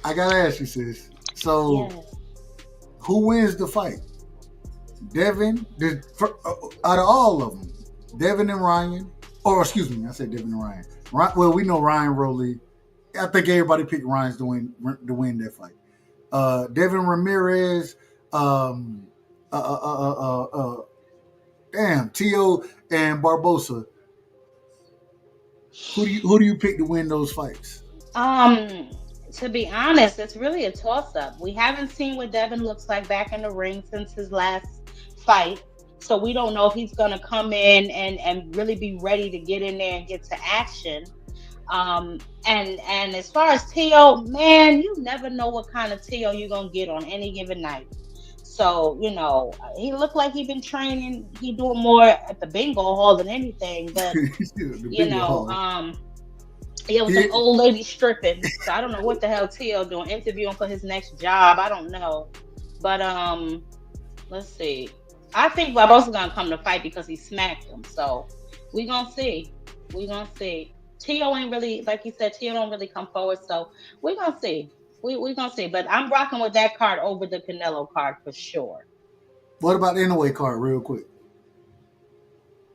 I gotta ask you, sis. So, who wins the fight? Devin? Out of all of them, Devin and Ryan, or excuse me, I said Devin and Ryan. Well, we know Ryan Rowley. I think everybody picked Ryan's to win that fight. Devin Ramirez, Tio and Barbosa. Who do you pick to win those fights? To be honest, it's really a toss-up. We haven't seen what Devin looks like back in the ring since his last fight. So we don't know if he's going to come in and really be ready to get in there and get to action. And as far as Tio, man, you never know what kind of Tio you're going to get on any given night. So, he looked like he'd been training. He doing more at the bingo hall than anything. But, it was an old lady stripping. So I don't know what the hell Tio doing, interviewing for his next job. I don't know. But let's see. I think Barbosa's gonna come to fight because he smacked him. So we gonna see. Tio ain't really, like you said, Tio don't really come forward. So we gonna see. We gonna see. But I'm rocking with that card over the Canelo card for sure. What about the Inoue card, real quick?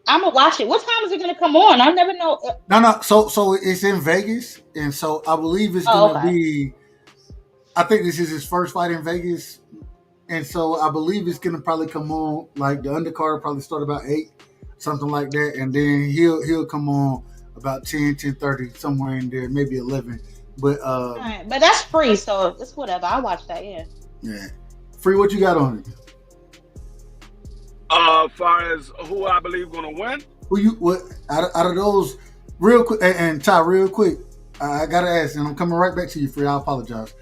I'm gonna watch it. What time is it gonna come on? I never know. No. So it's in Vegas, and so I believe it's gonna be. I think this is his first fight in Vegas, and so I believe it's gonna probably come on like the undercard will probably start about 8, something like that, and then he'll come on about 10:30, somewhere in there, maybe 11. But right. But that's free, so it's whatever. I'll watch that. Yeah. Free. What you got on it? As far as who I believe going to win? What out of those, real quick, and Ty, real quick, I gotta ask, and I'm coming right back to you, Free. I apologize.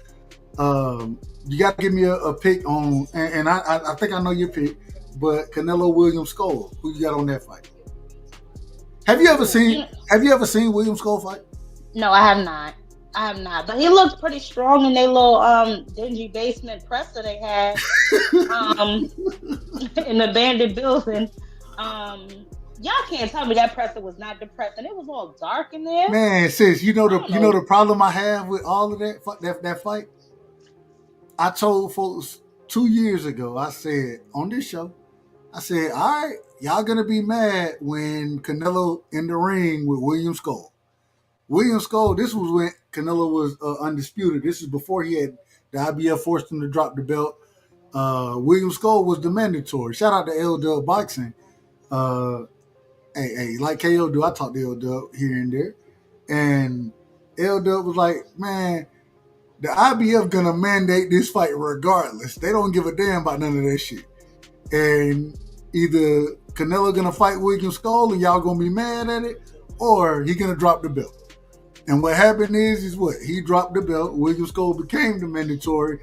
You got to give me a pick on, and I think I know your pick, but Canelo Williams Skull. Who you got on that fight? Have you ever seen Williams Skull fight? No, I have not. But he looked pretty strong in their little dingy basement presser they had in the abandoned building. Y'all can't tell me that presser was not depressing. It was all dark in there. Man, sis, you know the problem I have with all of that fight? I told folks 2 years ago, I said on this show, I said, all right, y'all gonna be mad when Canelo in the ring with William Skull. William Skull, this was when Canelo was undisputed. This is before he had the IBF forced him to drop the belt. William Skull was the mandatory. Shout out to L-Dub Boxing. Hey, like KO do, I talk to L-Dub here and there. And L-Dub was like, man, the IBF gonna mandate this fight regardless. They don't give a damn about none of that shit. And either Canelo gonna fight William Skull and y'all gonna be mad at it, or he gonna drop the belt. And what happened is what? He dropped the belt. William Skull became the mandatory,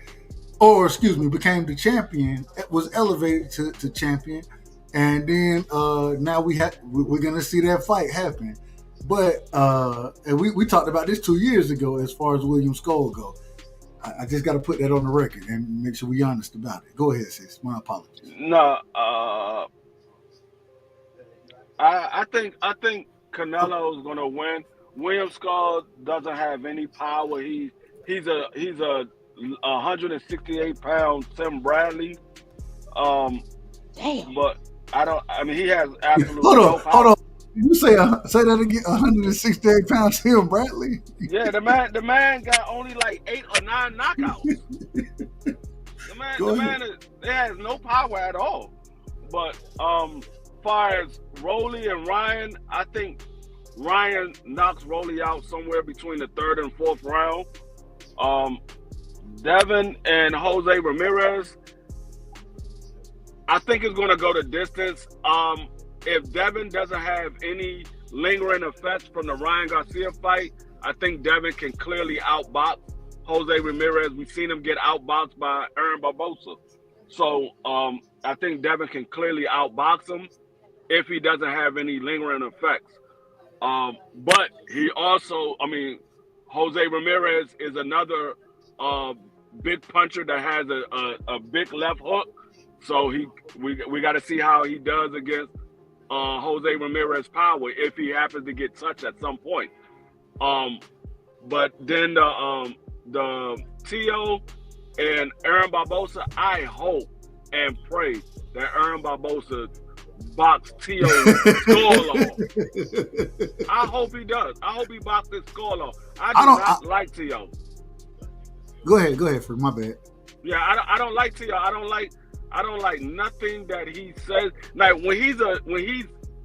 became the champion. It was elevated to champion. And then now we're gonna see that fight happen. But and we talked about this 2 years ago as far as William Skull go. I just got to put that on the record and make sure we're honest about it. Go ahead, sis. My apologies. No, I think Canelo is gonna win. William Skull doesn't have any power. He's a 168-pound Tim Bradley. Damn. But he has absolutely no power. Hold on. You say that again? 168 pounds Tim Bradley? Yeah, the man got only like 8 or 9 knockouts. has no power at all. But far as Rolly and Ryan, I think Ryan knocks Rolly out somewhere between the 3rd and 4th round. Devin and Jose Ramirez, I think it's going to go the distance. If Devin doesn't have any lingering effects from the Ryan Garcia fight, I think Devin can clearly outbox Jose Ramirez. We've seen him get outboxed by Aaron Barbosa. So I think Devin can clearly outbox him if he doesn't have any lingering effects. But he also, Jose Ramirez is another big puncher that has a big left hook. So we got to see how he does against Jose Ramirez power if he happens to get touched at some point. But then the Tio and Aaron Barbosa, I hope and pray that Aaron Barbosa box Tio's skull off. I hope he does. I hope he boxes his skull off. I do not like Tio. Go ahead, for my bad. Yeah, I don't like Tio. I don't like nothing that he says. Like when he's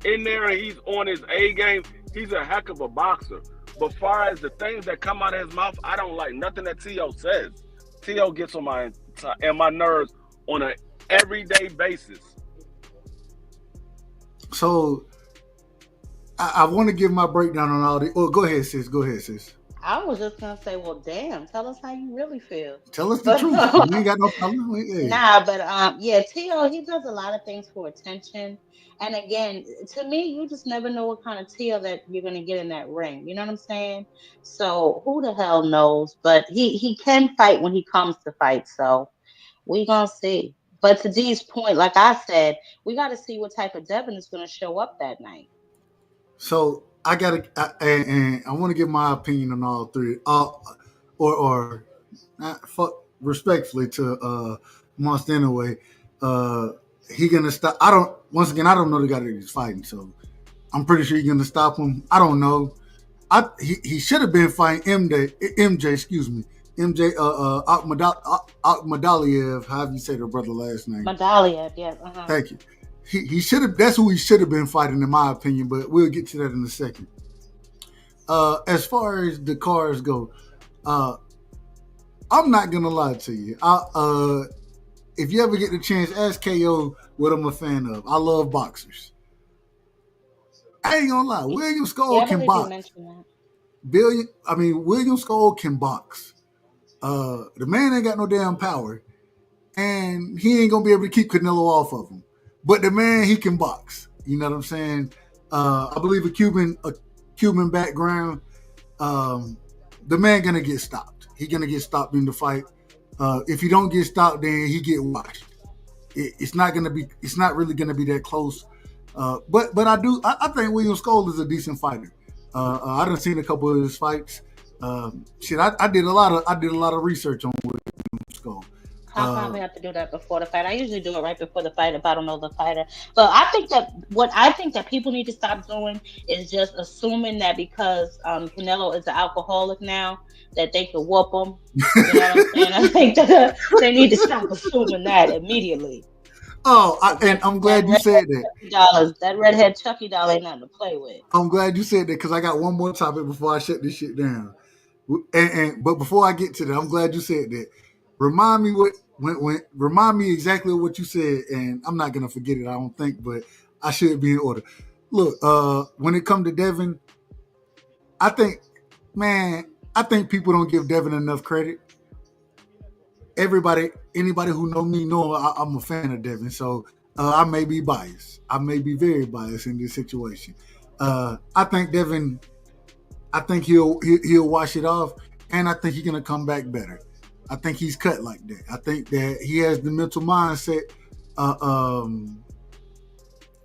in there and he's on his A game, he's a heck of a boxer. But far as the things that come out of his mouth, I don't like nothing that Tio says. Tio gets on my nerves on an everyday basis. So I want to give my breakdown on all the. Oh, go ahead, sis. I was just gonna say, well, damn. Tell us how you really feel. Tell us the truth. We ain't got no problem. Hey. Nah, but Tio, he does a lot of things for attention. And again, to me, you just never know what kind of Tio that you're gonna get in that ring. You know what I'm saying? So who the hell knows? But he can fight when he comes to fight. So we gonna see. But to D's point, like I said, we got to see what type of Devin is going to show up that night. So I want to give my opinion on all three. Respectfully to Monster anyway. He gonna stop. I don't know the guy that he's fighting, so I'm pretty sure he's gonna stop him. I don't know. He should have been fighting MJ. Medaliev, however you say their brother last name. Medaliev, yeah. Thank you. He should have. That's who he should have been fighting, in my opinion. But we'll get to that in a second. As far as the cars go, I'm not gonna lie to you. If you ever get the chance, ask KO what I'm a fan of. I love boxers. I ain't gonna lie. William Skull can box. William Skull can box. The man ain't got no damn power, and he ain't gonna be able to keep Canelo off of him. But the man, he can box. You know what I'm saying? I believe a Cuban background. The man gonna get stopped. He gonna get stopped in the fight. If he don't get stopped, then he get washed. It's not really gonna be that close. But I think William Skull is a decent fighter. I done seen a couple of his fights. I did a lot of research on William Skull. I probably have to do that before the fight. I usually do it right before the fight if I don't know the fighter. But I think that people need to stop doing is just assuming that because Canelo is an alcoholic now that they can whoop him. You know what I'm saying? I think that they need to stop assuming that immediately. And I'm glad you said that. That redhead Chucky doll ain't nothing to play with. I'm glad you said that because I got one more topic before I shut this shit down. But before I get to that, I'm glad you said that. Remind me exactly what you said, and I'm not gonna forget it. I don't think, but I should be in order. Look, when it comes to Devin, I think people don't give Devin enough credit. Anybody who know me know I'm a fan of Devin, so I may be biased. I may be very biased in this situation. I think Devin. I think he'll wash it off, and I think he's gonna come back better. I think he's cut like that. I think that he has the mental mindset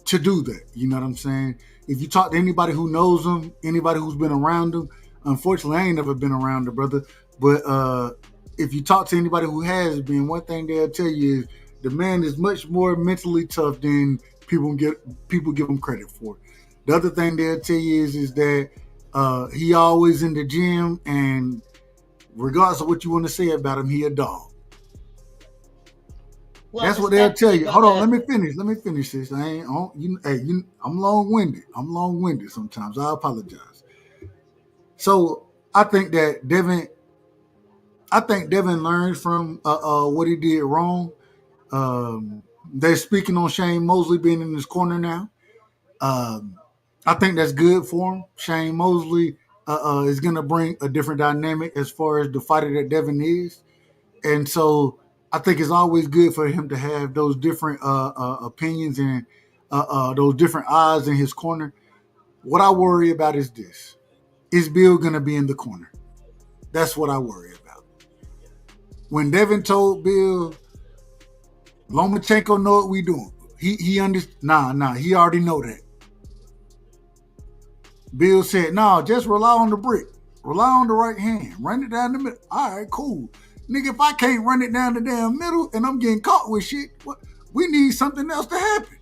to do that. You know what I'm saying? If you talk to anybody who knows him, anybody who's been around him, unfortunately, I ain't never been around the brother, but if you talk to anybody who has been, one thing they'll tell you is the man is much more mentally tough than people give him credit for. The other thing they'll tell you is that he always in the gym, and regardless of what you want to say about him, he a dog. Well, That's what they'll tell respectfully, you. Hold on, brother. let me finish this. I ain't on you. Hey, I'm long winded. Sometimes. I apologize. So I think Devin learned from what he did wrong. They're speaking on Shane Mosley being in his corner now. I think that's good for him. Shane Mosley is going to bring a different dynamic as far as the fighter that Devin is. And so I think it's always good for him to have those different opinions and those different eyes in his corner. What I worry about is this. Is Bill going to be in the corner? That's what I worry about. When Devin told Bill, Lomachenko know what we doing. He he already know that. Bill said, no, just rely on the brick. Rely on the right hand. Run it down the middle. All right, cool. Nigga, if I can't run it down the damn middle and I'm getting caught with shit, we need something else to happen.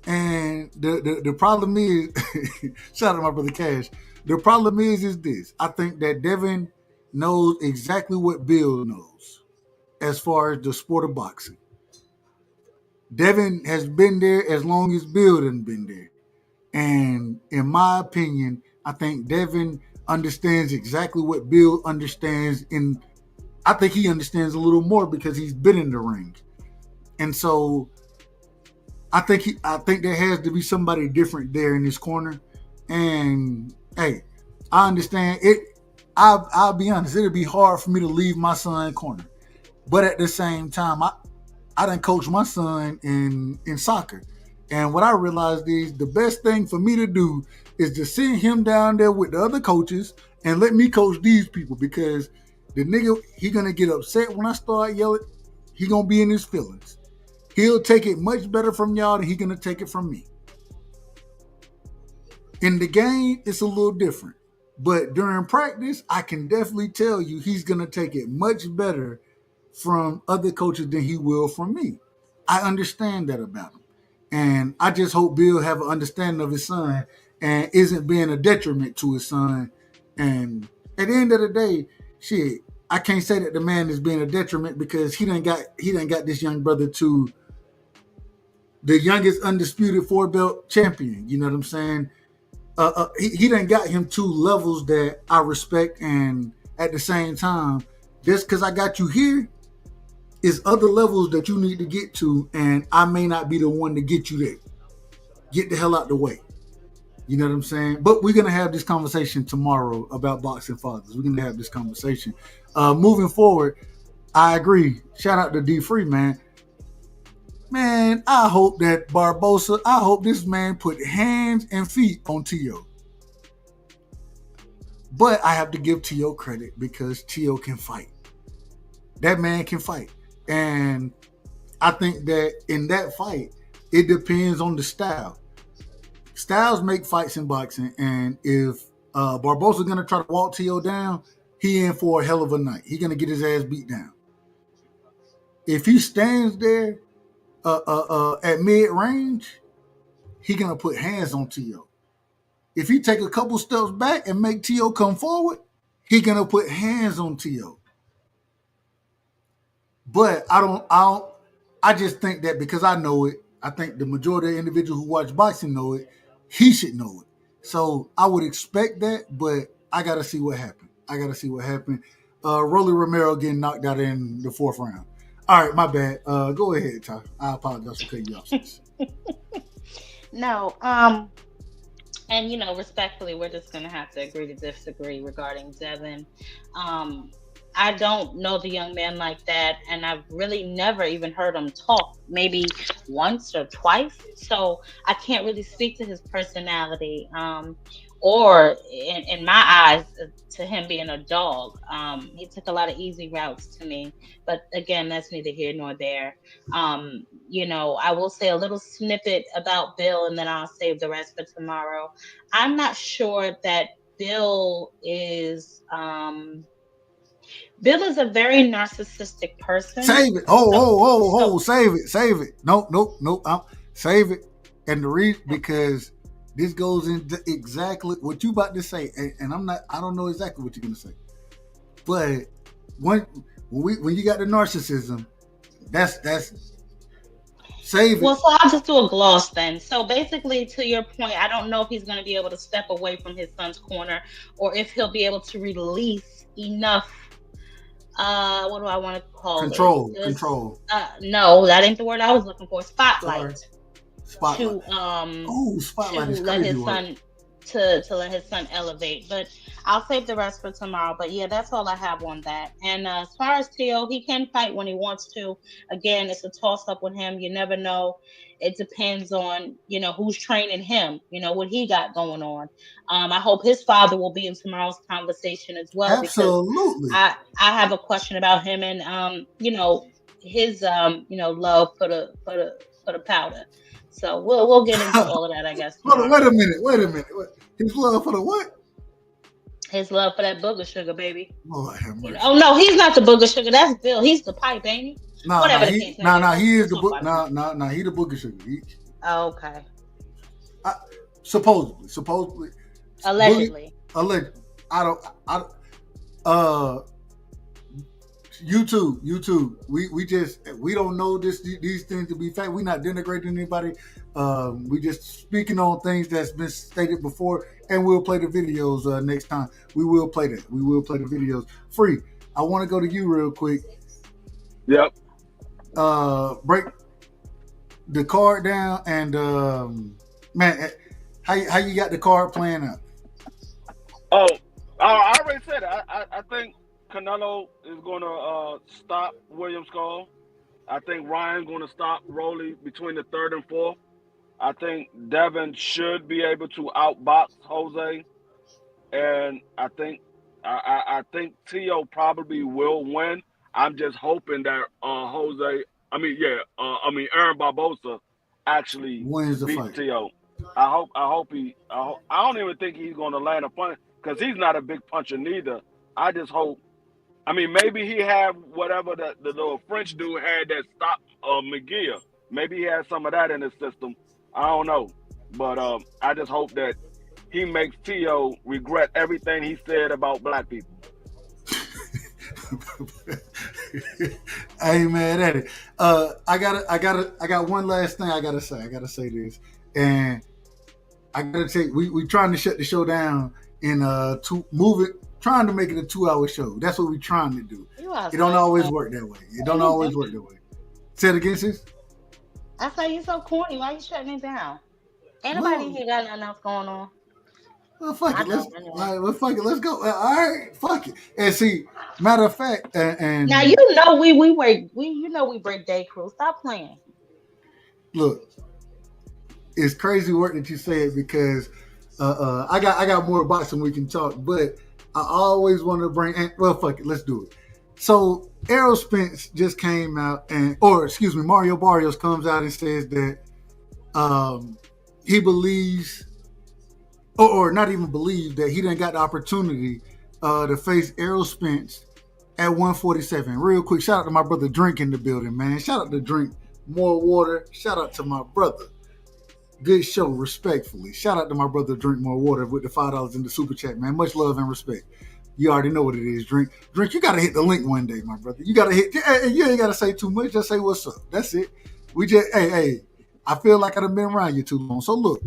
And the problem is, shout out to my brother Cash. The problem is this. I think that Devin knows exactly what Bill knows as far as the sport of boxing. Devin has been there as long as Bill hasn't been there. And in my opinion, I think Devin understands exactly what Bill understands. I think he understands a little more because he's been in the ring. And so I think there has to be somebody different there in his corner. And hey, I understand it. I'll be honest, it'll be hard for me to leave my son corner. But at the same time, I done coached my son in soccer. And what I realized is the best thing for me to do is to send him down there with the other coaches and let me coach these people, because the nigga, he gonna get upset when I start yelling. He gonna be in his feelings. He'll take it much better from y'all than he gonna take it from me. In the game, it's a little different. But during practice, I can definitely tell you he's gonna take it much better from other coaches than he will from me. I understand that about him. And I just hope Bill have an understanding of his son and isn't being a detriment to his son. And at the end of the day, shit, I can't say that the man is being a detriment because he done got this young brother to the youngest undisputed 4-belt champion. You know what I'm saying? He done got him to levels that I respect, and at the same time, just because I got you here, is other levels that you need to get to, and I may not be the one to get you there. Get the hell out the way. You know what I'm saying? But we're going to have this conversation tomorrow about boxing fathers. We're going to have this conversation. Moving forward, I agree. Shout out to D Free, man. Man, I hope that Barbosa, I hope this man put hands and feet on T.O. But I have to give T.O. credit because T.O. can fight. That man can fight. And I think that in that fight, it depends on the style. Styles make fights in boxing, and if Barbosa's going to try to walk T.O. down, he in for a hell of a night. He's going to get his ass beat down. If he stands there at mid-range, he's going to put hands on T.O. If he take a couple steps back and make T.O. come forward, he's going to put hands on T.O. But I just think that because I know it, I think the majority of individuals who watch boxing know it, he should know it. So I would expect that, but I got to see what happened. Rolly Romero getting knocked out in the 4th round. All right, my bad. Go ahead, Ty. I apologize for cutting you off. No, and respectfully, we're just gonna have to agree to disagree regarding Devin. I don't know the young man like that, and I've really never even heard him talk, maybe once or twice. So I can't really speak to his personality, or in my eyes, to him being a dog. He took a lot of easy routes to me, but again, that's neither here nor there. I will say a little snippet about Bill, and then I'll save the rest for tomorrow. I'm not sure that Bill is a very narcissistic person. Save it. Save it. Nope. Save it. And the reason, because this goes into exactly what you about to say, and I don't know exactly what you're gonna say. But when you got the narcissism, That's save it. Well, so I'll just do a gloss then. So basically, to your point, I don't know if he's going to be able to step away from his son's corner, or if he'll be able to release enough. What do I want to call Control. it? Control. No, that ain't the word I was looking for. Spotlight. Spotlight. Spotlight is let crazy his word. son to let his son elevate. But I'll save the rest for tomorrow. But yeah, that's all I have on that. And as far as Tio, he can fight when he wants to. Again, it's a toss up with him. You never know. It depends on, you know, who's training him, you know, what he got going on. I hope his father will be in tomorrow's conversation as well. Absolutely. Because I have a question about him and you know, his you know, love for the powder. So we'll get into all of that, I guess. Hold on, wait a minute. His love for the what? His love for that booger sugar, baby. Lord have mercy. Oh no, he's not the booger sugar. That's Bill. He's the pipe, ain't he? Whatever the case may be. He is the book. He the booger sugar. Oh, okay. Supposedly. Allegedly. I don't. YouTube. We don't know these things to be fact. We're not denigrating anybody. We just speaking on things that's been stated before, and we'll play the videos next time. We will play that. We will play the videos. Free. I want to go to you real quick. Yep. Break the card down and man, how you got the card playing out? Oh, I already said it. I think Canelo is going to stop Williams Cole. I think Ryan's going to stop Rolly between the third and fourth. I think Devin should be able to outbox Jose, and I think Tio probably will win. I'm just hoping that Aaron Barbosa actually wins the beats fight. Tio. I don't even think he's going to land a punch because he's not a big puncher neither. I just hope. I mean, maybe he had whatever the little French dude had that stopped McGear. Maybe he had some of that in his system. I don't know. But I just hope that he makes Tio regret everything he said about black people. I ain't mad at it. I got one last thing I gotta say. I gotta say this. And I gotta take we trying to shut the show down and trying to make it a 2-hour show. That's what we're trying to do. It don't always work that way. Say it again, sis. I say you so corny. Why you shutting it down? Ain't nobody here got nothing else going on. Well, fuck it. Let's go. All right, fuck it. And see, matter of fact, and now you know we break day crew. Stop playing. Look, it's crazy work that you said because I got more boxing we can talk, but I always want to bring. Well, fuck it. Let's do it. So Errol Spence just came out, Mario Barrios comes out and says that he believes, or not even believe, that he didn't got the opportunity to face Errol Spence at 147. Real quick, shout out to my brother Drink in the building, man. Shout out to Drink, more water. Shout out to my brother. Good show, respectfully. Shout out to my brother Drink More Water with the $5 in the super chat, man. Much love and respect. You already know what it is, Drink. Drink, you gotta hit the link one day, my brother. You gotta hit. You ain't gotta say too much. Just say what's up. That's it. We just, hey. I feel like I've been around you too long. So look,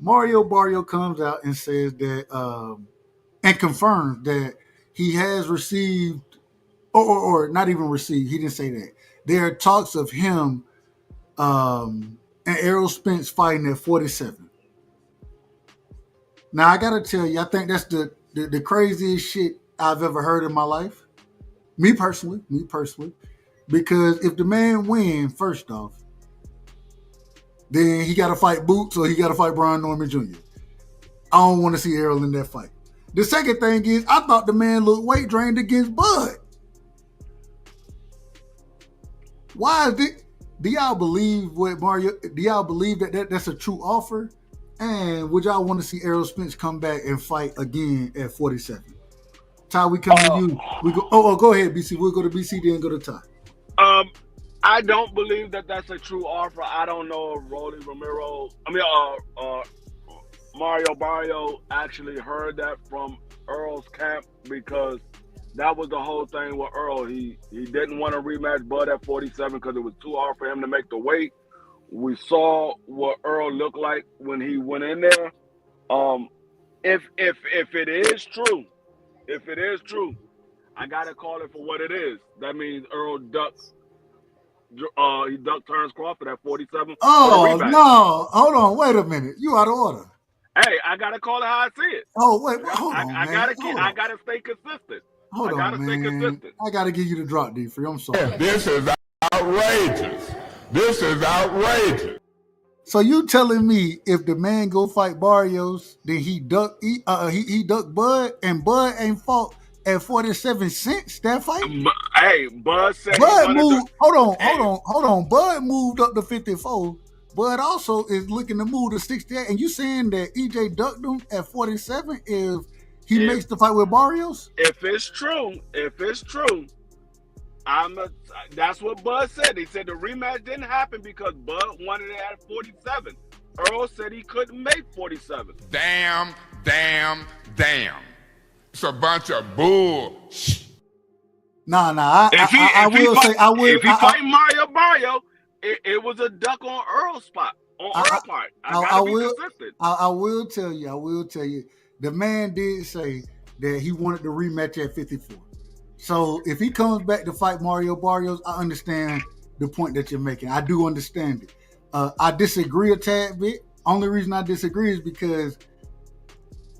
Mario Barrio comes out and says that, and confirms that he has received, or not even received. He didn't say that. There are talks of him and Errol Spence fighting at 47. Now I gotta tell you, I think that's the craziest shit I've ever heard in my life. Me personally, because if the man wins, first off, then he got to fight Boots or he got to fight Brian Norman Jr. I don't want to see Errol in that fight. The second thing is, I thought the man looked weight drained against Bud. Why is it? Do y'all believe what Mario? Do y'all believe that's a true offer? And would y'all want to see Errol Spence come back and fight again at 47? Ty, we come to you. We go. Go ahead, BC. We'll go to BC, then go to Ty. I don't believe that that's a true offer. I don't know if Mario Barrio actually heard that from Earl's camp, because That was the whole thing with Earl. He didn't want to rematch Bud at 47 because it was too hard for him to make the weight. We saw what Earl looked like when he went in there. If it is true, I gotta call it for what it is. That means Earl ducked Terrence Crawford at 47. Oh no! Hold on, wait a minute. You out of order. Hey, I gotta call it how I see it. Oh wait, hold on, I man. I gotta stay consistent. Hold on, man. I gotta give you the drop, D. Free. I'm sorry. This is outrageous. This is outrageous. So you telling me if the man go fight Barrios, then he duck Bud, and Bud ain't fought at 47 since that fight? Hey, Bud said Bud moved. Hold on. Bud moved up to 54. Bud also is looking to move to 68. And you saying that EJ ducked him at 47 if he makes the fight with Barrios? If it's true, that's what Bud said. He said the rematch didn't happen because Bud wanted it at 47. Earl said he couldn't make 47. Damn. It's a bunch of bull. Nah. If he fight Mario Barrio, it was a duck on Earl's spot. On Earl's part. I will tell you. The man did say that he wanted the rematch at 54. So if he comes back to fight Mario Barrios, I understand the point that you're making. I do understand it. I disagree a tad bit. Only reason I disagree is because,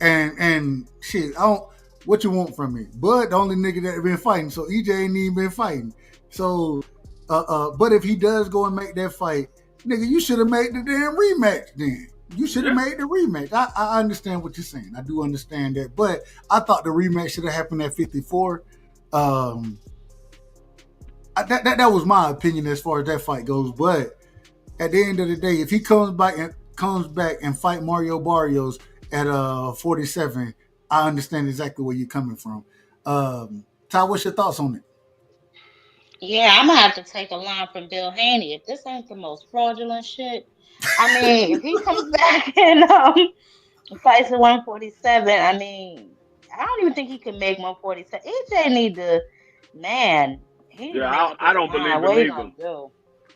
and shit, I don't. What you want from me? Bud, the only nigga that been fighting, so EJ ain't even been fighting. So, but if he does go and make that fight, nigga, you should have made the damn rematch then. You should have made the rematch. I understand what you're saying. I do understand that. But I thought the rematch should have happened at 54. That was my opinion as far as that fight goes. But at the end of the day, if he comes back and fight Mario Barrios at 47, I understand exactly where you're coming from. Ty, what's your thoughts on it? Yeah, I'm gonna have to take a line from Bill Haney. If this ain't the most fraudulent shit, I mean, if he comes back and fights at 147, I mean, I don't even think he can make 147. EJ need to, man. I don't believe it either.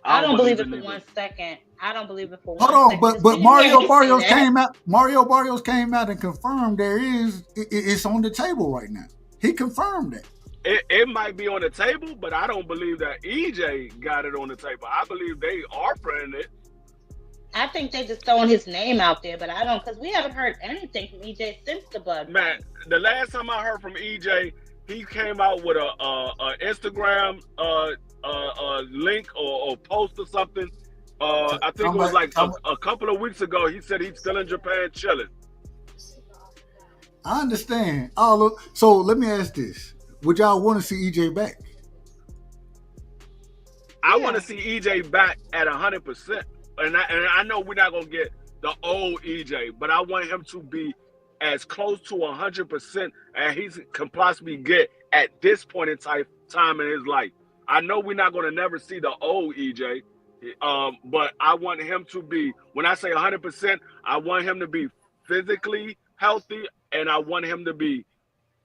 I don't believe it for 1 second. I don't believe it for 1 Hold second. on, but Mario Barrios came out. Mario Barrios came out and confirmed it's on the table right now. He confirmed that. It might be on the table, but I don't believe that EJ got it on the table. I believe they are printing it. I think they just throwing his name out there, but I don't, because we haven't heard anything from EJ since the Bud. Man, the last time I heard from EJ, he came out with a Instagram link or post or something. I think it was like a couple of weeks ago. He said he's still in Japan chilling. I understand. So let me ask this. Would y'all want to see EJ back? I want to see EJ back at 100%. And I know we're not going to get the old EJ, but I want him to be as close to 100% as he can possibly get at this point in time in his life. I know we're not going to never see the old EJ, but I want him to be, when I say 100%, I want him to be physically healthy, and I want him to be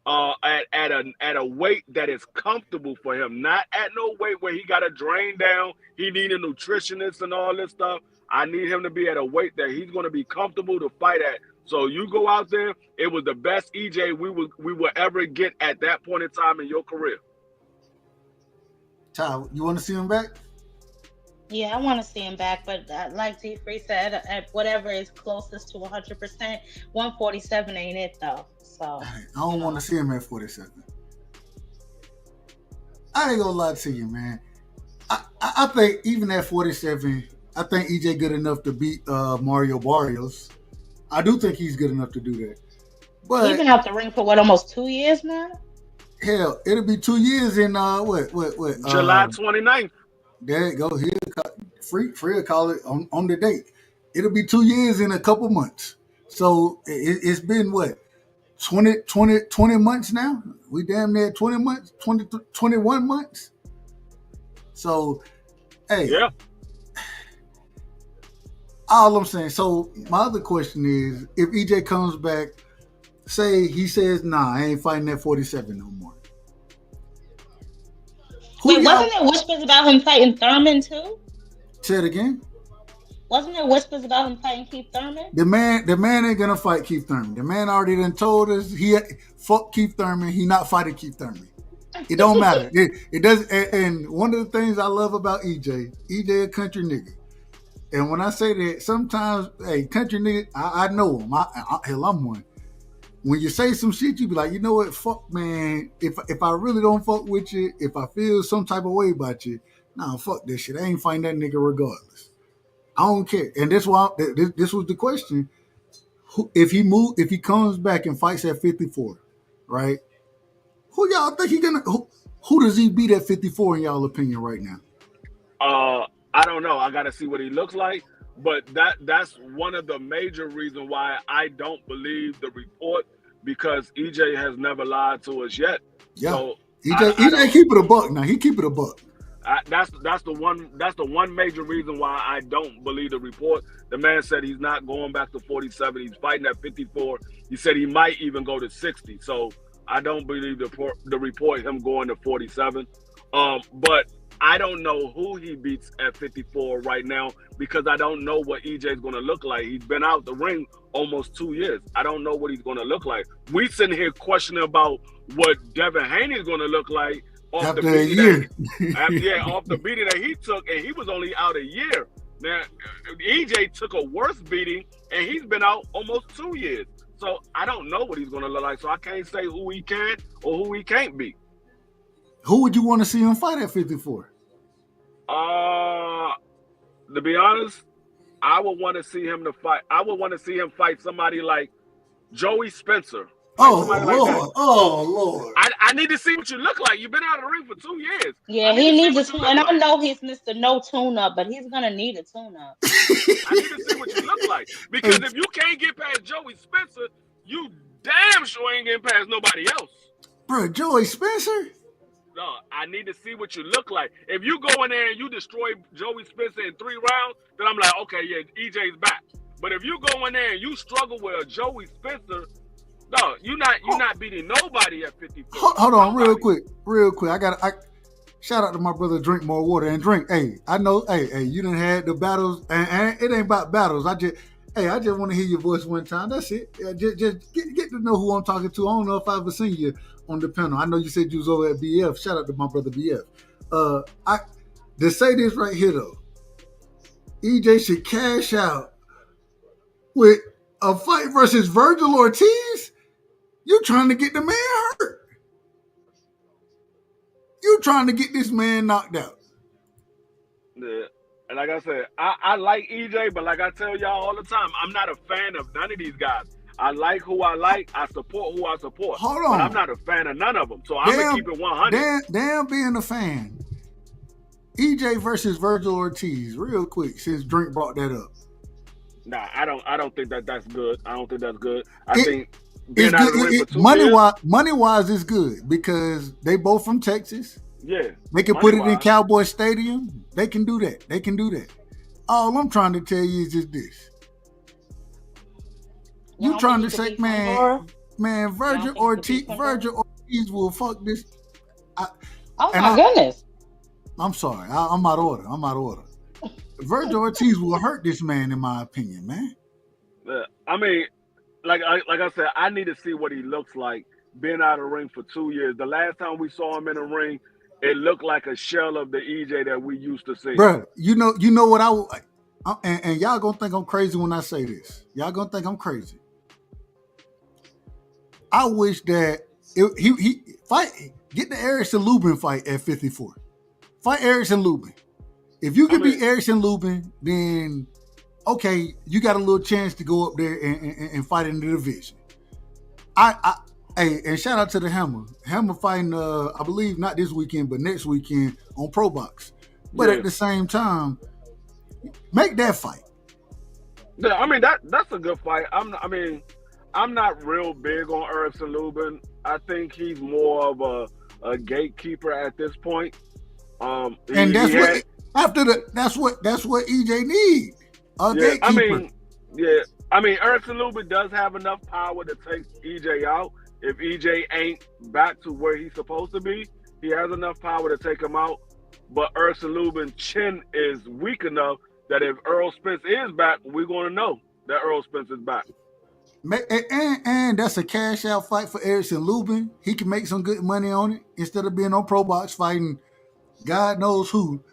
at a weight that is comfortable for him, not at no weight where he got to drain down. He need a nutritionist and all this stuff. I need him to be at a weight that he's going to be comfortable to fight at. So you go out there, it was the best EJ we will ever get at that point in time in your career. Ty, you want to see him back? Yeah, I want to see him back, but like D Free said, at whatever is closest to 100%, 147 ain't it though. So I don't want to see him at 47. I ain't gonna lie to you, man. I think even at 47, I think EJ good enough to beat Mario Barrios. I do think he's good enough to do that. But he's been out the ring for what, almost 2 years now? Hell, it'll be 2 years in what? July 29th. There you go. Free will call it on the date. It'll be 2 years in a couple months. So it's been what? 20 months now? We damn near 20 months, 21 months. So, hey. Yeah. All I'm saying, so my other question is, if EJ comes back, say he says, nah, I ain't fighting at 47 no more. Wait, wasn't there whispers about him fighting Thurman too? Say it again. Wasn't there whispers about him fighting Keith Thurman? The man ain't gonna fight Keith Thurman. The man already done told us fuck Keith Thurman. He not fighting Keith Thurman. It don't matter. It does. And one of the things I love about EJ a country nigga. And when I say that, sometimes, hey, country nigga, I know him. Hell, I'm one. When you say some shit, you be like, you know what, fuck, man. If I really don't fuck with you, if I feel some type of way about you, nah, fuck this shit. I ain't fighting that nigga regardless. I don't care. And this was the question. If he comes back and fights at 54, right? Who y'all think he gonna? Who does he beat at 54 in y'all opinion right now? I don't know. I got to see what he looks like. But that's one of the major reasons why I don't believe the report, because EJ has never lied to us yet. Yeah, so EJ keep it a buck now. He keep it a buck. That's the one major reason why I don't believe the report. The man said he's not going back to 47. He's fighting at 54. He said he might even go to 60. So I don't believe the report him going to 47. But I don't know who he beats at 54 right now, because I don't know what EJ is going to look like. He's been out the ring almost 2 years. I don't know what he's going to look like. We sitting here questioning about what Devin Haney is going to look like off the beating off the beating that he took, and he was only out a year. Now EJ took a worse beating, and he's been out almost 2 years. So I don't know what he's going to look like. So I can't say who he can or who he can't beat. Who would you want to see him fight at 54? To be honest, I would want to see him fight somebody like Joey Spencer. Oh Lord! I need to see what you look like. You've been out of the ring for 2 years. Yeah, he needs a tune. And I know he's Mr. No Tune-Up, but he's gonna need a tune-up. I need to see what you look like, because if you can't get past Joey Spencer, you damn sure ain't getting past nobody else. Bro, Joey Spencer? No, I need to see what you look like. If you go in there and you destroy Joey Spencer in 3 rounds, then I'm like, okay, yeah, EJ's back. But if you go in there and you struggle with a Joey Spencer, no, you're not beating nobody at 54. Hold on, real quick. I shout out to my brother. Drink more water and drink. Hey, I know. Hey, you done had the battles, and it ain't about battles. I just want to hear your voice one time. That's it. Just get to know who I'm talking to. I don't know if I ever seen you on the panel. I know you said you was over at BF. Shout out to my brother BF. To say this right here though, EJ should cash out with a fight versus Virgil Ortiz. You trying to get the man hurt. You trying to get this man knocked out. Yeah. And like I said, I like EJ, but like I tell y'all all the time, I'm not a fan of none of these guys. I like who I like. I support who I support. Hold on. But I'm not a fan of none of them. So I'm going to keep it 100. Damn being a fan. EJ versus Virgil Ortiz, real quick, since Drink brought that up. Nah, I don't think that's good. I don't think that's good. I think being out of the ring for 2 years, money wise is good because they both from Texas. Yeah. They can put it in Cowboy Stadium. They can do that. All I'm trying to tell you is just this. You trying to say, man, Virgil Ortiz will fuck this. Goodness. I'm sorry. I'm out of order. Virgil Ortiz will hurt this man, in my opinion, man. I mean, like I said, I need to see what he looks like being out of the ring for 2 years. The last time we saw him in the ring, it looked like a shell of the EJ that we used to see. Bro, you know what and y'all gonna think I'm crazy when I say this. Y'all gonna think I'm crazy. I wish that he get the Erickson Lubin fight at 54. Fight Erickson Lubin. If you can beat Erickson Lubin, then okay, you got a little chance to go up there and fight in the division. Hey, and shout out to the Hammer. Hammer fighting, I believe not this weekend, but next weekend on Probox. But at the same time, make that fight. Yeah, I mean that's a good fight. I'm not real big on Erickson Lubin. I think he's more of a gatekeeper at this point. That's what EJ needs. Gatekeeper. I mean, Erickson Lubin does have enough power to take EJ out. If EJ ain't back to where he's supposed to be, He has enough power to take him out. But Erson Lubin's chin is weak enough that if Errol Spence is back, we're going to know that Errol Spence is back. And that's a cash out fight for Erson Lubin. He can make some good money on it instead of being on Probox fighting God knows who.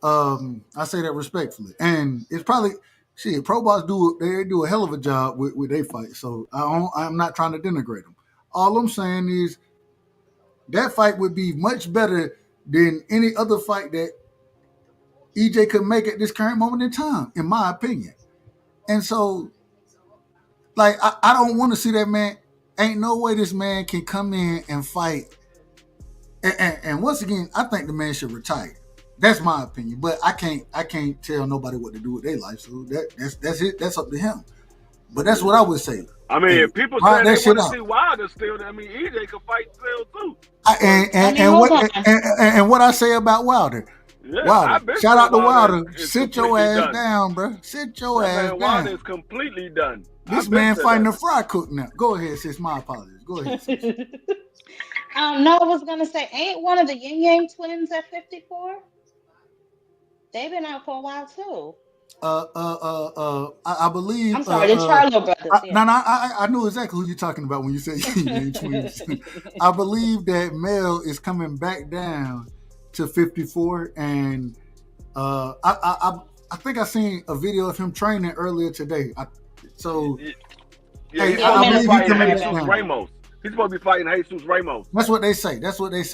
I say that respectfully, and it's probably Probox do a hell of a job with their fight. So I'm not trying to denigrate them. All I'm saying is that fight would be much better than any other fight that EJ could make at this current moment in time, in my opinion. And so, like, I don't want to see that man. Ain't no way this man can come in and fight. And once again, I think the man should retire. That's my opinion. But I can't tell nobody what to do with their life. So that's it. That's up to him. But that's what I would say. I mean, if people say they want to see Wilder still, I mean, EJ could fight still too. And what I say about Wilder. Yeah, Wilder, shout out to Wilder. Sit your ass down, bro. Sit your ass down. Wilder is completely done. This man fighting a fry cook now. Go ahead, sis. My apologies. Go ahead, sis. No, I was gonna say, ain't one of the Yin Yang twins at 54? They've been out for a while too. I believe. I'm sorry, the Charlo brothers. I knew exactly who you're talking about when you said Yin Yang twins. I believe that Mel is coming back down to 54, and I think I seen a video of him training earlier today. I believe he's coming back down. Ramos. He's supposed to be fighting Jesus Ramos. That's what they say.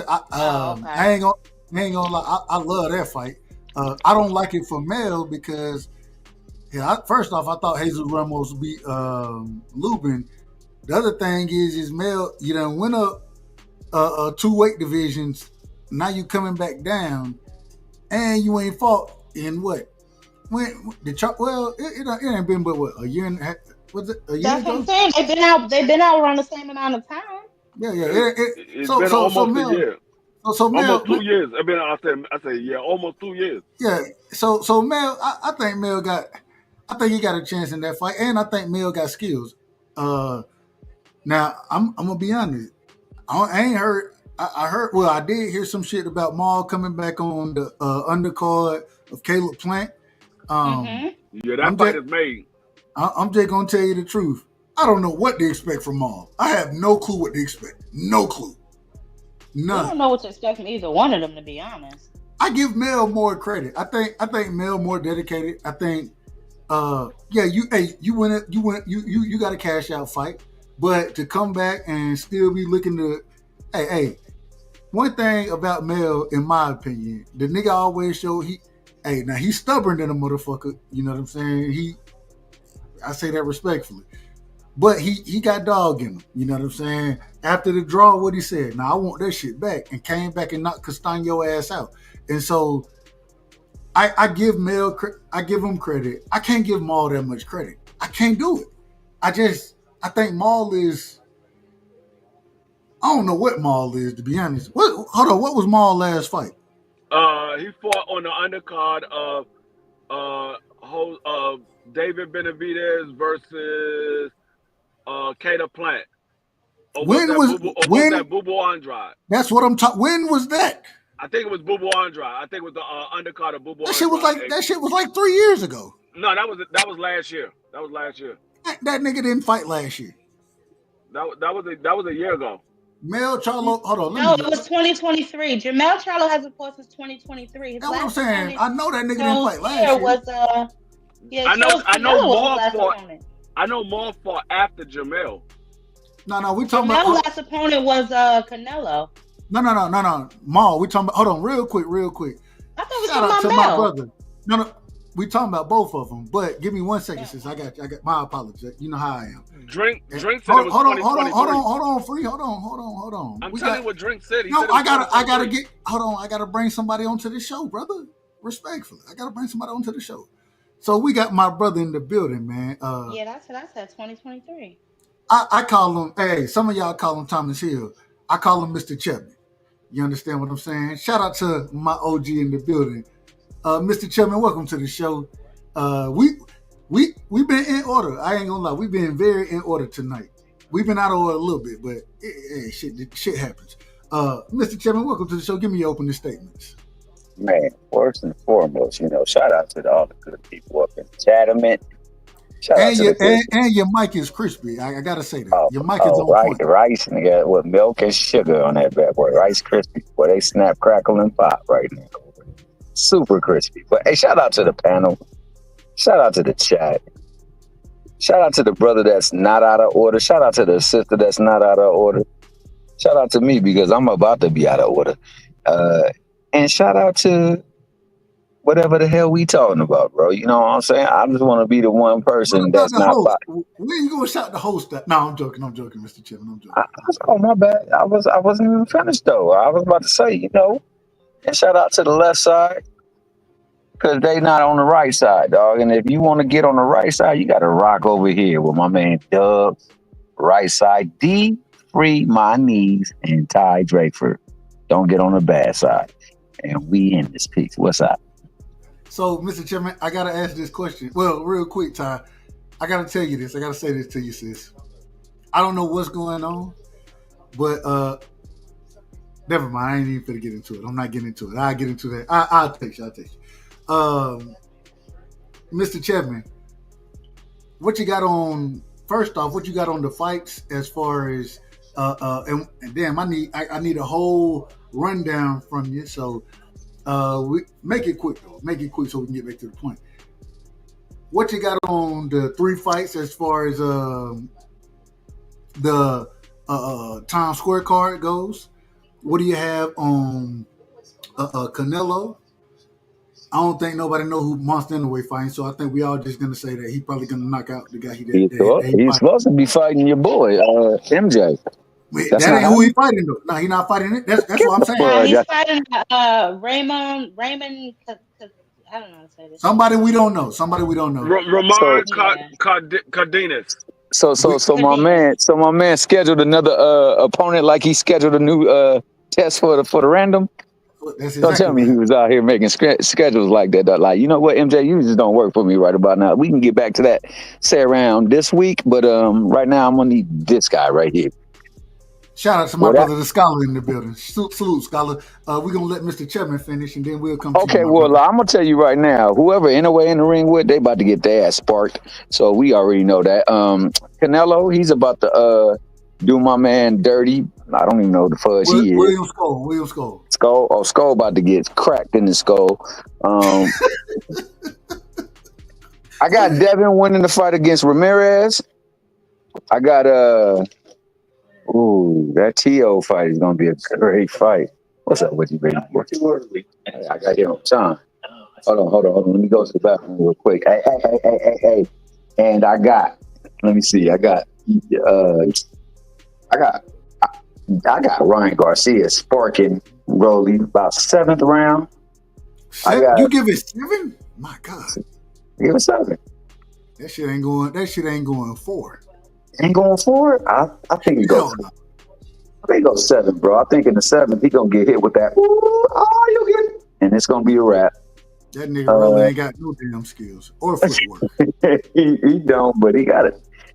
I ain't gonna lie. I love that fight. I don't like it for Mel because, first off, I thought Jesus Ramos beat Lubin. The other thing is Mel, you done went up 2 weight divisions. Now you coming back down, and you ain't fought in what? It ain't been but what, a year and a half. Was it a year That's ago? what I'm saying. They've been out around the same amount of time. Yeah. It's been almost a year. So Mel, almost 2 years. I say almost 2 years. Yeah. So Mel, I think Mel he got a chance in that fight, and I think Mel got skills. Now I'm gonna be honest. I ain't heard. I heard. Well, I did hear some shit about Maul coming back on the undercard of Caleb Plant. Yeah, that fight is made. I'm just gonna tell you the truth. I don't know what to expect from Maul. I have no clue what to expect. No clue. None. I don't know what to expect from either one of them, to be honest. I give Mel more credit. I think Mel more dedicated. I think, you got a cash out fight, but to come back and still be looking to, hey. One thing about Mel, in my opinion, the nigga always show he's stubborn than a motherfucker. You know what I'm saying? I say that respectfully. But he got dog in him. You know what I'm saying? After the draw, what he said, I want that shit back, and came back and knocked Castaño ass out. And so I give him credit. I can't give Maul that much credit. I can't do it. I think Maul is, I don't know what Maul is, to be honest. What was Maul's last fight? He fought on the undercard of David Benavidez versus Cater Plant. When was that Bubu Andrade? That's what I'm talking. When was that? I think it was Bubu Andrade. I think it was the undercard of Bubu Andrade. That shit was like 3 years ago. No, that was last year. That nigga didn't fight last year. That was a year ago. Mel Charlo, hold on. No, it was 2023. Jamel Charlo hasn't fought since 2023. That's what I'm saying. I know that nigga didn't fight last year. I know Maul fought after Jamel. No, we talking Jamel's about. last opponent was Canelo. No. Maul, we talking about. Hold on, real quick. I thought we Shout out talking to about my Mel. brother. No, we talking about both of them. But give me 1 second, sis. I got my apologies. You know how I am. Drink said it was hold 2023. on, free. Hold on. I'm telling you what Drink said. I gotta bring somebody onto the show, brother. Respectfully, I gotta bring somebody onto the show. So we got my brother in the building, man. Yeah, that's what I said. 2023. I call him. Hey, some of y'all call him Thomas Hill. I call him Mr. Chubby. You understand what I'm saying? Shout out to my OG in the building, Mr. Chubby. Welcome to the show. We've been in order. I ain't gonna lie. We've been very in order tonight. We've been out of order a little bit, but shit happens. Mr. Chairman, welcome to the show. Give me your opening statements. Man, first and foremost, shout out to all the good people up in Chatham. Shout out to and your mic is crispy. I gotta say that. Your mic is on point. Rice nigga, with milk and sugar on that bad boy. Rice crispy. Boy, they snap, crackle, and pop right now. Super crispy. But hey, shout out to the panel. Shout out to the chat. Shout out to the brother that's not out of order. Shout out to the sister that's not out of order. Shout out to me because I'm about to be out of order. And shout out to whatever the hell we talking about, bro. You know what I'm saying? I just want to be the one person that's not. When you gonna shout the host out? No, I'm joking, Mr. Chairman. I'm joking. Oh my bad. I wasn't even finished though. I was about to say, and shout out to the left side because they not on the right side, dog. And if you want to get on the right side, you got to rock over here with my man Dub. Right side, D. Free my knees and Ty Drakeford. Don't get on the bad side. And we in this piece. What's up? So, Mr. Chairman, I got to ask this question. Well, real quick, Ty. I got to tell you this. I got to say this to you, sis. I don't know what's going on, but never mind. I ain't even going to get into it. I'm not getting into it. I'll get into that. I'll take you. Mr. Chairman, what you got on, first off, what you got on the fights as far as, and damn, I need a whole rundown from you. So, we make it quick though. Make it quick so we can get back to the point. What you got on the 3 fights as far as the Times Square card goes? What do you have on Canelo? I don't think nobody know who Monster Inoue fighting, so I think we all just gonna say that he probably gonna knock out the guy He's supposed to be fighting your boy, MJ. That ain't who he fighting though. No, he not fighting it. That's what I'm saying. He's fighting Raymond. I don't know how to say this. Somebody we don't know. Ramon Cardenas. So my man scheduled another opponent like he scheduled a new test for the random. Don't tell me he was out here making schedules like that. Like, you know what, MJ, you just don't work for me right about now. We can get back to that, say around this week, but right now I'm gonna need this guy right here. Shout out to my brother, the Scholar in the building. Salute, Scholar. We're going to let Mr. Chairman finish, and then we'll come to you. Okay, well, I'm going to tell you right now, whoever Inoue in the ring with, they about to get their ass sparked. So we already know that. Canelo, he's about to do my man dirty. I don't even know the fudge he is. William Skull. Skull about to get cracked in the skull. I got Devin winning the fight against Ramirez. I got... that T.O. fight is going to be a great fight. What's up with you, baby? I got here on time. Hold on. Let me go to the bathroom real quick. Hey. And I got Ryan Garcia sparking Rolly about 7th round. You give it 7? My God. Give it 7. That shit ain't going 4. Ain't going 4? I think he goes. I think he goes 7, bro. I think in the 7th he gonna get hit with that. You get it, and it's gonna be a wrap. That nigga really ain't got no damn skills or footwork. he don't, but he got it.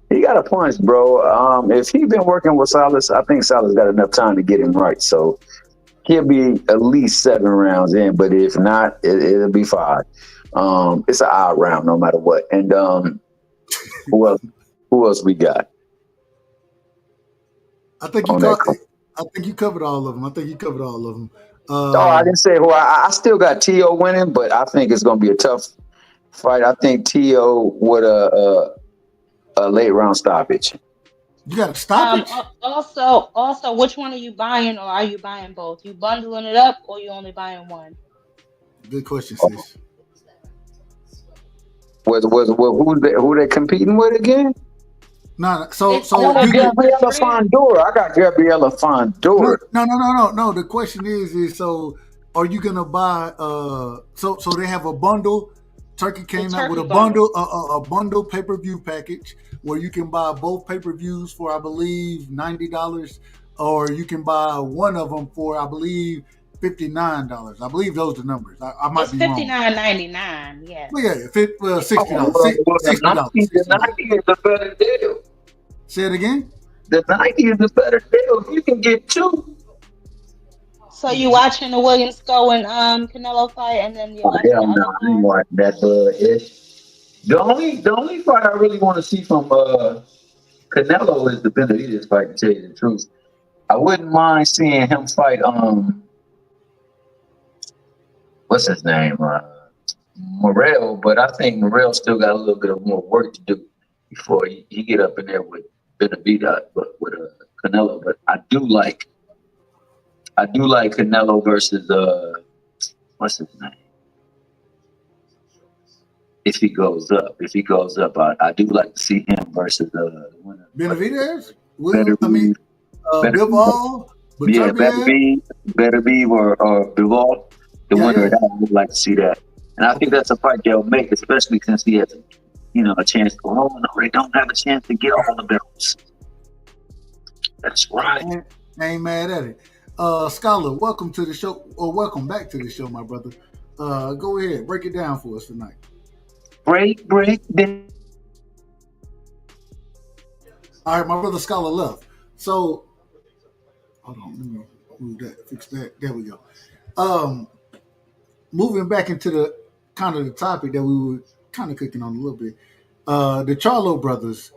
He got a punch, bro. If he been working with Salas, I think Salas got enough time to get him right. So he'll be at least 7 rounds in. But if not, it'll be 5. It's an odd round no matter what. And who else we got? I think you covered all of them. I didn't say who. I still got T.O. winning, but I think it's going to be a tough fight. I think T.O. with a late round stoppage. You got a stoppage? Also, which one are you buying, or are you buying both? You bundling it up, or you only buying one? Good question, sis. Who they competing with again? No, Gabriela Fondor. I got Gabriela Fondor. No. The question is so are you gonna buy? So they have a bundle. Turkey came out with a bundle, a bundle pay-per-view package where you can buy both pay-per-views for, I believe, $90, or you can buy one of them for, I believe, $59. I believe those are the numbers. I might be wrong. $59.99. Yeah. Well, $60. $60. The 90 is a better deal. Say it again. The 90 is a better deal. You can get 2. So you watching the Williams Go and Canelo fight, and then you're Oh, watching the hell no, other I ain't card? watching that ish. The only fight I really want to see from Canelo is the Benavidez fight, to tell you the truth. I wouldn't mind seeing him fight what's his name? Morrell, but I think Morrell still got a little bit of more work to do before he get up in there with Benavidez, but with Canelo. But I do like Canelo versus what's his name? If he goes up, I do like to see him versus the winner. Benavidez? Better Bivol? yeah, better be or Bivol. The winner of that, I would like to see that. And I think that's a fight they'll make, especially since he has a chance to go, oh no, they don't have a chance to get all the belts. That's right. I ain't mad at it. Scholar, welcome to the show, or welcome back to the show, my brother. Go ahead, break it down for us tonight. Break. All right, my brother Scholar left. So, hold on, let me move that, fix that. There we go. Moving back into the kind of the topic that we were kind of cooking on a little bit. The Charlo brothers.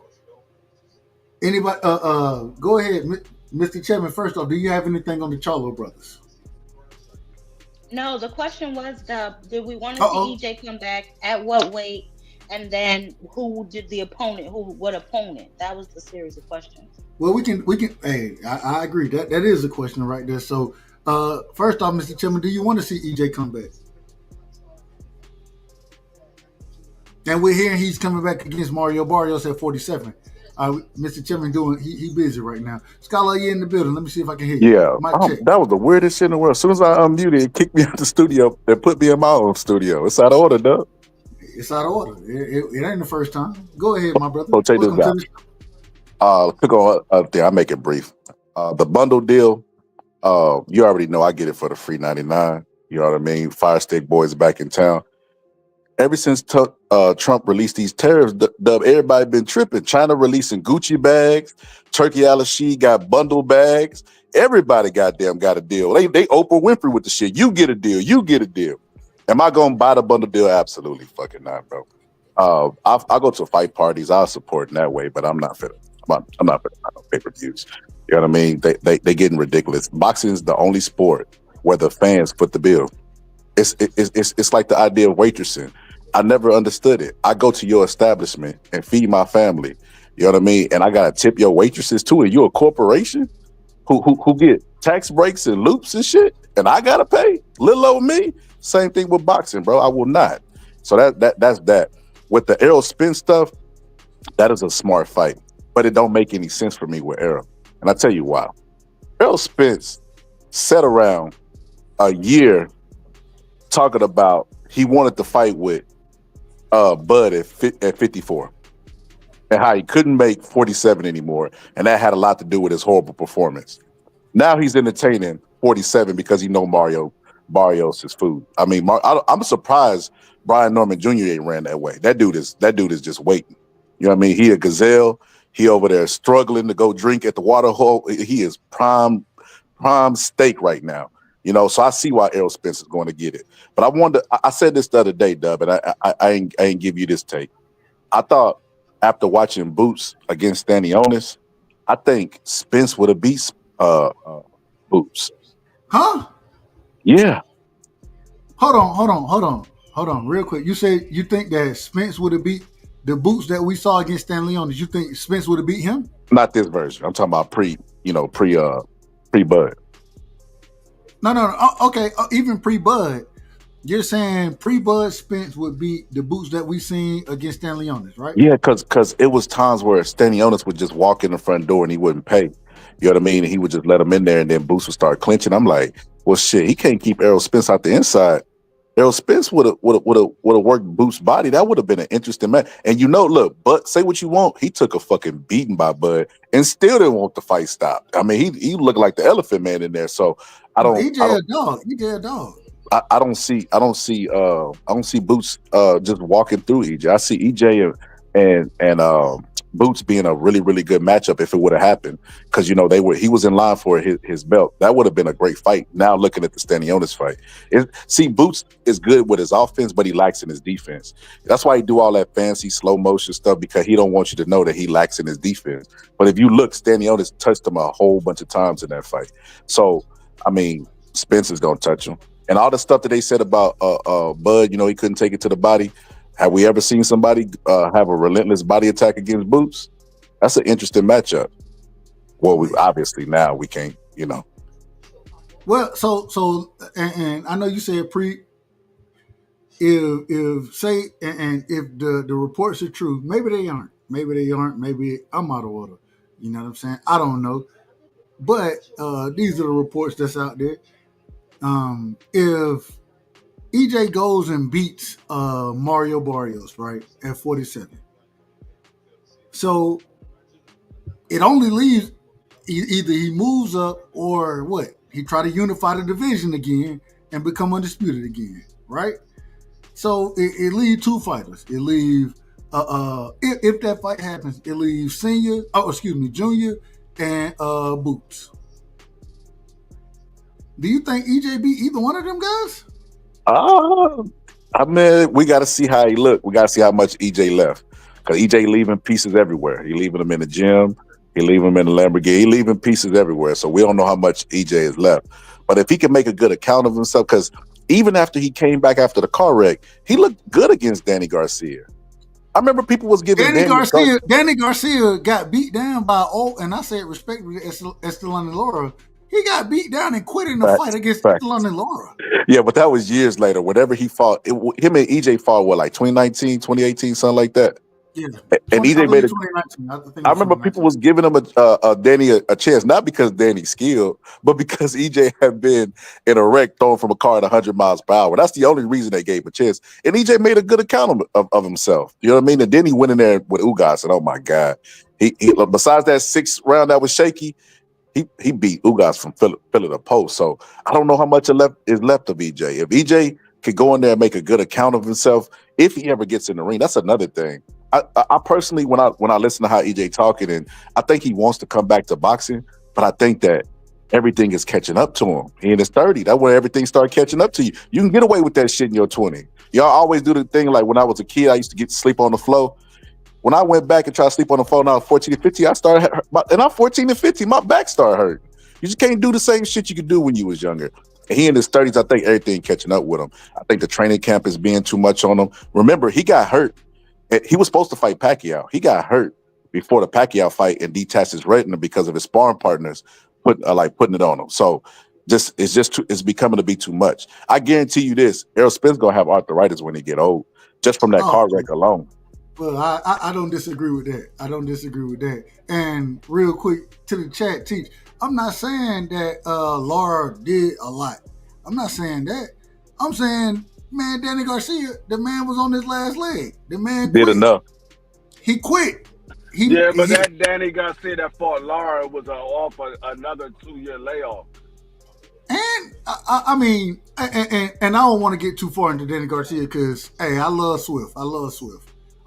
Anybody? Go ahead, Mr. Chairman. First off, do you have anything on the Charlo brothers? No, the question was did we want to see EJ come back at what weight, and then who did the opponent? What opponent? That was the series of questions. Well, we can. Hey, I agree. That is a question right there. So, first off, Mr. Chairman, do you want to see EJ come back? And we're hearing he's coming back against Mario Barrios at 47. Mr. Chairman he busy right now. Scholar, you in the building? Let me see if I can hear you. Yeah, that was the weirdest shit in the world. As soon as I unmuted, it kicked me out the studio and put me in my own studio. It's out of order, though. It's out of order. It ain't the first time. Go ahead, my brother. I'll take this out. Click on up there. I'll make it brief. The bundle deal, you already know I get it for the free 99. You know what I mean? Fire Stick Boys back in town. Ever since Trump released these tariffs, everybody been tripping. China releasing Gucci bags. Turkey Al-Rashid got bundle bags. Everybody goddamn got a deal. They Oprah Winfrey with the shit. You get a deal. You get a deal. Am I going to buy the bundle deal? Absolutely fucking not, bro. I'll go to fight parties. I'll support in that way, but I'm not fit. I'm not fit on pay-per-views. You know what I mean? They getting ridiculous. Boxing is the only sport where the fans foot the bill. It's like the idea of waitressing. I never understood it. I go to your establishment and feed my family. You know what I mean? And I gotta tip your waitresses too. And you a corporation who get tax breaks and loops and shit, and I gotta pay little old me. Same thing with boxing, bro. I will not. So that's that. With the Errol Spence stuff, that is a smart fight, but it don't make any sense for me with Errol. And I tell you why. Errol Spence sat around a year talking about he wanted to fight with Bud at 54 and how he couldn't make 47 anymore. And that had a lot to do with his horrible performance. Now he's entertaining 47 because he know Mario Barrios' food. I mean, I'm surprised Brian Norman Jr. ain't ran that way. That dude is just waiting. You know what I mean? He a gazelle. He over there struggling to go drink at the water hole. He is prime steak right now. You know, so I see why Errol Spence is going to get it. But I wonder, I said this the other day, Dub, and I ain't give you this take. I thought after watching Boots against Stanionis, I think Spence would have beat Boots. Huh? Yeah. Hold on, real quick. You said you think that Spence would have beat the Boots that we saw against Stanionis. You think Spence would have beat him? Not this version. I'm talking about pre-Bud. No. Okay, even pre-Bud, you're saying pre-Bud Spence would beat the Boots that we seen against Stanionis, right? Yeah, because it was times where Stanionis would just walk in the front door and he wouldn't pay. You know what I mean? And he would just let him in there, and then Boots would start clinching. I'm like, well, shit, he can't keep Errol Spence out the inside. Errol Spence would have worked Boots' body. That would have been an interesting match. And look, but say what you want, he took a fucking beating by Bud and still didn't want the fight stopped. I mean, he looked like the Elephant Man in there. So I don't. EJ a dog. I don't see Boots just walking through EJ. I see EJ and Boots being a really, really good matchup if it would have happened, because he was in line for his belt. That would have been a great fight. Now looking at the Stanionis fight, Boots is good with his offense, but he lacks in his defense. That's why he do all that fancy slow motion stuff, because he don't want you to know that he lacks in his defense. But if you look, Stanionis touched him a whole bunch of times in that fight. So I mean, Spencer's gonna touch him, and all the stuff that they said about Bud, he couldn't take it to the body. Have we ever seen somebody have a relentless body attack against Boots? That's an interesting matchup. Well, obviously now we can't, Well, so I know you said if say and if the reports are true, maybe they aren't. Maybe I'm out of order. You know what I'm saying? I don't know. But these are the reports that's out there. If EJ goes and beats Mario Barrios, right, at 47. So it only leaves either he moves up or what? He try to unify the division again and become undisputed again, right? So it leaves two fighters. It leaves if that fight happens, it leaves Junior and Boots. Do you think EJ beat either one of them guys? I mean, we got to see how he look. We got to see how much EJ left, because EJ leaving pieces everywhere. He leaving them in the gym. He leaving them in the Lamborghini. He leaving pieces everywhere. So we don't know how much EJ is left. But if he can make a good account of himself, because even after he came back after the car wreck, he looked good against Danny Garcia. I remember people was giving Danny Garcia got beat down by and I say it respectfully, Estelon Lara. He got beat down and quit in the fight against Estelon Lara. Yeah, but that was years later. Whenever he fought, him and EJ fought, like 2019, 2018, something like that? Yeah. And EJ made it. I remember people was giving him Danny a chance, not because Danny's skilled, but because EJ had been in a wreck thrown from a car at 100 miles per hour. That's the only reason they gave him a chance. And EJ made a good account of himself. You know what I mean? And then he went in there with Ugas, and oh my God. He besides that 6th round that was shaky, he beat Ugas from filling the post. So I don't know how much is left of EJ. If EJ could go in there and make a good account of himself, if he ever gets in the ring, that's another thing. I personally, when I listen to how EJ talking, and I think he wants to come back to boxing, but I think that everything is catching up to him. He in his 30. That's where everything started catching up to you. You can get away with that shit in your 20. Y'all always do the thing like when I was a kid, I used to get to sleep on the floor. When I went back and tried to sleep on the floor, now 14 and 15, and I'm 14 and 15, my back started hurting. You just can't do the same shit you could do when you was younger. And he in his 30s, I think everything catching up with him. I think the training camp is being too much on him. Remember, he got hurt. He was supposed to fight Pacquiao. He got hurt before the Pacquiao fight and detached his retina because of his sparring partners putting it on him. So it's becoming to be too much. I guarantee you this: Errol Spence gonna have arthritis when he get old, just from that car wreck alone. Well, I don't disagree with that. And real quick to the chat, Teach. I'm not saying that Lara did a lot. I'm not saying that. I'm saying, man, Danny Garcia, the man was on his last leg. The man did enough. He quit. That Danny Garcia that fought Lara was off another 2-year layoff. And I mean, and I don't want to get too far into Danny Garcia because, hey, I love Swift.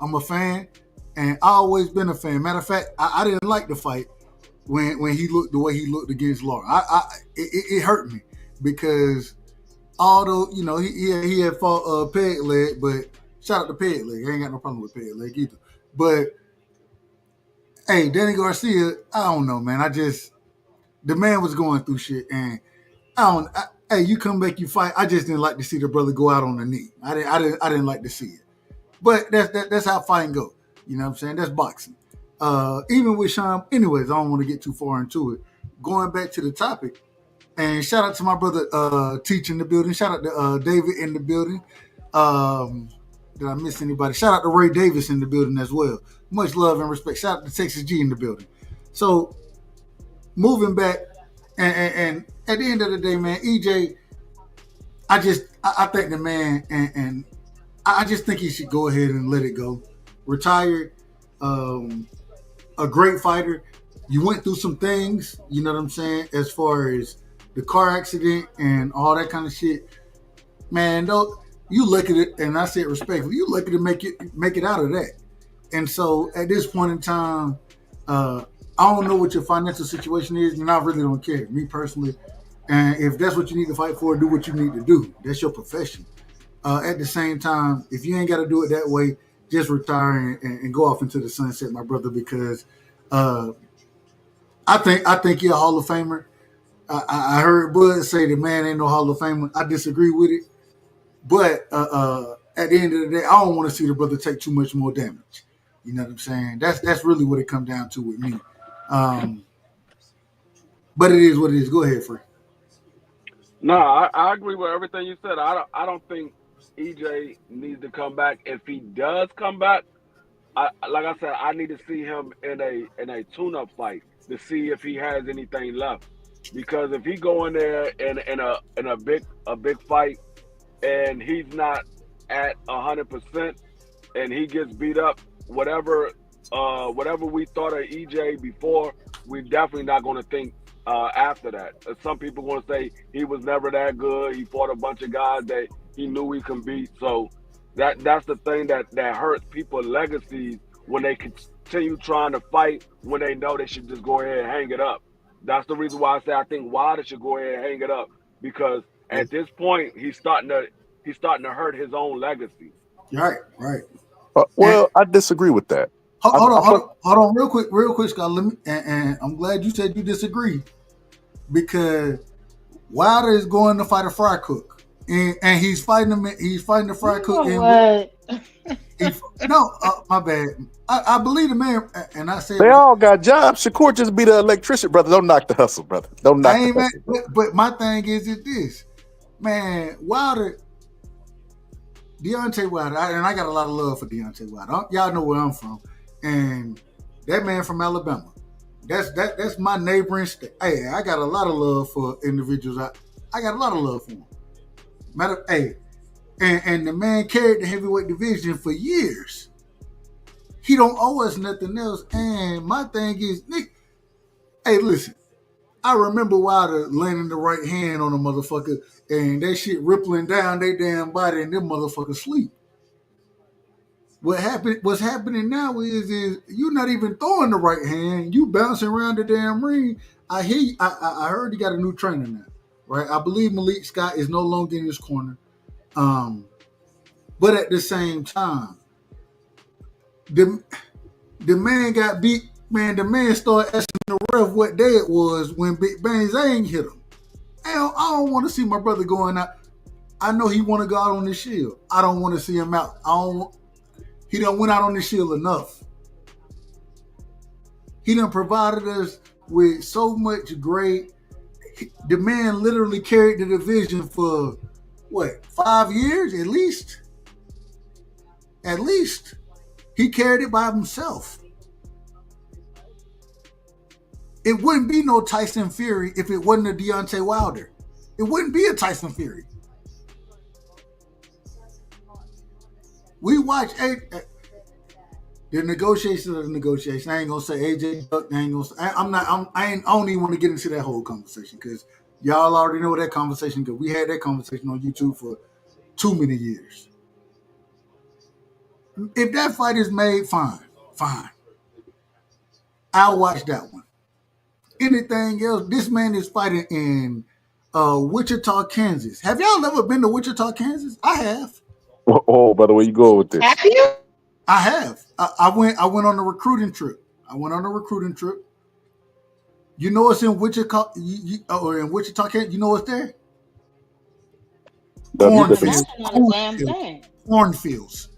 I'm a fan, and I always been a fan. Matter of fact, I didn't like the fight when he looked the way he looked against Lara. It hurt me because although he had fought Peg Leg, but shout out to Peg Leg. I ain't got no problem with Peg Leg either. But hey, Danny Garcia, I don't know, man. The man was going through shit, and hey, you come back, you fight. I just didn't like to see the brother go out on the knee. I didn't like to see it. But that's how fighting go. You know what I'm saying? That's boxing. Even with Sean, anyways, I don't want to get too far into it. Going back to the topic, and shout out to my brother Teach in the building. Shout out to David in the building. Did I miss anybody? Shout out to Ray Davis in the building as well. Much love and respect. Shout out to Texas G in the building. So moving back, and at the end of the day, man, EJ, I think the man, and I just think he should go ahead and let it go. Retired, a great fighter. You went through some things, you know what I'm saying, as far as the car accident and all that kind of shit. Man, though, you look at it, and I say it respectfully, you lucky to make it out of that. And so at this point in time, I don't know what your financial situation is, and I really don't care, me personally. And if that's what you need to fight for, do what you need to do. That's your profession. At the same time, if you ain't got to do it that way, just retire and go off into the sunset, my brother, because I think you're a Hall of Famer. I heard Bud say the man ain't no Hall of Famer. I disagree with it. But at the end of the day, I don't want to see the brother take too much more damage. You know what I'm saying? That's really what it comes down to with me. But it is what it is. Go ahead, Free. No, I agree with everything you said. I don't think EJ needs to come back. If he does come back, like I said, I need to see him in a tune-up fight to see if he has anything left. Because if he go in there in a big fight and he's not at 100% and he gets beat up, whatever we thought of EJ before, we're definitely not going to think after that. Some people going to say he was never that good. He fought a bunch of guys that he knew he can beat. So that's the thing that hurts people's legacies when they continue trying to fight when they know they should just go ahead and hang it up. That's the reason why I say I think Wilder should go ahead and hang it up, because at this point he's starting to hurt his own legacy. Right. Well, I disagree with that. Hold on, real quick, Scott. Let me, and I'm glad you said you disagree, because Wilder is going to fight a fry cook, and he's fighting him. He's fighting the fry cook. My bad. I believe the man, and I said they all got jobs. Shakur just be the electrician, brother. Don't knock the hustle, brother. Don't knock the hustle. But my thing is this, man. Deontay Wilder, and I got a lot of love for Deontay Wilder. Y'all know where I'm from, and that man from Alabama. That's my neighboring state. Hey, I got a lot of love for individuals. I got a lot of love for them. And the man carried the heavyweight division for years. He don't owe us nothing else. And my thing is, Nick, hey, listen, I remember Wilder landing the right hand on a motherfucker and that shit rippling down their damn body and them motherfuckers sleep. What's happening now is you're not even throwing the right hand. You bouncing around the damn ring. I hear you, I heard he got a new trainer now, right? I believe Malik Scott is no longer in his corner. But at the same time, the man got beat. Man, the man started asking the ref what day it was when Big Bang Zane hit him. I don't want to see my brother going out. I know he want to go out on the shield. I don't want to see him out. He done went out on the shield enough. He done provided us with so much great. The man literally carried the division for, 5 years at least? At least. He carried it by himself. It wouldn't be no Tyson Fury if it wasn't a Deontay Wilder. It wouldn't be a Tyson Fury. We watch the negotiation of the negotiation. I ain't gonna say AJ Duck. I ain't gonna say, I don't even want to get into that whole conversation because y'all already know that conversation because we had that conversation on YouTube for too many years. If that fight is made, fine. I'll watch that one. Anything else? This man is fighting in Wichita, Kansas. Have y'all ever been to Wichita, Kansas? I have. Oh, by the way, you go with this? Have you? I have. I went on a recruiting trip. You know what's in Wichita? Or in Wichita, Kansas? You know what's there? Cornfields.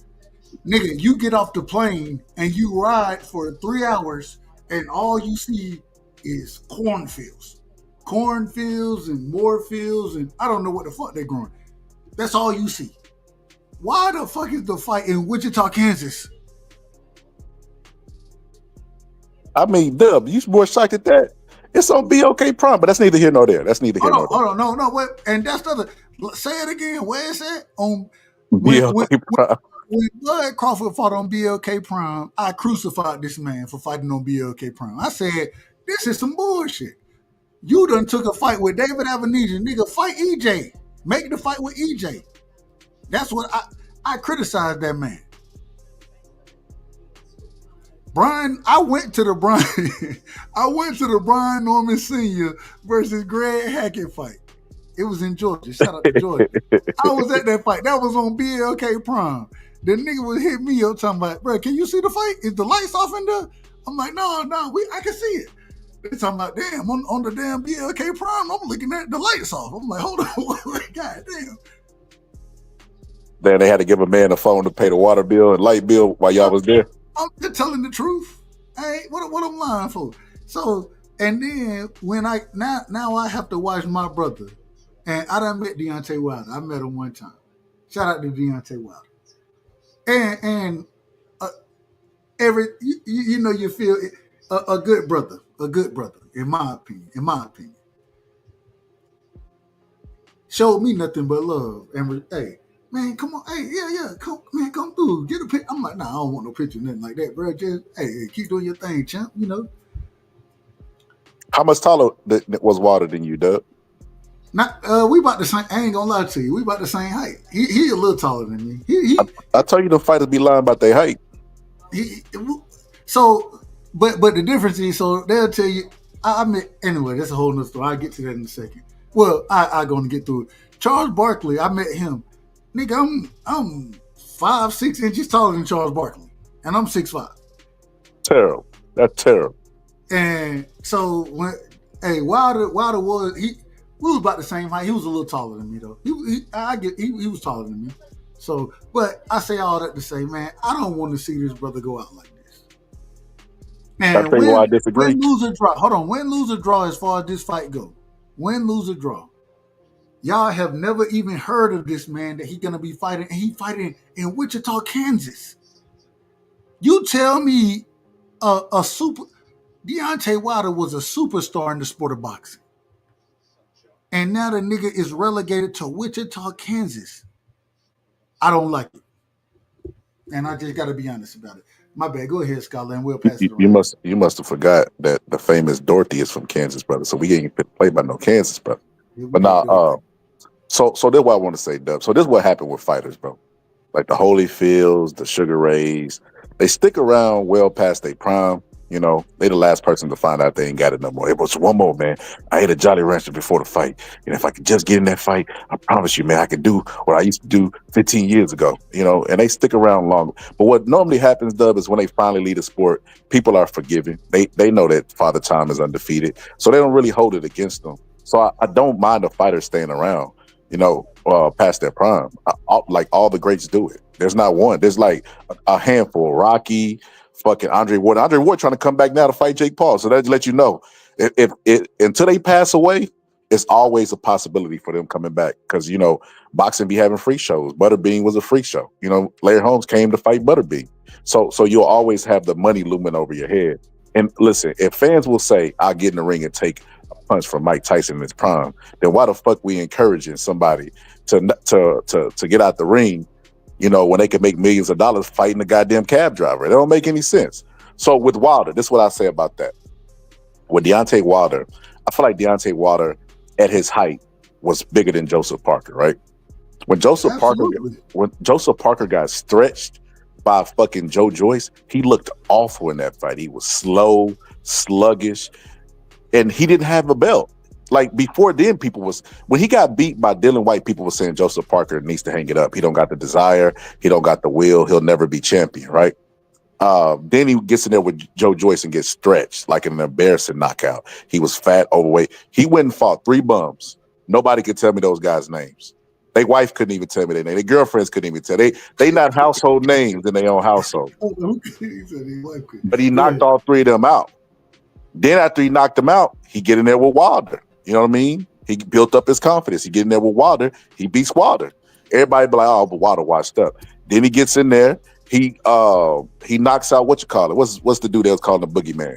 Nigga, you get off the plane and you ride for 3 hours and all you see is cornfields and more fields and I don't know what the fuck they're growing. That's all you see. Why the fuck is the fight in Wichita, Kansas? I mean, Dub, you more psyched at that? It's on BOK Prime, but that's neither here nor there. Hold on, no, wait, and that's the other. Say it again. Where is it? On BOK Prime. When Bud Crawford fought on BLK Prime, I crucified this man for fighting on BLK Prime. I said, this is some bullshit. You done took a fight with David Avenesian. Nigga, fight EJ. Make the fight with EJ. That's what I criticized that man. Brian, I went to the Brian Norman Sr. versus Greg Hackett fight. It was in Georgia. Shout out to Georgia. I was at that fight. That was on BLK Prime. The nigga was hitting me up talking about, bro, can you see the fight? Is the lights off in there? I'm like, no, I can see it. They're talking about, damn, on the damn BLK Prime, I'm looking at the lights off. I'm like, hold on, god damn. Then they had to give a man a phone to pay the water bill and light bill while y'all was there. I'm just telling the truth. Hey, what I'm lying for? So, and then when now I have to watch my brother, and I done met Deontay Wilder. I met him one time. Shout out to Deontay Wilder. And you feel a good brother, in my opinion. Showed me nothing but love and hey. Man, come on. Hey, yeah. Come through. Get a picture. I'm like, nah, I don't want no picture, nothing like that, bro. Just, hey, keep doing your thing, champ, you know. How much taller was Wilder than you, Doug? We about the same. I ain't gonna lie to you. We about the same height. He a little taller than me. I tell you, the fighters be lying about their height. So, but the difference is, so they'll tell you, I mean, anyway, that's a whole nother story. I'll get to that in a second. Well, I'm gonna get through it. Charles Barkley, I met him. Nigga, I'm 5'6" inches taller than Charles Barkley, and I'm 6'5". Terrible. That's terrible. And so when Wilder was we was about the same height. He was a little taller than me though. He was taller than me. So, but I say all that to say, man, I don't want to see this brother go out like this. And tell you why I disagree. Win, lose, or draw. Hold on, win, lose, or draw as far as this fight go. Win, lose, or draw. Y'all have never even heard of this man that he's gonna be fighting, and he fighting in Wichita, Kansas. You tell me Deontay Wilder was a superstar in the sport of boxing. And now the nigga is relegated to Wichita, Kansas. I don't like it. And I just gotta be honest about it. My bad. Go ahead, Scotland. We'll pass it around. You must have forgot that the famous Dorothy is from Kansas, brother. So we ain't played by no Kansas, brother. But now, so this is what I want to say, Dub. So this is what happened with fighters, bro. Like the Holyfields, the Sugar Rays, they stick around well past their prime. You know, they the last person to find out they ain't got it no more. It was one more, man. I ate a Jolly Rancher before the fight. And if I could just get in that fight, I promise you, man, I could do what I used to do 15 years ago. You know, and they stick around longer. But what normally happens, Dub, is when they finally leave the sport, people are forgiving. They know that Father Time is undefeated. So they don't really hold it against them. So I don't mind a fighter staying around, you know, past their prime. Like all the greats do it. There's not one. There's like a handful. Rocky, fucking Andre Ward. Andre Ward trying to come back now to fight Jake Paul. So that let you know, if until they pass away, it's always a possibility for them coming back. Because, you know, boxing be having freak shows. Butterbean was a freak show. You know, Larry Holmes came to fight Butterbean. So you'll always have the money looming over your head. And listen, if fans will say, I'll get in the ring and take a punch from Mike Tyson in his prime, then why the fuck we encouraging somebody to get out the ring, you know, when they can make millions of dollars fighting a goddamn cab driver? It don't make any sense. So with Wilder, this is what I say about that. With Deontay Wilder, I feel like Deontay Wilder at his height was bigger than Joseph Parker, right? When Joseph Parker got stretched by fucking Joe Joyce, he looked awful in that fight. He was slow, sluggish, and he didn't have a belt. Like before then, when he got beat by Dylan White, people were saying Joseph Parker needs to hang it up. He don't got the desire. He don't got the will. He'll never be champion, right? Then he gets in there with Joe Joyce and gets stretched like an embarrassing knockout. He was fat, overweight. He went and fought 3 bums. Nobody could tell me those guys' names. Their wife couldn't even tell me their name. Their girlfriends couldn't even tell. They not household names in their own household. But he knocked all 3 of them out. Then after he knocked them out, he get in there with Wilder. You know what I mean? He built up his confidence. He get in there with Wilder. He beats Wilder. Everybody be like, oh, but Wilder washed up. Then he gets in there. He knocks out, what you call it? What's the dude that was called the boogeyman?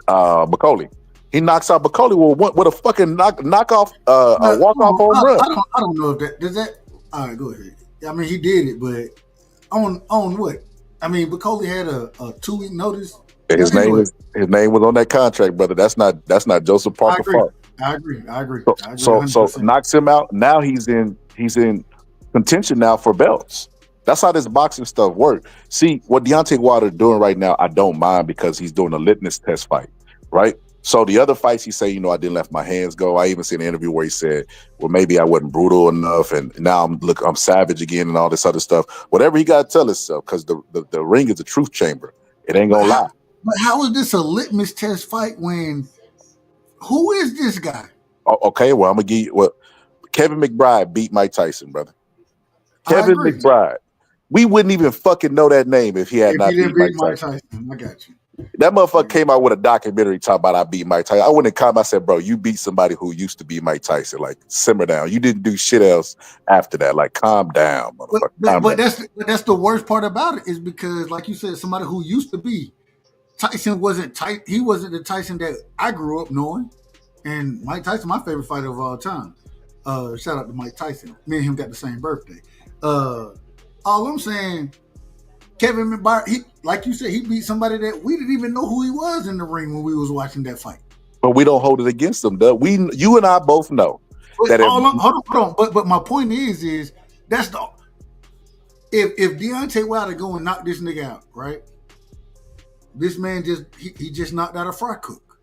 McCauley. He knocks out McCauley with a fucking walk-off home run. I don't know if that does that. All right, go ahead. I mean, he did it, but on what? I mean, McCauley had a 2-week notice. His name was on that contract, brother. That's not Joseph Parker fault. I agree. So knocks him out. Now he's in contention now for belts. That's how this boxing stuff works. See, what Deontay Wilder doing right now, I don't mind because he's doing a litmus test fight, right? So the other fights, he say, you know, I didn't let my hands go. I even seen an interview where he said, well, maybe I wasn't brutal enough, and now I'm savage again, and all this other stuff. Whatever he got to tell himself, because the ring is a truth chamber. It ain't gonna lie. But how is this a litmus test fight when? Who is this guy? Oh, okay, well, I'm gonna give you. Well, Kevin McBride beat Mike Tyson, brother. Kevin McBride. We wouldn't even fucking know that name if he had not beat Mike Tyson. I got you. That motherfucker came out with a documentary talking about I beat Mike Tyson. I went in comment, I said, bro, you beat somebody who used to be Mike Tyson. Like, simmer down. You didn't do shit else after that. Like, calm down, motherfucker. But that's the worst part about it is because, like you said, somebody who used to be Tyson wasn't tight. He wasn't the Tyson that I grew up knowing. And Mike Tyson, my favorite fighter of all time. Shout out to Mike Tyson. Me and him got the same birthday. All I'm saying, Kevin McBride, like you said, he beat somebody that we didn't even know who he was in the ring when we was watching that fight. But we don't hold it against him, though. You and I both know that. Hold on. But my point is that's the if Deontay Wilder go and knock this nigga out, right? This man he just knocked out a fry cook.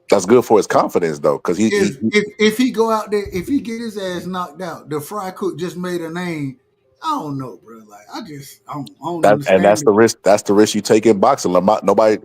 That's good for his confidence, though, because if he go out there, if he get his ass knocked out, the fry cook just made a name. I don't know, bro. Like I don't understand. And that's the risk. That's the risk you take in boxing. Nobody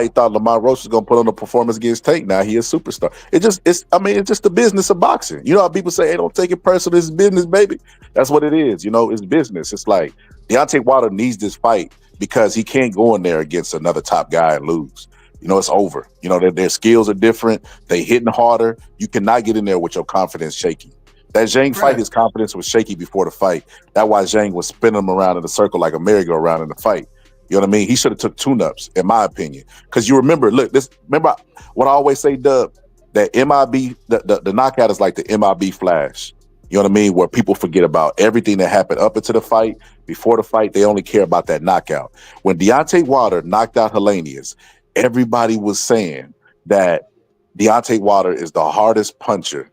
thought Lamont Roach was gonna put on a performance against Tate. Now he is a superstar. It's just the business of boxing. You know how people say, "Hey, don't take it personal. It's business, baby." That's what it is. You know, it's business. It's like Deontay Wilder needs this fight because he can't go in there against another top guy and lose. You know, it's over. You know, their skills are different. They hitting harder. You cannot get in there with your confidence shaky. That Zhang fight, his confidence was shaky before the fight. That's why Zhang was spinning him around in a circle like a merry-go-round in the fight. You know what I mean? He should have took tune-ups, in my opinion. Because you remember what I always say, Dub, that MIB, the knockout is like the MIB flash. You know what I mean? Where people forget about everything that happened up into the fight. Before the fight, they only care about that knockout. When Deontay Wilder knocked out Helenius, everybody was saying that Deontay Wilder is the hardest puncher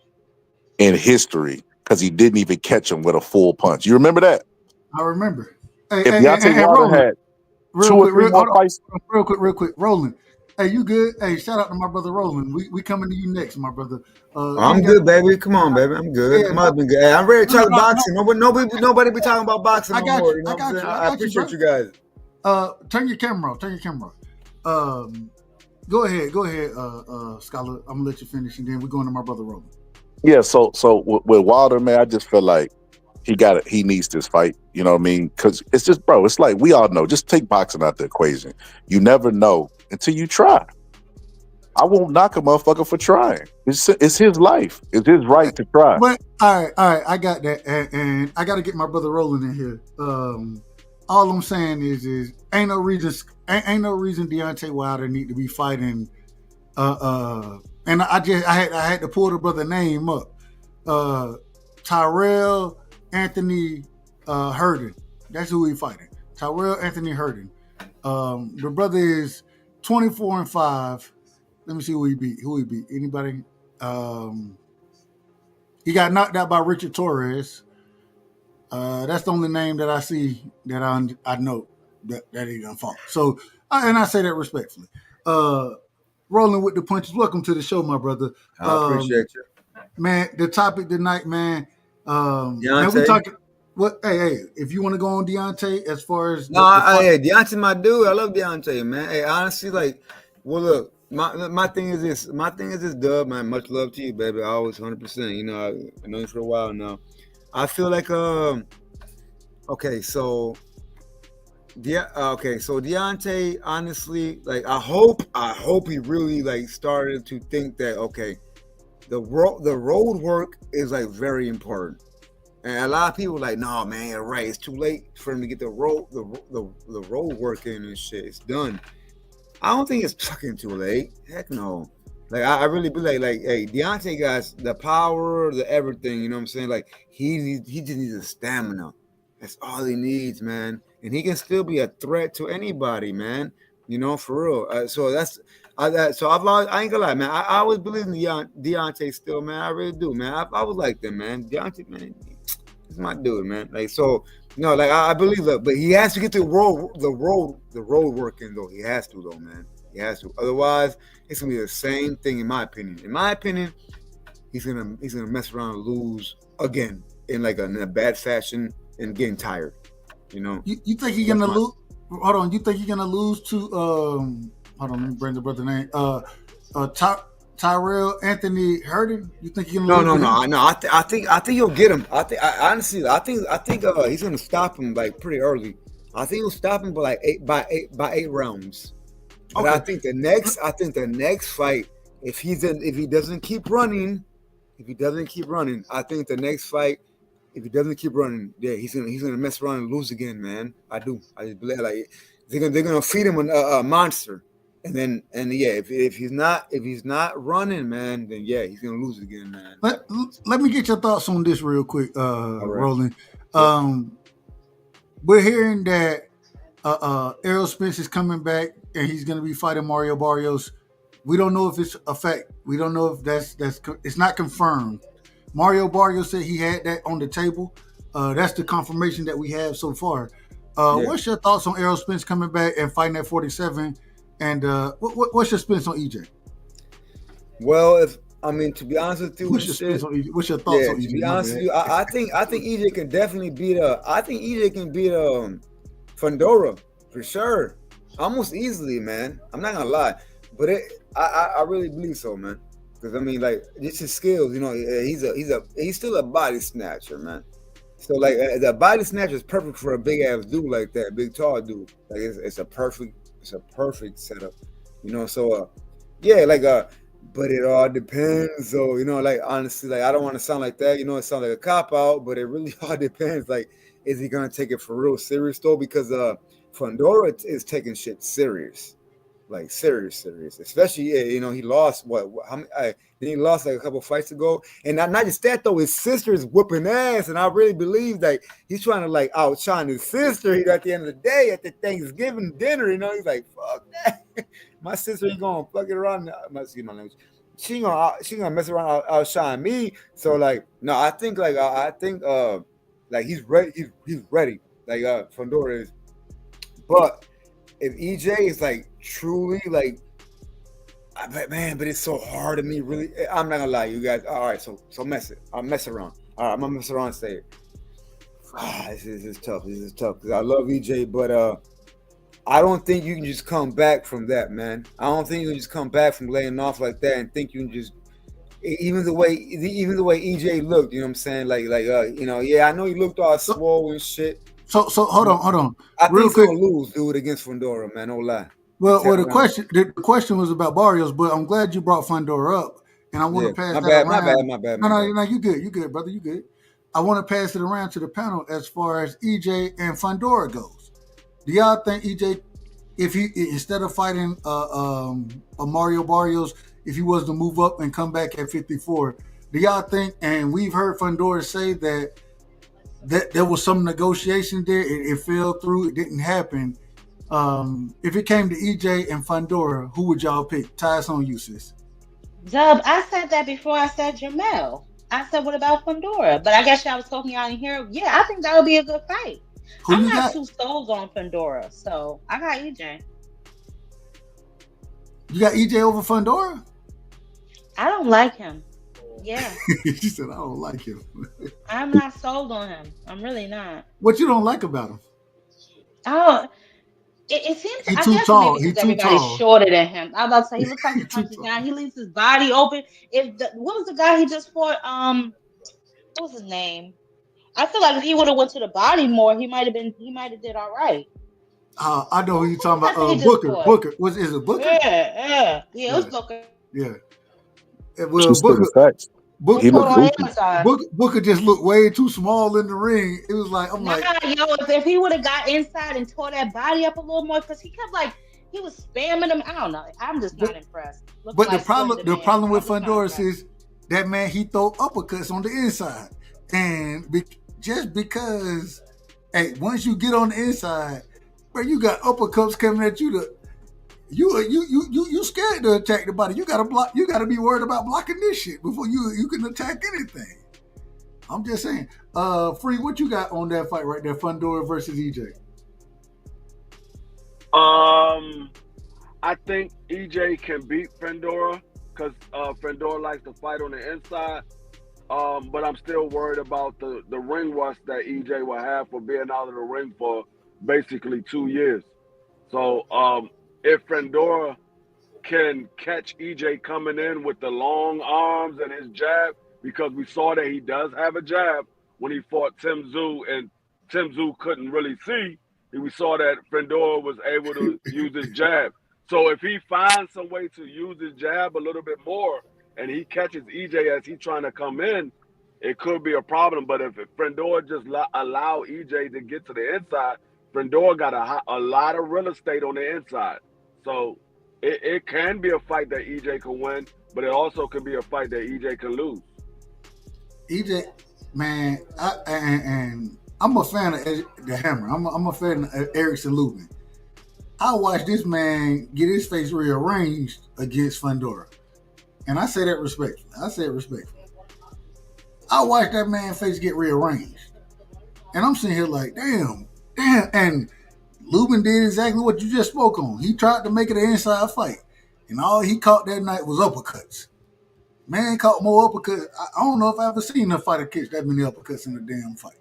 in history because he didn't even catch him with a full punch. You remember that? I remember. If Deontay Wilder had two or three more fights. Real quick. Roland. Hey, you good? Hey, shout out to my brother Roland. We coming to you next, my brother. I'm good, baby. Come on, baby. I'm good. Hey, I'm ready to talk boxing. Nobody be talking about boxing no more. You know what I'm saying? I appreciate you guys. Turn your camera off. Go ahead, Scholar. I'm gonna let you finish, and then we're going to my brother Roland. Yeah, so with Wilder, man, I just feel like he needs this fight. You know what I mean? Because it's just, bro, it's like we all know. Just take boxing out the equation. You never know until you try. I won't knock a motherfucker for trying. It's his life. It's his right to try. But all right, I got that, and I got to get my brother Roland in here. All I'm saying is ain't no reason Deontay Wilder need to be fighting. And I had to pull the brother name up. Tyrell Anthony Herndon. That's who he fighting. Tyrell Anthony Herndon. The brother is 24-5. Let me see who he beat. Anybody? He got knocked out by Richard Torres. That's the only name that I see that I know that he done fought. So, and I say that respectfully. Rolling with the punches. Welcome to the show, my brother. I appreciate you, man. The topic tonight, man. Deontay. Man, we talking. What? Hey, if you want to go on Deontay, as far as Deontay, my dude. I love Deontay, man. Hey, honestly, like, well, look, my thing is this. My thing is this, Dub, man. Much love to you, baby. Always 100%. You know, I know you for a while now. I feel like okay, so Deontay, honestly, like I hope he really like started to think that okay, the road work is like very important. And a lot of people are like, no, man, you're right. It's too late for him to get the road work in and shit. It's done. I don't think it's fucking too late. Heck no. Like I really be like, hey, Deontay got the power, the everything. You know what I'm saying? Like he just needs the stamina. That's all he needs, man. And he can still be a threat to anybody, man. You know, for real. So I ain't gonna lie, man. I always believe in Deontay still, man. I really do, man. I was like that, man. Deontay, man. He's my dude, man. Like so, no, like I believe that, but he has to get the road working though. He has to though, man. He has to. Otherwise, it's gonna be the same thing in my opinion. In my opinion, he's gonna mess around and lose again in like in a bad fashion and getting tired. You know. You think he's gonna lose? Hold on. You think he's gonna lose to hold on, let me bring the brother name. Tyrell Anthony Herndon. You think he's gonna lose? No. I think he'll get him. I think he's gonna stop him like pretty early. I think he'll stop him by like eight rounds. But okay. I think the next fight, if he doesn't keep running, I think the next fight, if he doesn't keep running, yeah, he's gonna mess around and lose again, man. I do. I just believe like they're gonna feed him a monster, and yeah, if he's not running, man, then yeah, he's gonna lose again, man. Let me get your thoughts on this real quick, Roland. We're hearing that Errol Spence is coming back and he's gonna be fighting Mario Barrios. We don't know if it's a fact. We don't know if that's it's not confirmed. Mario Barrios said he had that on the table. That's the confirmation that we have so far. What's your thoughts on Errol Spence coming back and fighting at 47? And what's your Spence on EJ? Well, to be honest with you, what's your thoughts on EJ? To be honest with you, I think EJ can definitely beat. I think EJ can beat Fundora for sure, almost easily, man. I'm not gonna lie, but I really believe so, man. Because I mean, like, just his skills, you know, he's still a body snatcher, man. So like, the body snatcher is perfect for a big ass dude like that, big tall dude. Like, it's a perfect setup, you know. So yeah, like but it all depends. So you know, like honestly, like I don't want to sound like that, you know. It sounds like a cop out, but it really all depends. Like, is he gonna take it for real serious though? Because Fundora is taking shit serious. Like serious, especially you know, he lost he lost like a couple fights ago, and not just that though, his sister is whooping ass, and I really believe that he's trying to like outshine his sister. At the end of the day, at the Thanksgiving dinner, you know, he's like, fuck that, my sister ain't gonna fuck it around. She gonna mess around, outshine me. So like, no, I think like he's ready. He's ready. Like Fundora is, but if EJ is like truly like, but it's so hard to me. Really, I'm not gonna lie, you guys. All right, so I'll mess around. All right, I'm gonna mess around and say it. This is tough. Because I love EJ, but I don't think you can just come back from that, man. I don't think you can just come back from laying off like that and think you can just. Even the way EJ looked, you know what I'm saying? Like you know, yeah, I know he looked all swole and shit. So hold on. I think he's gonna lose, dude, against Fundora, man. Don't lie. Well, the question was about Barrios, but I'm glad you brought Fundora up, and I want to pass that around. My bad. No, you good, brother, you good. I want to pass it around to the panel as far as EJ and Fundora goes. Do y'all think EJ, if he instead of fighting a Mario Barrios, if he was to move up and come back at 54, do y'all think? And we've heard Fundora say that there was some negotiation there. It fell through. It didn't happen. If it came to EJ and Fundora, who would y'all pick? Ty, it's on you, sis. Dub, I said that before I said Jamel. I said, what about Fundora? But I guess y'all was talking out in here. Yeah, I think that would be a good fight. I'm not too sold on Fundora, so I got EJ. You got EJ over Fundora? I don't like him. Yeah. She said, I don't like him. I'm not sold on him. I'm really not. What you don't like about him? Oh, it seems he's too tall. He's everybody's shorter than him. I was about to say he looks like he punches down. He leaves his body open. What was the guy he just fought? What was his name? I feel like if he would have went to the body more, he might have did all right. I know who you're talking about. Booker. Is it Booker? Yeah. It was Booker. Yeah. Well, Booker just looked way too small in the ring. It was like, if he would have got inside and tore that body up a little more, because he kept he was spamming him. I don't know. I'm just not impressed. But the problem with Fundora is that man, he throw uppercuts on the inside, and just because, hey, once you get on the inside, bro, you got uppercuts coming at you. You scared to attack the body. You gotta block. You gotta be worried about blocking this shit before you can attack anything. I'm just saying. Free, what you got on that fight right there? Fundora versus EJ. I think EJ can beat Fundora because Fundora likes to fight on the inside. But I'm still worried about the ring rust that EJ will have for being out of the ring for basically 2 years. So if Fundora can catch EJ coming in with the long arms and his jab, because we saw that he does have a jab when he fought Tim Tszyu, and Tim Tszyu couldn't really see. We saw that Fundora was able to use his jab. So if he finds some way to use his jab a little bit more and he catches EJ as he's trying to come in, it could be a problem. But if Fundora just allow EJ to get to the inside, Fundora got a lot of real estate on the inside. So it can be a fight that EJ can win, but it also can be a fight that EJ can lose. EJ, man, and I'm a fan of the Hammer. I'm a fan of Erickson Lubin. I watched this man get his face rearranged against Fundora. And I say that respectfully. I watched that man's face get rearranged. And I'm sitting here like, damn. And Lubin did exactly what you just spoke on. He tried to make it an inside fight. And all he caught that night was uppercuts. Man caught more uppercuts. I don't know if I've ever seen a fighter catch that many uppercuts in a damn fight.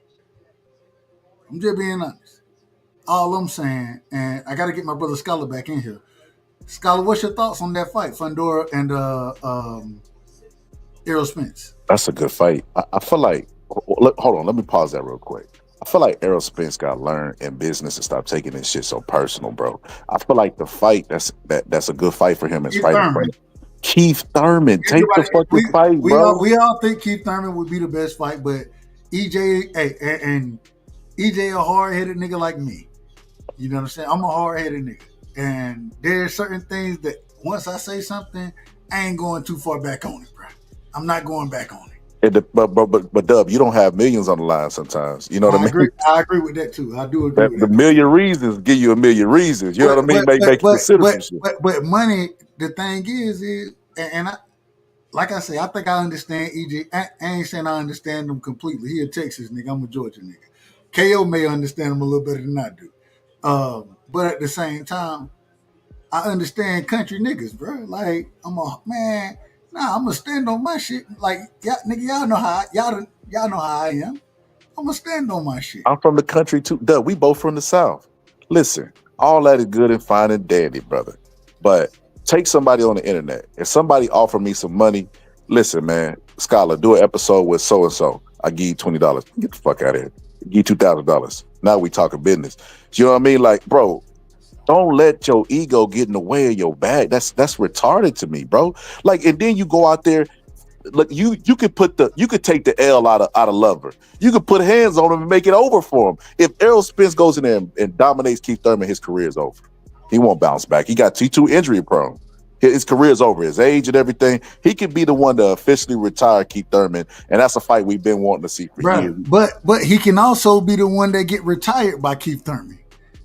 I'm just being honest. All I'm saying, and I got to get my brother Scholar back in here. Scholar, what's your thoughts on that fight, Fundora and Errol Spence? That's a good fight. I feel like, hold on, let me pause that real quick. I feel like Errol Spence got to learn in business and stop taking this shit so personal, bro. I feel like the fight that's a good fight for him is fighting Keith Thurman. Take the fucking fight, bro. We all think Keith Thurman would be the best fight, but EJ, and EJ a hard-headed nigga like me. You know what I'm saying? I'm a hard-headed nigga. And there's certain things that once I say something, I ain't going too far back on it, bro. I'm not going back on it. But Dub, you don't have millions on the line sometimes. You know what I mean? I agree with that too. I do agree with that. The million reasons give you a million reasons. You know what I mean? Make you consider some shit. But money, the thing is, and I, like I say, I think I understand EJ. I ain't saying I understand him completely. He a Texas nigga. I'm a Georgia nigga. KO may understand him a little better than I do. But at the same time, I understand country niggas, bro. Like, I'm gonna stand on my shit. Like, y'all know how I am. I'm gonna stand on my shit. I'm from the country too. Duh, we both from the South. Listen, all that is good and fine and dandy, brother. But take somebody on the internet. If somebody offer me some money, listen, man, Scholar, do an episode with so and so. I give you $20. Get the fuck out of here. Give you $2,000. Now we talking business. You know what I mean? Like, bro, don't let your ego get in the way of your bag. That's retarded to me, bro. Like, and then you go out there, look, you could take the L out of Lover. You could put hands on him and make it over for him. If Errol Spence goes in there and dominates Keith Thurman, his career is over. He won't bounce back. He got T2 injury prone. His career is over. His age and everything. He could be the one to officially retire Keith Thurman, and that's a fight we've been wanting to see for years. But he can also be the one that get retired by Keith Thurman,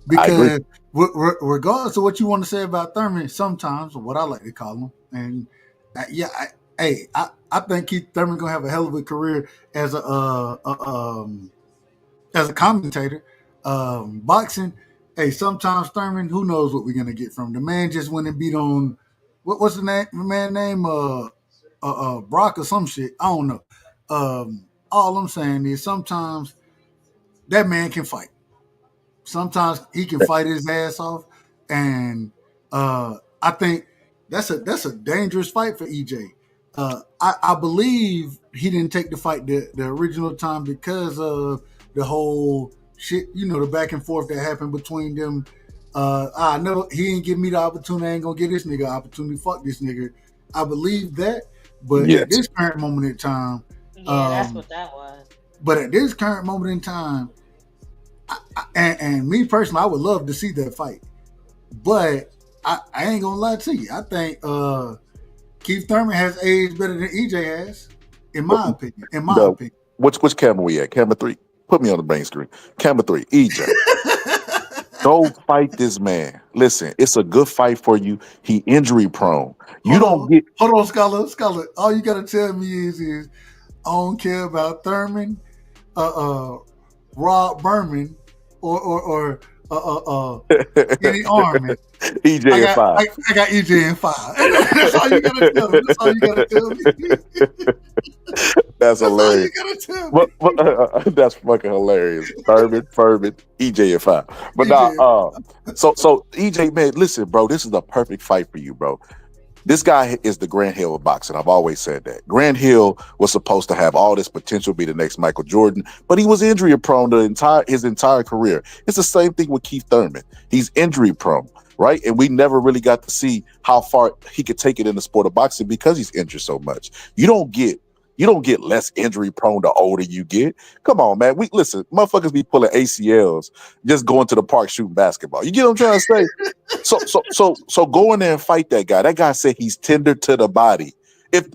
because regardless of what you want to say about Thurman, sometimes what I like to call him, and I think Keith Thurman's gonna have a hell of a career as a commentator. Boxing, sometimes Thurman, who knows what we're gonna get from him. The man just went and beat on. What's the name? The man name Brock or some shit. I don't know. All I'm saying is sometimes that man can fight. Sometimes he can fight his ass off, and I think that's a dangerous fight for EJ. I believe he didn't take the fight the original time because of the whole shit, the back and forth that happened between them. I know he ain't give me the opportunity. I ain't gonna give this nigga an opportunity. Fuck this nigga. I believe that, but at this current moment in time, that's what that was. But at this current moment in time, and me personally, I would love to see that fight. But I ain't gonna lie to you. I think Keith Thurman has aged better than EJ has, in my opinion. Which camera we at? Camera 3. Put me on the main screen. Camera 3. EJ. Go fight this man. Listen, it's a good fight for you. He injury prone. Hold on, Scholar. All you gotta tell me is I don't care about Thurman, Rob Berman, or Eddie Armin. EJ I and got 5. I got EJ and 5. That's all you gotta tell me. That's all you gotta tell me. That's That's all you hilarious. gotta tell me. That's fucking hilarious. Furman, EJ and 5. But EJ so EJ, man, listen, bro, this is the perfect fight for you, bro. This guy is the Grant Hill of boxing. I've always said that. Grant Hill was supposed to have all this potential, be the next Michael Jordan, but he was injury prone his entire career. It's the same thing with Keith Thurman. He's injury prone, right? And we never really got to see how far he could take it in the sport of boxing because he's injured so much. You don't get less injury prone the older you get. Come on, man. Listen, motherfuckers be pulling ACLs just going to the park shooting basketball. You get what I'm trying to say? So go in there and fight that guy. That guy said he's tender to the body. If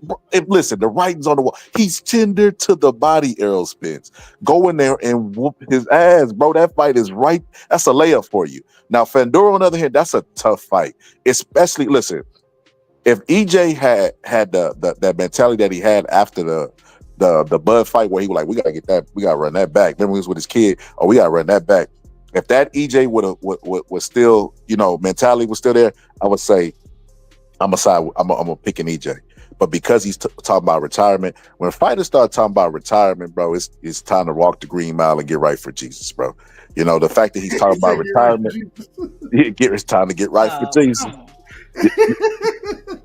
listen, the writing's on the wall. He's tender to the body, Errol Spence. Go in there and whoop his ass, bro. That fight is right. That's a layup for you. Now, Fandor, on the other hand, that's a tough fight. Especially, listen, if EJ had that mentality that he had after the Bud fight, where he was like, we gotta run that back. Remember, he was with his kid. Oh, we gotta run that back. If that EJ was still, mentality was still there, I would say I'm a pick an EJ. But because he's talking about retirement, when fighters start talking about retirement, bro, it's time to walk the green mile and get right for Jesus, bro. The fact that he's talking about retirement, it's time to get right for Jesus.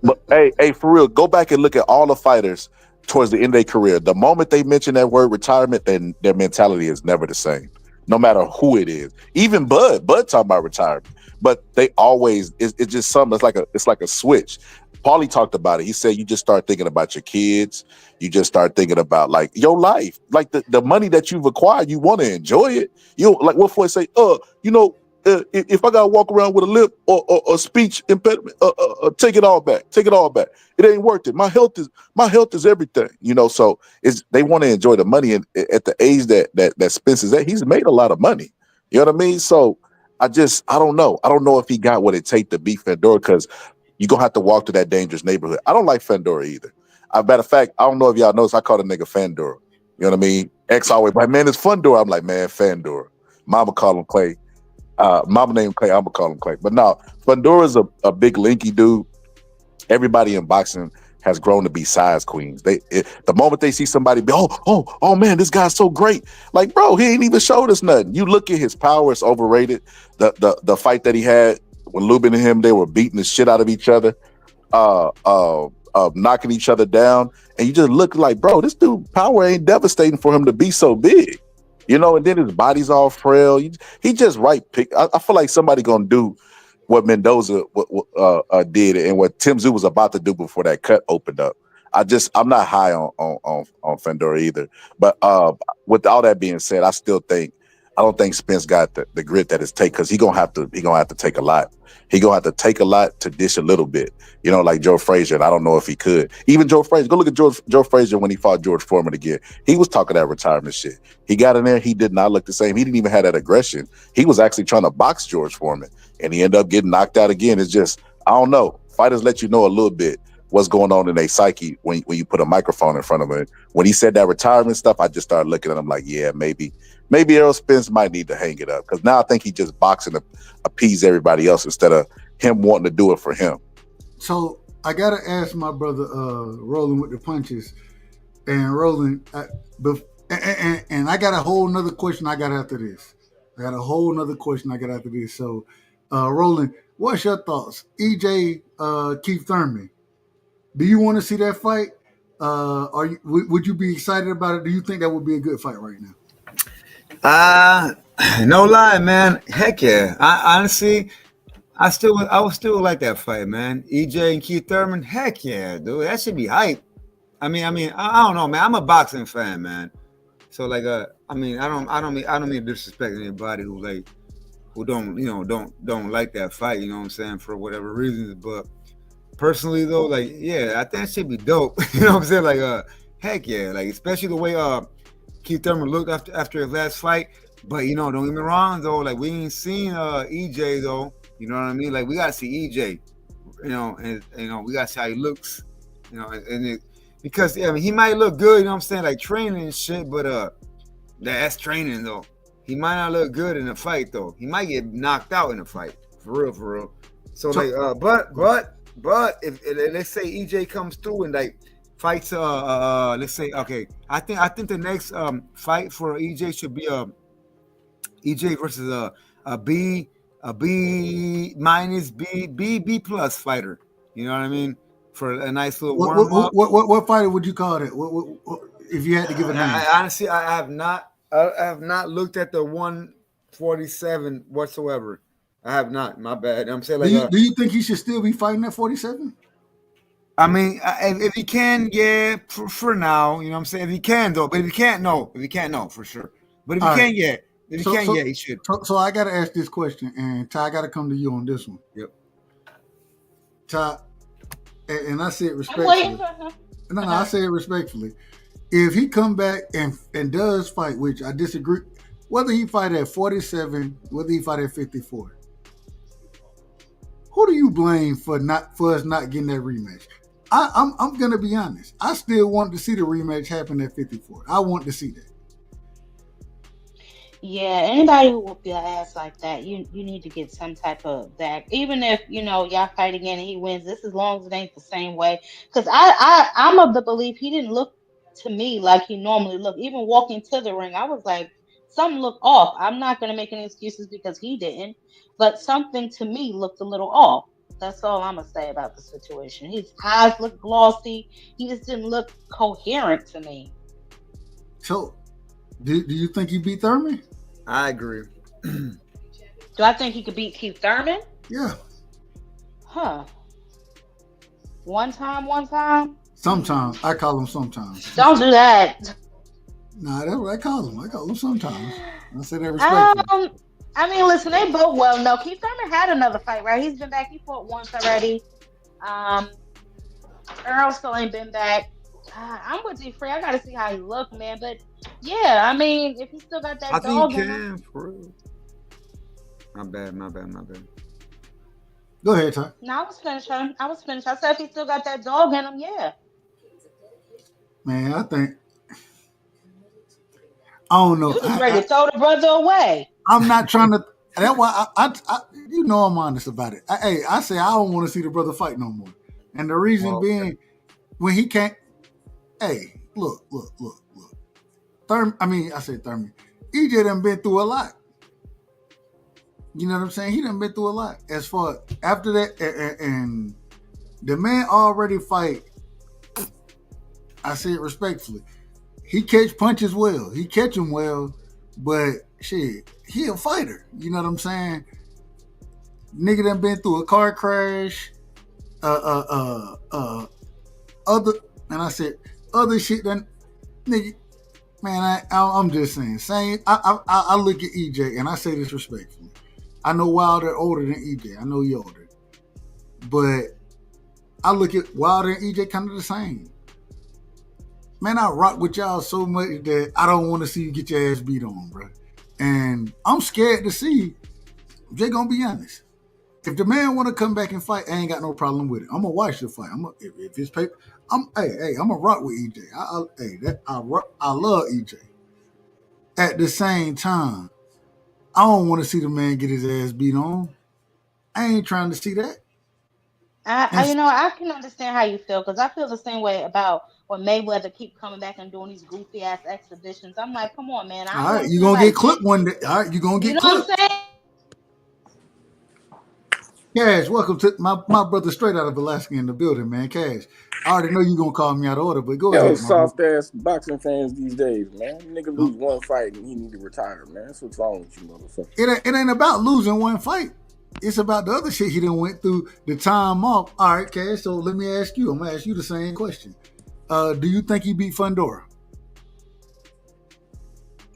But hey, for real, go back and look at all the fighters towards the end of their career. The moment they mention that word retirement, then their mentality is never the same, no matter who it is. Even Bud talking about retirement, but they always it's just something. It's like a switch. Paulie talked about it. He said you just start thinking about your kids. You just start thinking about like your life, like the money that you've acquired. You want to enjoy it. Like what Floyd say. If I gotta walk around with a lip or a speech impediment, take it all back. Take it all back. It ain't worth it. My health is everything. So they want to enjoy the money, and at the age that Spence is at, he's made a lot of money. You know what I mean? So I don't know. I don't know if he got what it takes to beat Fandor, because you're gonna have to walk to that dangerous neighborhood. I don't like Fandor either. Matter of fact, I don't know if y'all noticed, I call the nigga Fandor. You know what I mean? X always like, man, it's Fandor. I'm like, man, Fandor. Mama call him Clay. Mama named Clay, I'm gonna call him Clay. But no, Fandor is a big linky dude. Everybody in boxing has grown to be size queens. The moment they see somebody, oh man, this guy's so great. Like, bro, he ain't even showed us nothing. You look at his power; it's overrated. The fight that he had when Lubin and him, they were beating the shit out of each other, knocking each other down, and you just look like, bro, this dude power ain't devastating for him to be so big. And then his body's all frail. He just right pick. I feel like somebody gonna do what Mendoza did and what Tim Tszyu was about to do before that cut opened up. I'm not high on Fandor either. But with all that being said, I don't think Spence got the grit that it takes, because he gonna have to take a lot. He gonna have to take a lot to dish a little bit. Like Joe Frazier, and I don't know if he could. Even Joe Frazier, go look at Joe Frazier when he fought George Foreman again. He was talking that retirement shit. He got in there, he did not look the same. He didn't even have that aggression. He was actually trying to box George Foreman, and he ended up getting knocked out again. It's just, I don't know. Fighters let you know a little bit what's going on in their psyche when you put a microphone in front of them. When he said that retirement stuff, I just started looking at him like, yeah, maybe Errol Spence might need to hang it up, because now I think he just boxing to appease everybody else instead of him wanting to do it for him. So I gotta ask my brother, Rolling with the Punches, and Rolling, and I got a whole nother question I got after this. So, Rolling, what's your thoughts? EJ, Keith Thurman, do you want to see that fight? Would you be excited about it? Do you think that would be a good fight right now? No lie, man. Heck yeah. I honestly, I would still like that fight, man. EJ and Keith Thurman. Heck yeah, dude. That should be hype. I mean, I don't know, man. I'm a boxing fan, man. So like, I don't mean to disrespect anybody who don't like that fight. You know what I'm saying, for whatever reasons. But personally, though, like, yeah, I think that should be dope. You know what I'm saying? Like, heck yeah. Like, especially the way Keith Thurman looked after his last fight. But don't get me wrong though. Like, we ain't seen EJ though. You know what I mean? Like, we gotta see EJ. And we gotta see how he looks. And because I mean he might look good, you know what I'm saying, like training and shit, but that's training though. He might not look good in a fight though. He might get knocked out in a fight. For real. So like but if let's say EJ comes through and like fights let's say okay, I think the next fight for EJ should be EJ versus a B minus B plus fighter. You know what I mean? For a nice little warm up. What fighter would you call that? What if you had to give a name? Honestly, I have not looked at the 147 whatsoever. I have not. My bad. I'm saying like. Do you think he should still be fighting at 47? I mean, if he can, yeah, for now, you know what I'm saying. If he can though, but if he can't, no. If he can't, no, for sure. But if he can, yeah. If he can, yeah, he should. So I got to ask this question, and Ty, I got to come to you on this one. Yep. Ty, and I say it respectfully. No, I say it respectfully. If he come back and does fight, which I disagree, whether he fight at 47, whether he fight at 54, who do you blame for us not getting that rematch? I'm gonna be honest. I still want to see the rematch happen at 54. I want to see that. Yeah, anybody who whoop your ass like that, you need to get some type of back. Even if y'all fight again and he wins, this as long as it ain't the same way. Because I'm of the belief he didn't look to me like he normally looked. Even walking to the ring, I was like, something looked off. I'm not gonna make any excuses because he didn't, but something to me looked a little off. That's all I'm gonna say about the situation. His eyes looked glossy. He just didn't look coherent to me. So, do you think he beat Thurman? I agree. Do I think he could beat Keith Thurman? Yeah. Huh. One time? Sometimes. I call him sometimes. Don't do that. Nah, that's what I call him. I call him sometimes. I say that respectfully. I mean, listen, they both well. No, Keith Thurman had another fight, right? He's been back. He fought once already. Earl still ain't been back. I'm with G-Free. I gotta see how he look, man. But yeah, I mean, if he still got that dog in him. For real. My bad. Go ahead, Ty. No, I was finished. I said if he still got that dog in him, yeah. Man, I think I don't know. You just ready to throw the brother away. I'm not trying to. That's why I I'm honest about it. I say I don't want to see the brother fight no more, and the reason being, when he can't. Hey, look. I said Thurman. EJ done been through a lot. You know what I'm saying? He done been through a lot. As far after that, and the man already fight. I say it respectfully. He catch punches well. He catch them well, but shit, he a fighter. You know what I'm saying? Nigga done been through a car crash. Other shit done. Nigga, man, I'm just saying. I look at EJ and I say this respectfully. I know Wilder older than EJ. I know he older, but I look at Wilder and EJ kind of the same. Man, I rock with y'all so much that I don't want to see you get your ass beat on, bro. And I'm scared to see. I'm just gonna be honest. If the man want to come back and fight, I ain't got no problem with it. I'm gonna watch the fight. If it's paper, I'm gonna rock with EJ. I love EJ. At the same time, I don't want to see the man get his ass beat on. I ain't trying to see that. I can understand how you feel because I feel the same way about when Mayweather keep coming back and doing these goofy ass exhibitions. I'm like, come on, man. All right, you gonna get clipped one day. All right, you gonna get clipped. What I'm saying? Cash, welcome to my brother straight out of Alaska in the building, man. Cash, I already know you gonna call me out of order, but go ahead. Soft ass boxing fans these days, man. Nigga lose one fight and he need to retire, man. That's what's wrong with you, motherfucker. It ain't about losing one fight. It's about the other shit he done went through, the time off. All right, Cash, so let me ask you. I'm going to ask you the same question. Do you think he beat Fundora?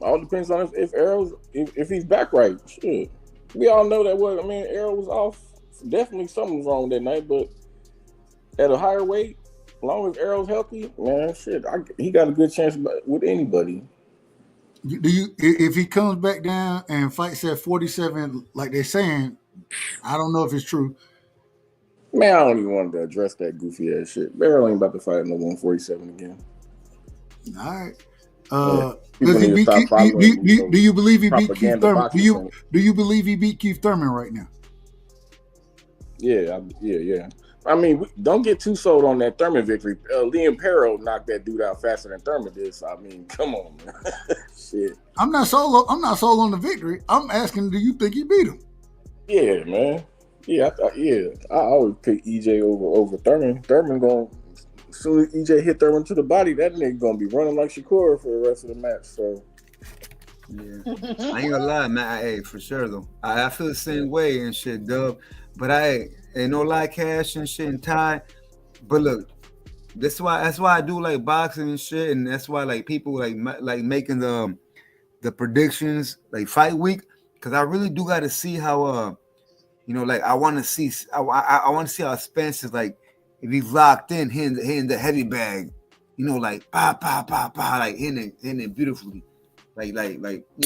All depends on if he's back right. Shit. We all know that Errol was off. Definitely something was wrong that night, but at a higher weight, as long as Errol's healthy, man, shit, he got a good chance with anybody. If he comes back down and fights at 47, like they're saying, I don't know if it's true. Man, I don't even want to address that goofy ass shit. Barrel ain't about to fight no 147 again. All right. Does he beat Keith, do you believe he beat Keith Thurman? Boxing Do you believe he beat Keith Thurman right now? Yeah. I mean, don't get too sold on that Thurman victory. Liam Perro knocked that dude out faster than Thurman did. So, I mean, come on, man. Shit. I'm not sold on the victory. I'm asking, do you think he beat him? Yeah, man. Yeah, I always pick EJ over Thurman. Thurman going, as soon as EJ hit Thurman to the body, that nigga gonna be running like Shakur for the rest of the match. So, yeah, I ain't gonna lie, man. Hey, for sure though, I feel the same way and shit, Dub. But I ain't no lie, Cash and shit and Ty. But look, that's why I do like boxing and shit, and that's why like people like making the predictions like fight week, because I really do got to see how like I want to see want to see how Spence is like if he's locked in hitting the heavy bag, like pa, like hitting it beautifully, like you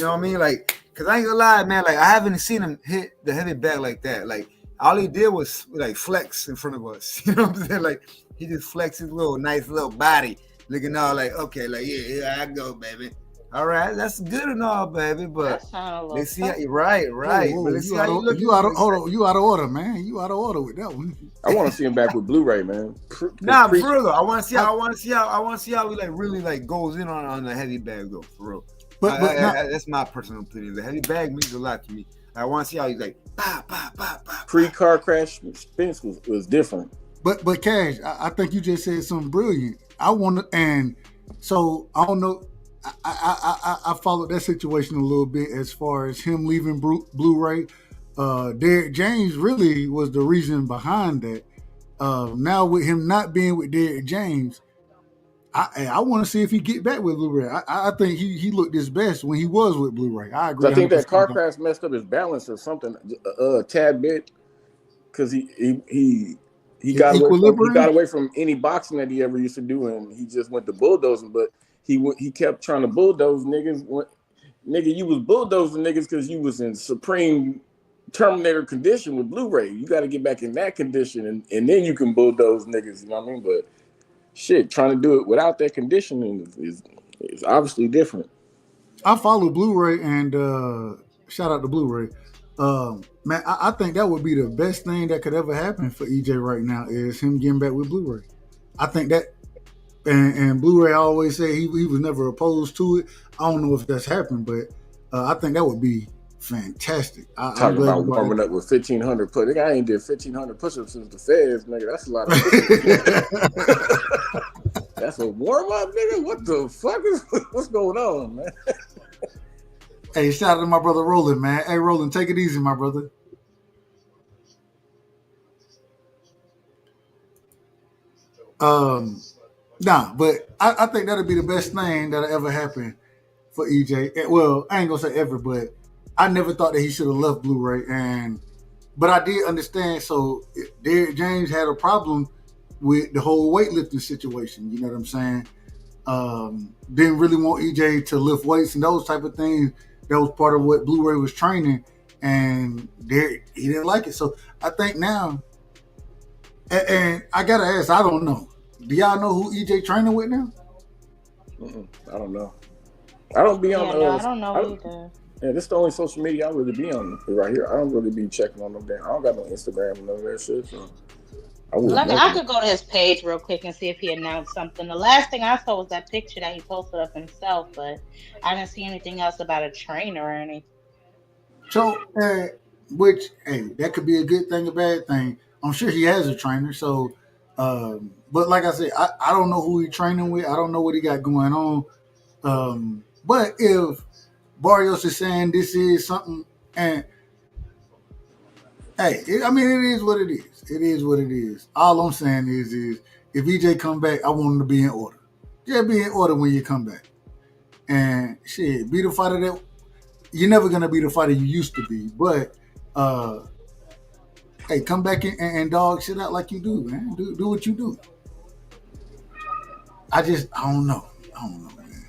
know what I mean, like because I ain't gonna lie, man, like I haven't seen him hit the heavy bag like that. Like all he did was like flex in front of us, you know what I'm saying? Like he just flexed his nice little body, looking all like okay, like yeah, I go, baby. All right, that's good and all, baby, but let's see how you right. Whoa, but let's see how you look. You out of order, man. You out of order with that one. I want to see him back with Blu-ray, man. Further, I want to see how he like really like goes in on the heavy bag though, for real. But that's my personal opinion. The heavy bag means a lot to me. I want to see how he's like Pre-car crash, Spence was different. But Cash, I think you just said something brilliant. And so I don't know. I followed that situation a little bit as far as him leaving Blu-ray. Derrick James really was the reason behind that. Now with him not being with Derrick James, I want to see if he get back with Blu-ray. I think he looked his best when he was with Blu-ray. I agree. So I think that car crash messed up his balance or something a tad bit because he got away from any boxing that he ever used to do, and he just went to bulldozing. But he kept trying to bulldoze niggas. Nigga, you was bulldozing niggas because you was in supreme Terminator condition with Blu-ray. You got to get back in that condition, and then you can bulldoze niggas. You know what I mean? But shit, trying to do it without that conditioning is obviously different. I follow Blu-ray, and shout out to Blu-ray. Man, I think that would be the best thing that could ever happen for EJ right now is him getting back with Blu-ray. I think that. And Blu-ray always say he was never opposed to it. I don't know if that's happened, but I think that would be fantastic. Talking about warming up with 1,500 push. I ain't did 1,500 push-ups since the feds, nigga. That's a lot of That's a warm-up, nigga? What the fuck what's going on, man? Hey, shout out to my brother Roland, man. Hey, Roland, take it easy, my brother. Nah, but I think that'll be the best thing that'll ever happen for EJ. Well, I ain't gonna say ever, but I never thought that he should have left Blu-ray, but I did understand. So Derrick James had a problem with the whole weightlifting situation. You know what I'm saying? Didn't really want EJ to lift weights and those type of things. That was part of what Blu-ray was training, and he didn't like it. So I think now, and I gotta ask, I don't know. Do y'all know who EJ training with now? I don't know. I don't be on. I don't know either. Yeah, this is the only social media I really be on right here. I don't really be checking on them. I don't got no Instagram and none of that shit. So I could go to his page real quick and see if he announced something. The last thing I saw was that picture that he posted of himself, but I didn't see anything else about a trainer or anything. So, which that could be a good thing, a bad thing. I'm sure he has a trainer. So. But like I said, I don't know who he's training with. I don't know what he got going on. But if Barrios is saying this is something, and it is what it is. It is what it is. All I'm saying is if EJ come back, I want him to be in order. Yeah, be in order when you come back. And shit, be the fighter that you're never gonna be the fighter you used to be. But come back and dog shit out like you do, man. Do what you do. I don't know. Man.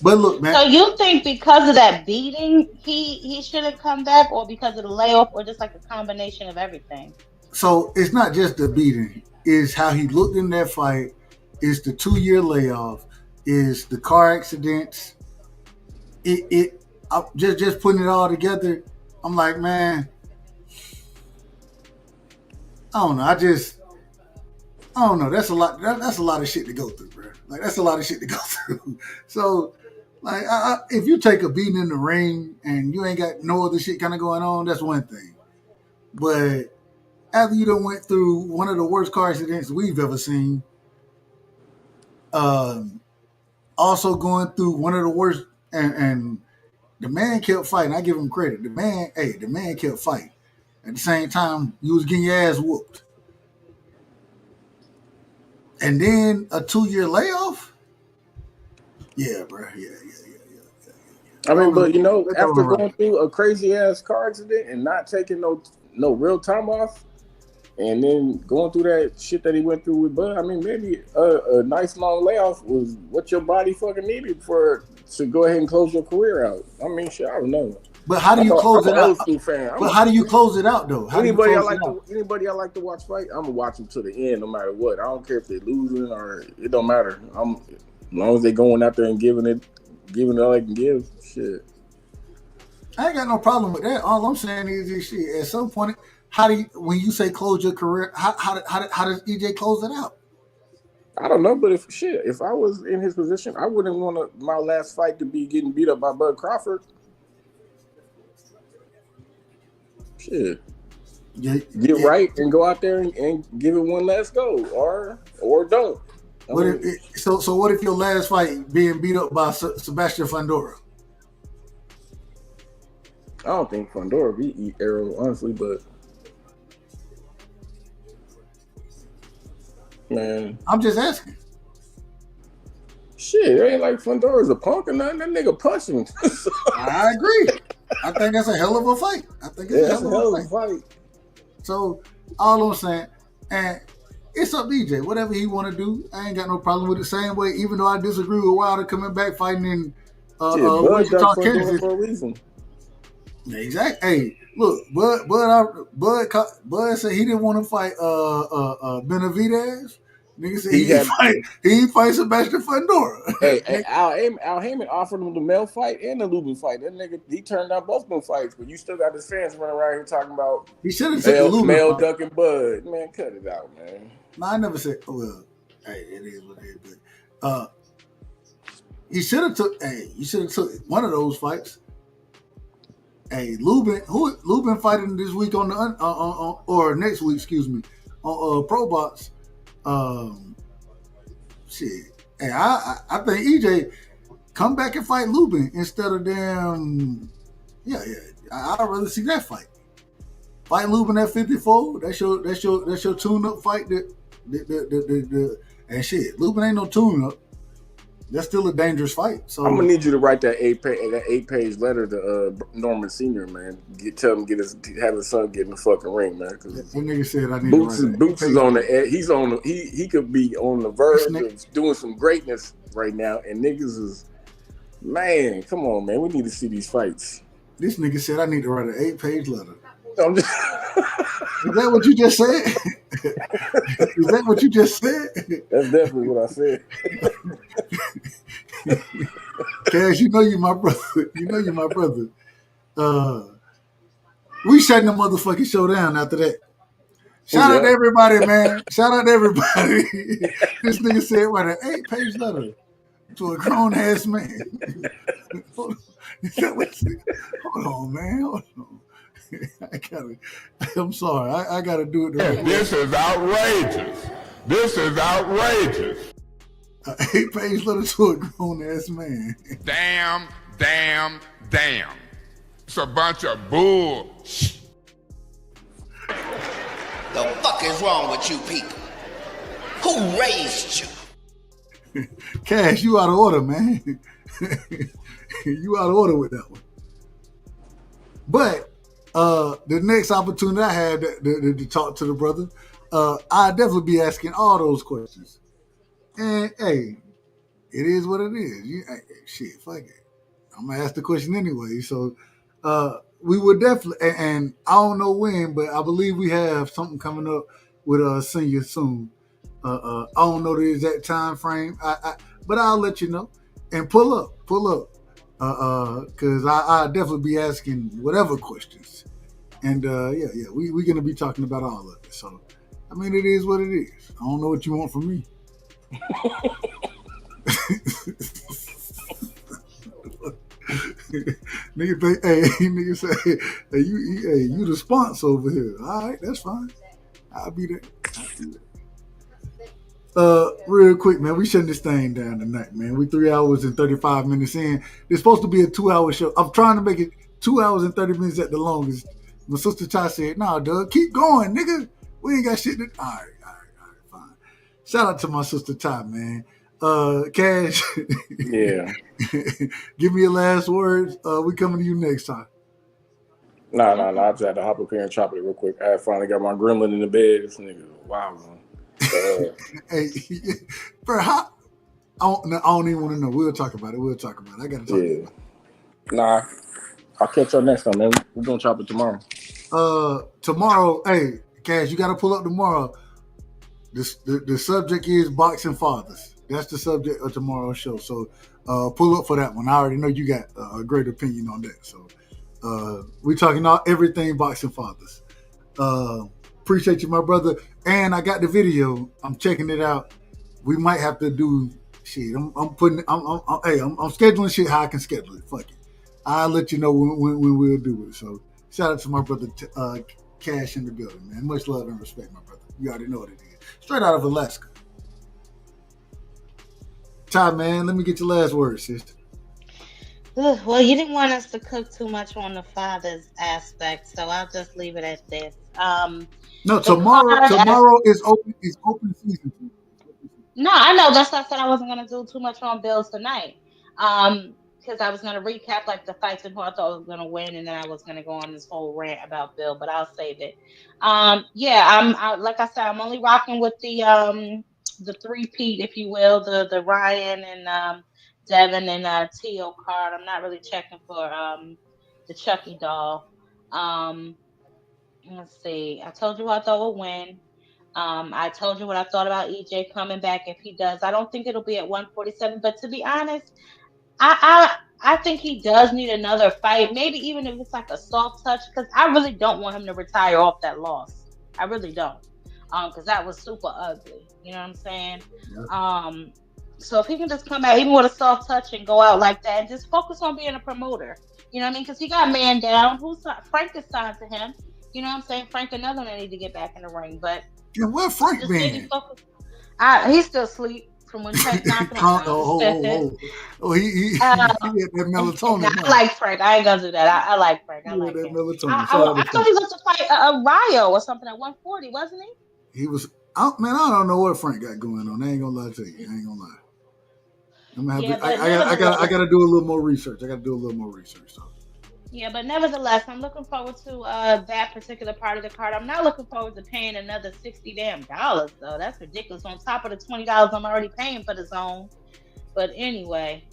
But look, man. So you think because of that beating, he shouldn't come back, or because of the layoff, or just like a combination of everything? So it's not just the beating; it's how he looked in that fight. It's the 2-year layoff. Is the car accidents. Just putting it all together. I'm like, man, I don't know. I don't know. That's a lot. That's a lot of shit to go through, bro. Like that's a lot of shit to go through. So, like, if you take a beating in the ring and you ain't got no other shit kind of going on, that's one thing. But after you done went through one of the worst car accidents we've ever seen, also going through one of the worst, and the man kept fighting. I give him credit. The man kept fighting. At the same time, you was getting your ass whooped. And then a 2-year layoff? Yeah, bro. Yeah. I mean, but you know, after going through a crazy ass car accident and not taking no real time off, and then going through that shit that he went through with Bud, I mean, maybe a nice long layoff was what your body fucking needed to go ahead and close your career out. I mean, shit, I don't know. But how do you close it out? But how do you close it out though? Anybody I like to watch fight, I'm gonna watch them to the end, no matter what. I don't care if they're losing or it don't matter. As long as they're going out there and giving it all they can give. Shit. I ain't got no problem with that. All I'm saying is this shit. At some point, when you say close your career, how does EJ close it out? I don't know, but if I was in his position, I wouldn't want my last fight to be getting beat up by Bud Crawford. Shit. Get right and go out there and give it one last go, or don't. So what if your last fight being beat up by Sebastian Fundora? I don't think Fundora beat Errol, honestly, but man, I'm just asking. Shit, it ain't like Fundora's a punk or nothing. That nigga punching. I agree. I think that's a hell of a fight. I think it's a hell of a fight. So all I'm saying, and it's up to EJ. Whatever he want to do, I ain't got no problem with it. Same way, even though I disagree with Wilder coming back fighting in Wichita, Kansas. For a reason. Exactly. Hey, look, Bud said he didn't want to fight Benavidez. Nigga said he fight Sebastian Fundora. Hey, Al Heyman offered him the male fight and the Lubin fight. That nigga, he turned down both them fights, but you still got his fans running around here talking about he should have taken Lubin male ducking Bud. Man, cut it out, man. No, I never said. Well, hey, it is what it is. But he should have took. Hey, you should have took one of those fights. Hey, Lubin fighting this week on the or next week, excuse me, on Probox. Shit. Hey, I think EJ come back and fight Lubin instead of them. Yeah. I'd rather see that fight. Fight Lubin at 54. That's your tune-up fight. And shit, Lubin ain't no tune-up. That's still a dangerous fight. So I'm gonna need you to write that 8-page letter to Norman Senior, man. Tell him have his son get in the fucking ring, man. Because that nigga said I need Boots is on the edge. He could be on the verge of doing some greatness right now, and niggas is, man, come on, man. We need to see these fights. This nigga said I need to write an 8-page letter. Is that what you just said? Is that what you just said? That's definitely what I said. Cash, you know you my brother. We shutting the motherfucking show down after that. Shout out to everybody, man. Shout out to everybody. This nigga said write an 8-page letter to a grown ass man. Hold on, man. Hold on. I'm sorry. I gotta do it. This is outrageous. This is outrageous. An 8-page letter to a grown ass man. Damn. It's a bunch of bull. The fuck is wrong with you people? Who raised you? Cash, you out of order, man. You out of order with that one. But the next opportunity I had to talk to the brother, I'd definitely be asking all those questions. And hey, It is what it is. Shit, fuck it. I'm gonna ask the question anyway. So, we will definitely, and I don't know when, but I believe we have something coming up with Senior soon. I don't know the exact time frame. But I'll let you know. And pull up, because I definitely be asking whatever questions. And we're gonna be talking about all of it. So, I mean, it is what it is. I don't know what you want from me. Nigga think, nigga say, you the sponsor over here. All right, that's fine. I'll be there. Real quick, man, we shutting this thing down tonight, man. We 3 hours and 35 minutes in. It's supposed to be a 2-hour show. I'm trying to make it 2 hours and 30 minutes at the longest. My sister Ty said, "Nah, Doug, keep going, nigga. We ain't got shit to." All right, fine. Shout out to my sister Ty, man. Cash. Yeah. Give me your last words. We coming to you next time. Nah. I just had to hop up here and chop it real quick. I finally got my gremlin in the bed. This nigga, wow, man. Hey, bro, I don't even want to know. We'll talk about it. I got to talk about it. Nah, I'll catch y'all next time, man. We're gonna chop it tomorrow. Tomorrow, hey, Cash, you got to pull up tomorrow. The subject is boxing fathers. That's the subject of tomorrow's show. So pull up for that one. I already know you got a great opinion on that. So we're talking everything boxing fathers. Appreciate you, my brother. And I got the video. I'm checking it out. We might have to do shit. I'm scheduling shit how I can schedule it. Fuck it. I'll let you know when we'll do it. So shout out to my brother Cash in the building, man. Much love and respect, my brother. You already know what it is. Straight out of Alaska. Ty, man, let me get your last word, sister. Well, you didn't want us to cook too much on the father's aspect, so I'll just leave it at this. No, tomorrow is open season. No, I know. That's why I said I wasn't going to do too much on Bills tonight. Because I was going to recap like the fights and who I thought was going to win, and then I was going to go on this whole rant about Bill, but I'll save it. Like I said, I'm only rocking with the three-peat, if you will, the Ryan and Devin and T.O. card. I'm not really checking for the Chucky doll. Let's see. I told you who I thought would win. I told you what I thought about EJ coming back if he does. I don't think it'll be at 147, but to be honest, I think he does need another fight. Maybe even if it's like a soft touch, because I really don't want him to retire off that loss. I really don't, because that was super ugly. You know what I'm saying? Yeah. So if he can just come out even with a soft touch and go out like that, and just focus on being a promoter. You know what I mean? Because he got man down. Frank is signed to him. You know what I'm saying? Frank another one that need to get back in the ring, but. Yeah, where Frank been? He's still asleep from when Frank knocked him out. He had that melatonin. I like Frank. I ain't gonna do that. I like Frank. I like that melatonin. I thought he was to fight Rio or something at 140, wasn't he? He was. I don't know what Frank got going on. I ain't gonna lie to you. I ain't gonna lie. I'm gonna have I gotta do a little more research. So. Yeah, but nevertheless, I'm looking forward to that particular part of the card. I'm not looking forward to paying another $60 though. That's ridiculous. On top of the $20 I'm already paying for the zone. But anyway,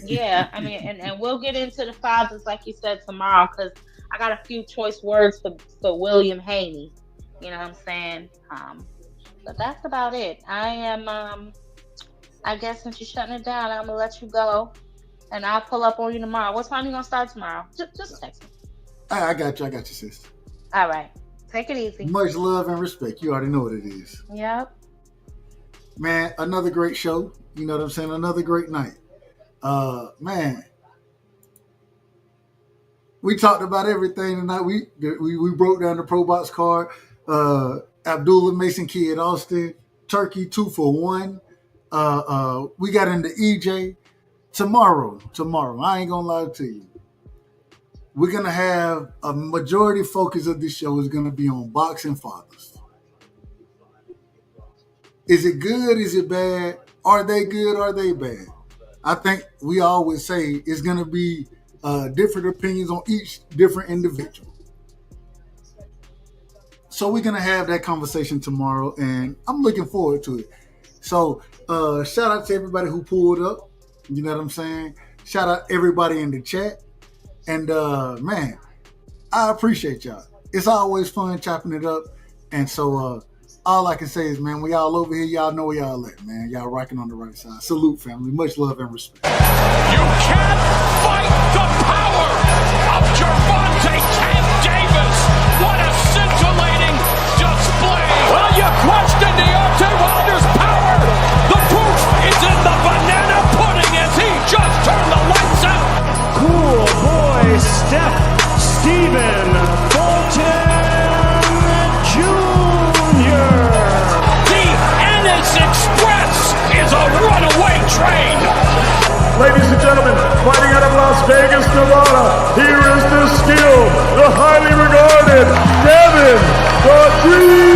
yeah, I mean, and we'll get into the fathers like you said tomorrow, because I got a few choice words for William Haney. You know what I'm saying? But that's about it. I am. I guess since you're shutting it down, I'm gonna let you go. And I'll pull up on you tomorrow. What time are you going to start tomorrow? Just text me. I got you, sister. All right. Take it easy. Much love and respect. You already know what it is. Yep. Man, another great show. You know what I'm saying? Another great night. Man. We talked about everything tonight. We broke down the Probox card. Abdullah, Mason Kid, Austin. Turkey, 2 for 1. We got into EJ. Tomorrow, I ain't gonna lie to you. We're gonna have a majority focus of this show is gonna be on boxing fathers. Is it good? Is it bad? Are they good? Are they bad? I think we always say it's gonna be different opinions on each different individual. So we're gonna have that conversation tomorrow, and I'm looking forward to it. So shout out to everybody who pulled up. You know what I'm saying? Shout out everybody in the chat. And man, I appreciate y'all. It's always fun chopping it up. And so all I can say is, man, we all over here. Y'all know where y'all at, man. Y'all rocking on the right side. Salute, family. Much love and respect. You can't fight the power of Gervonta Tank Davis. What a scintillating display. Well, you question Deontay Wilder's power. The proof is in the banana pudding as he just turned the lights out. Cool boy Steph Stephen Fulton Jr. The Ennis Express is a runaway train. Ladies and gentlemen, fighting out of Las Vegas, Nevada, here is the skill, the highly regarded Devin the Dream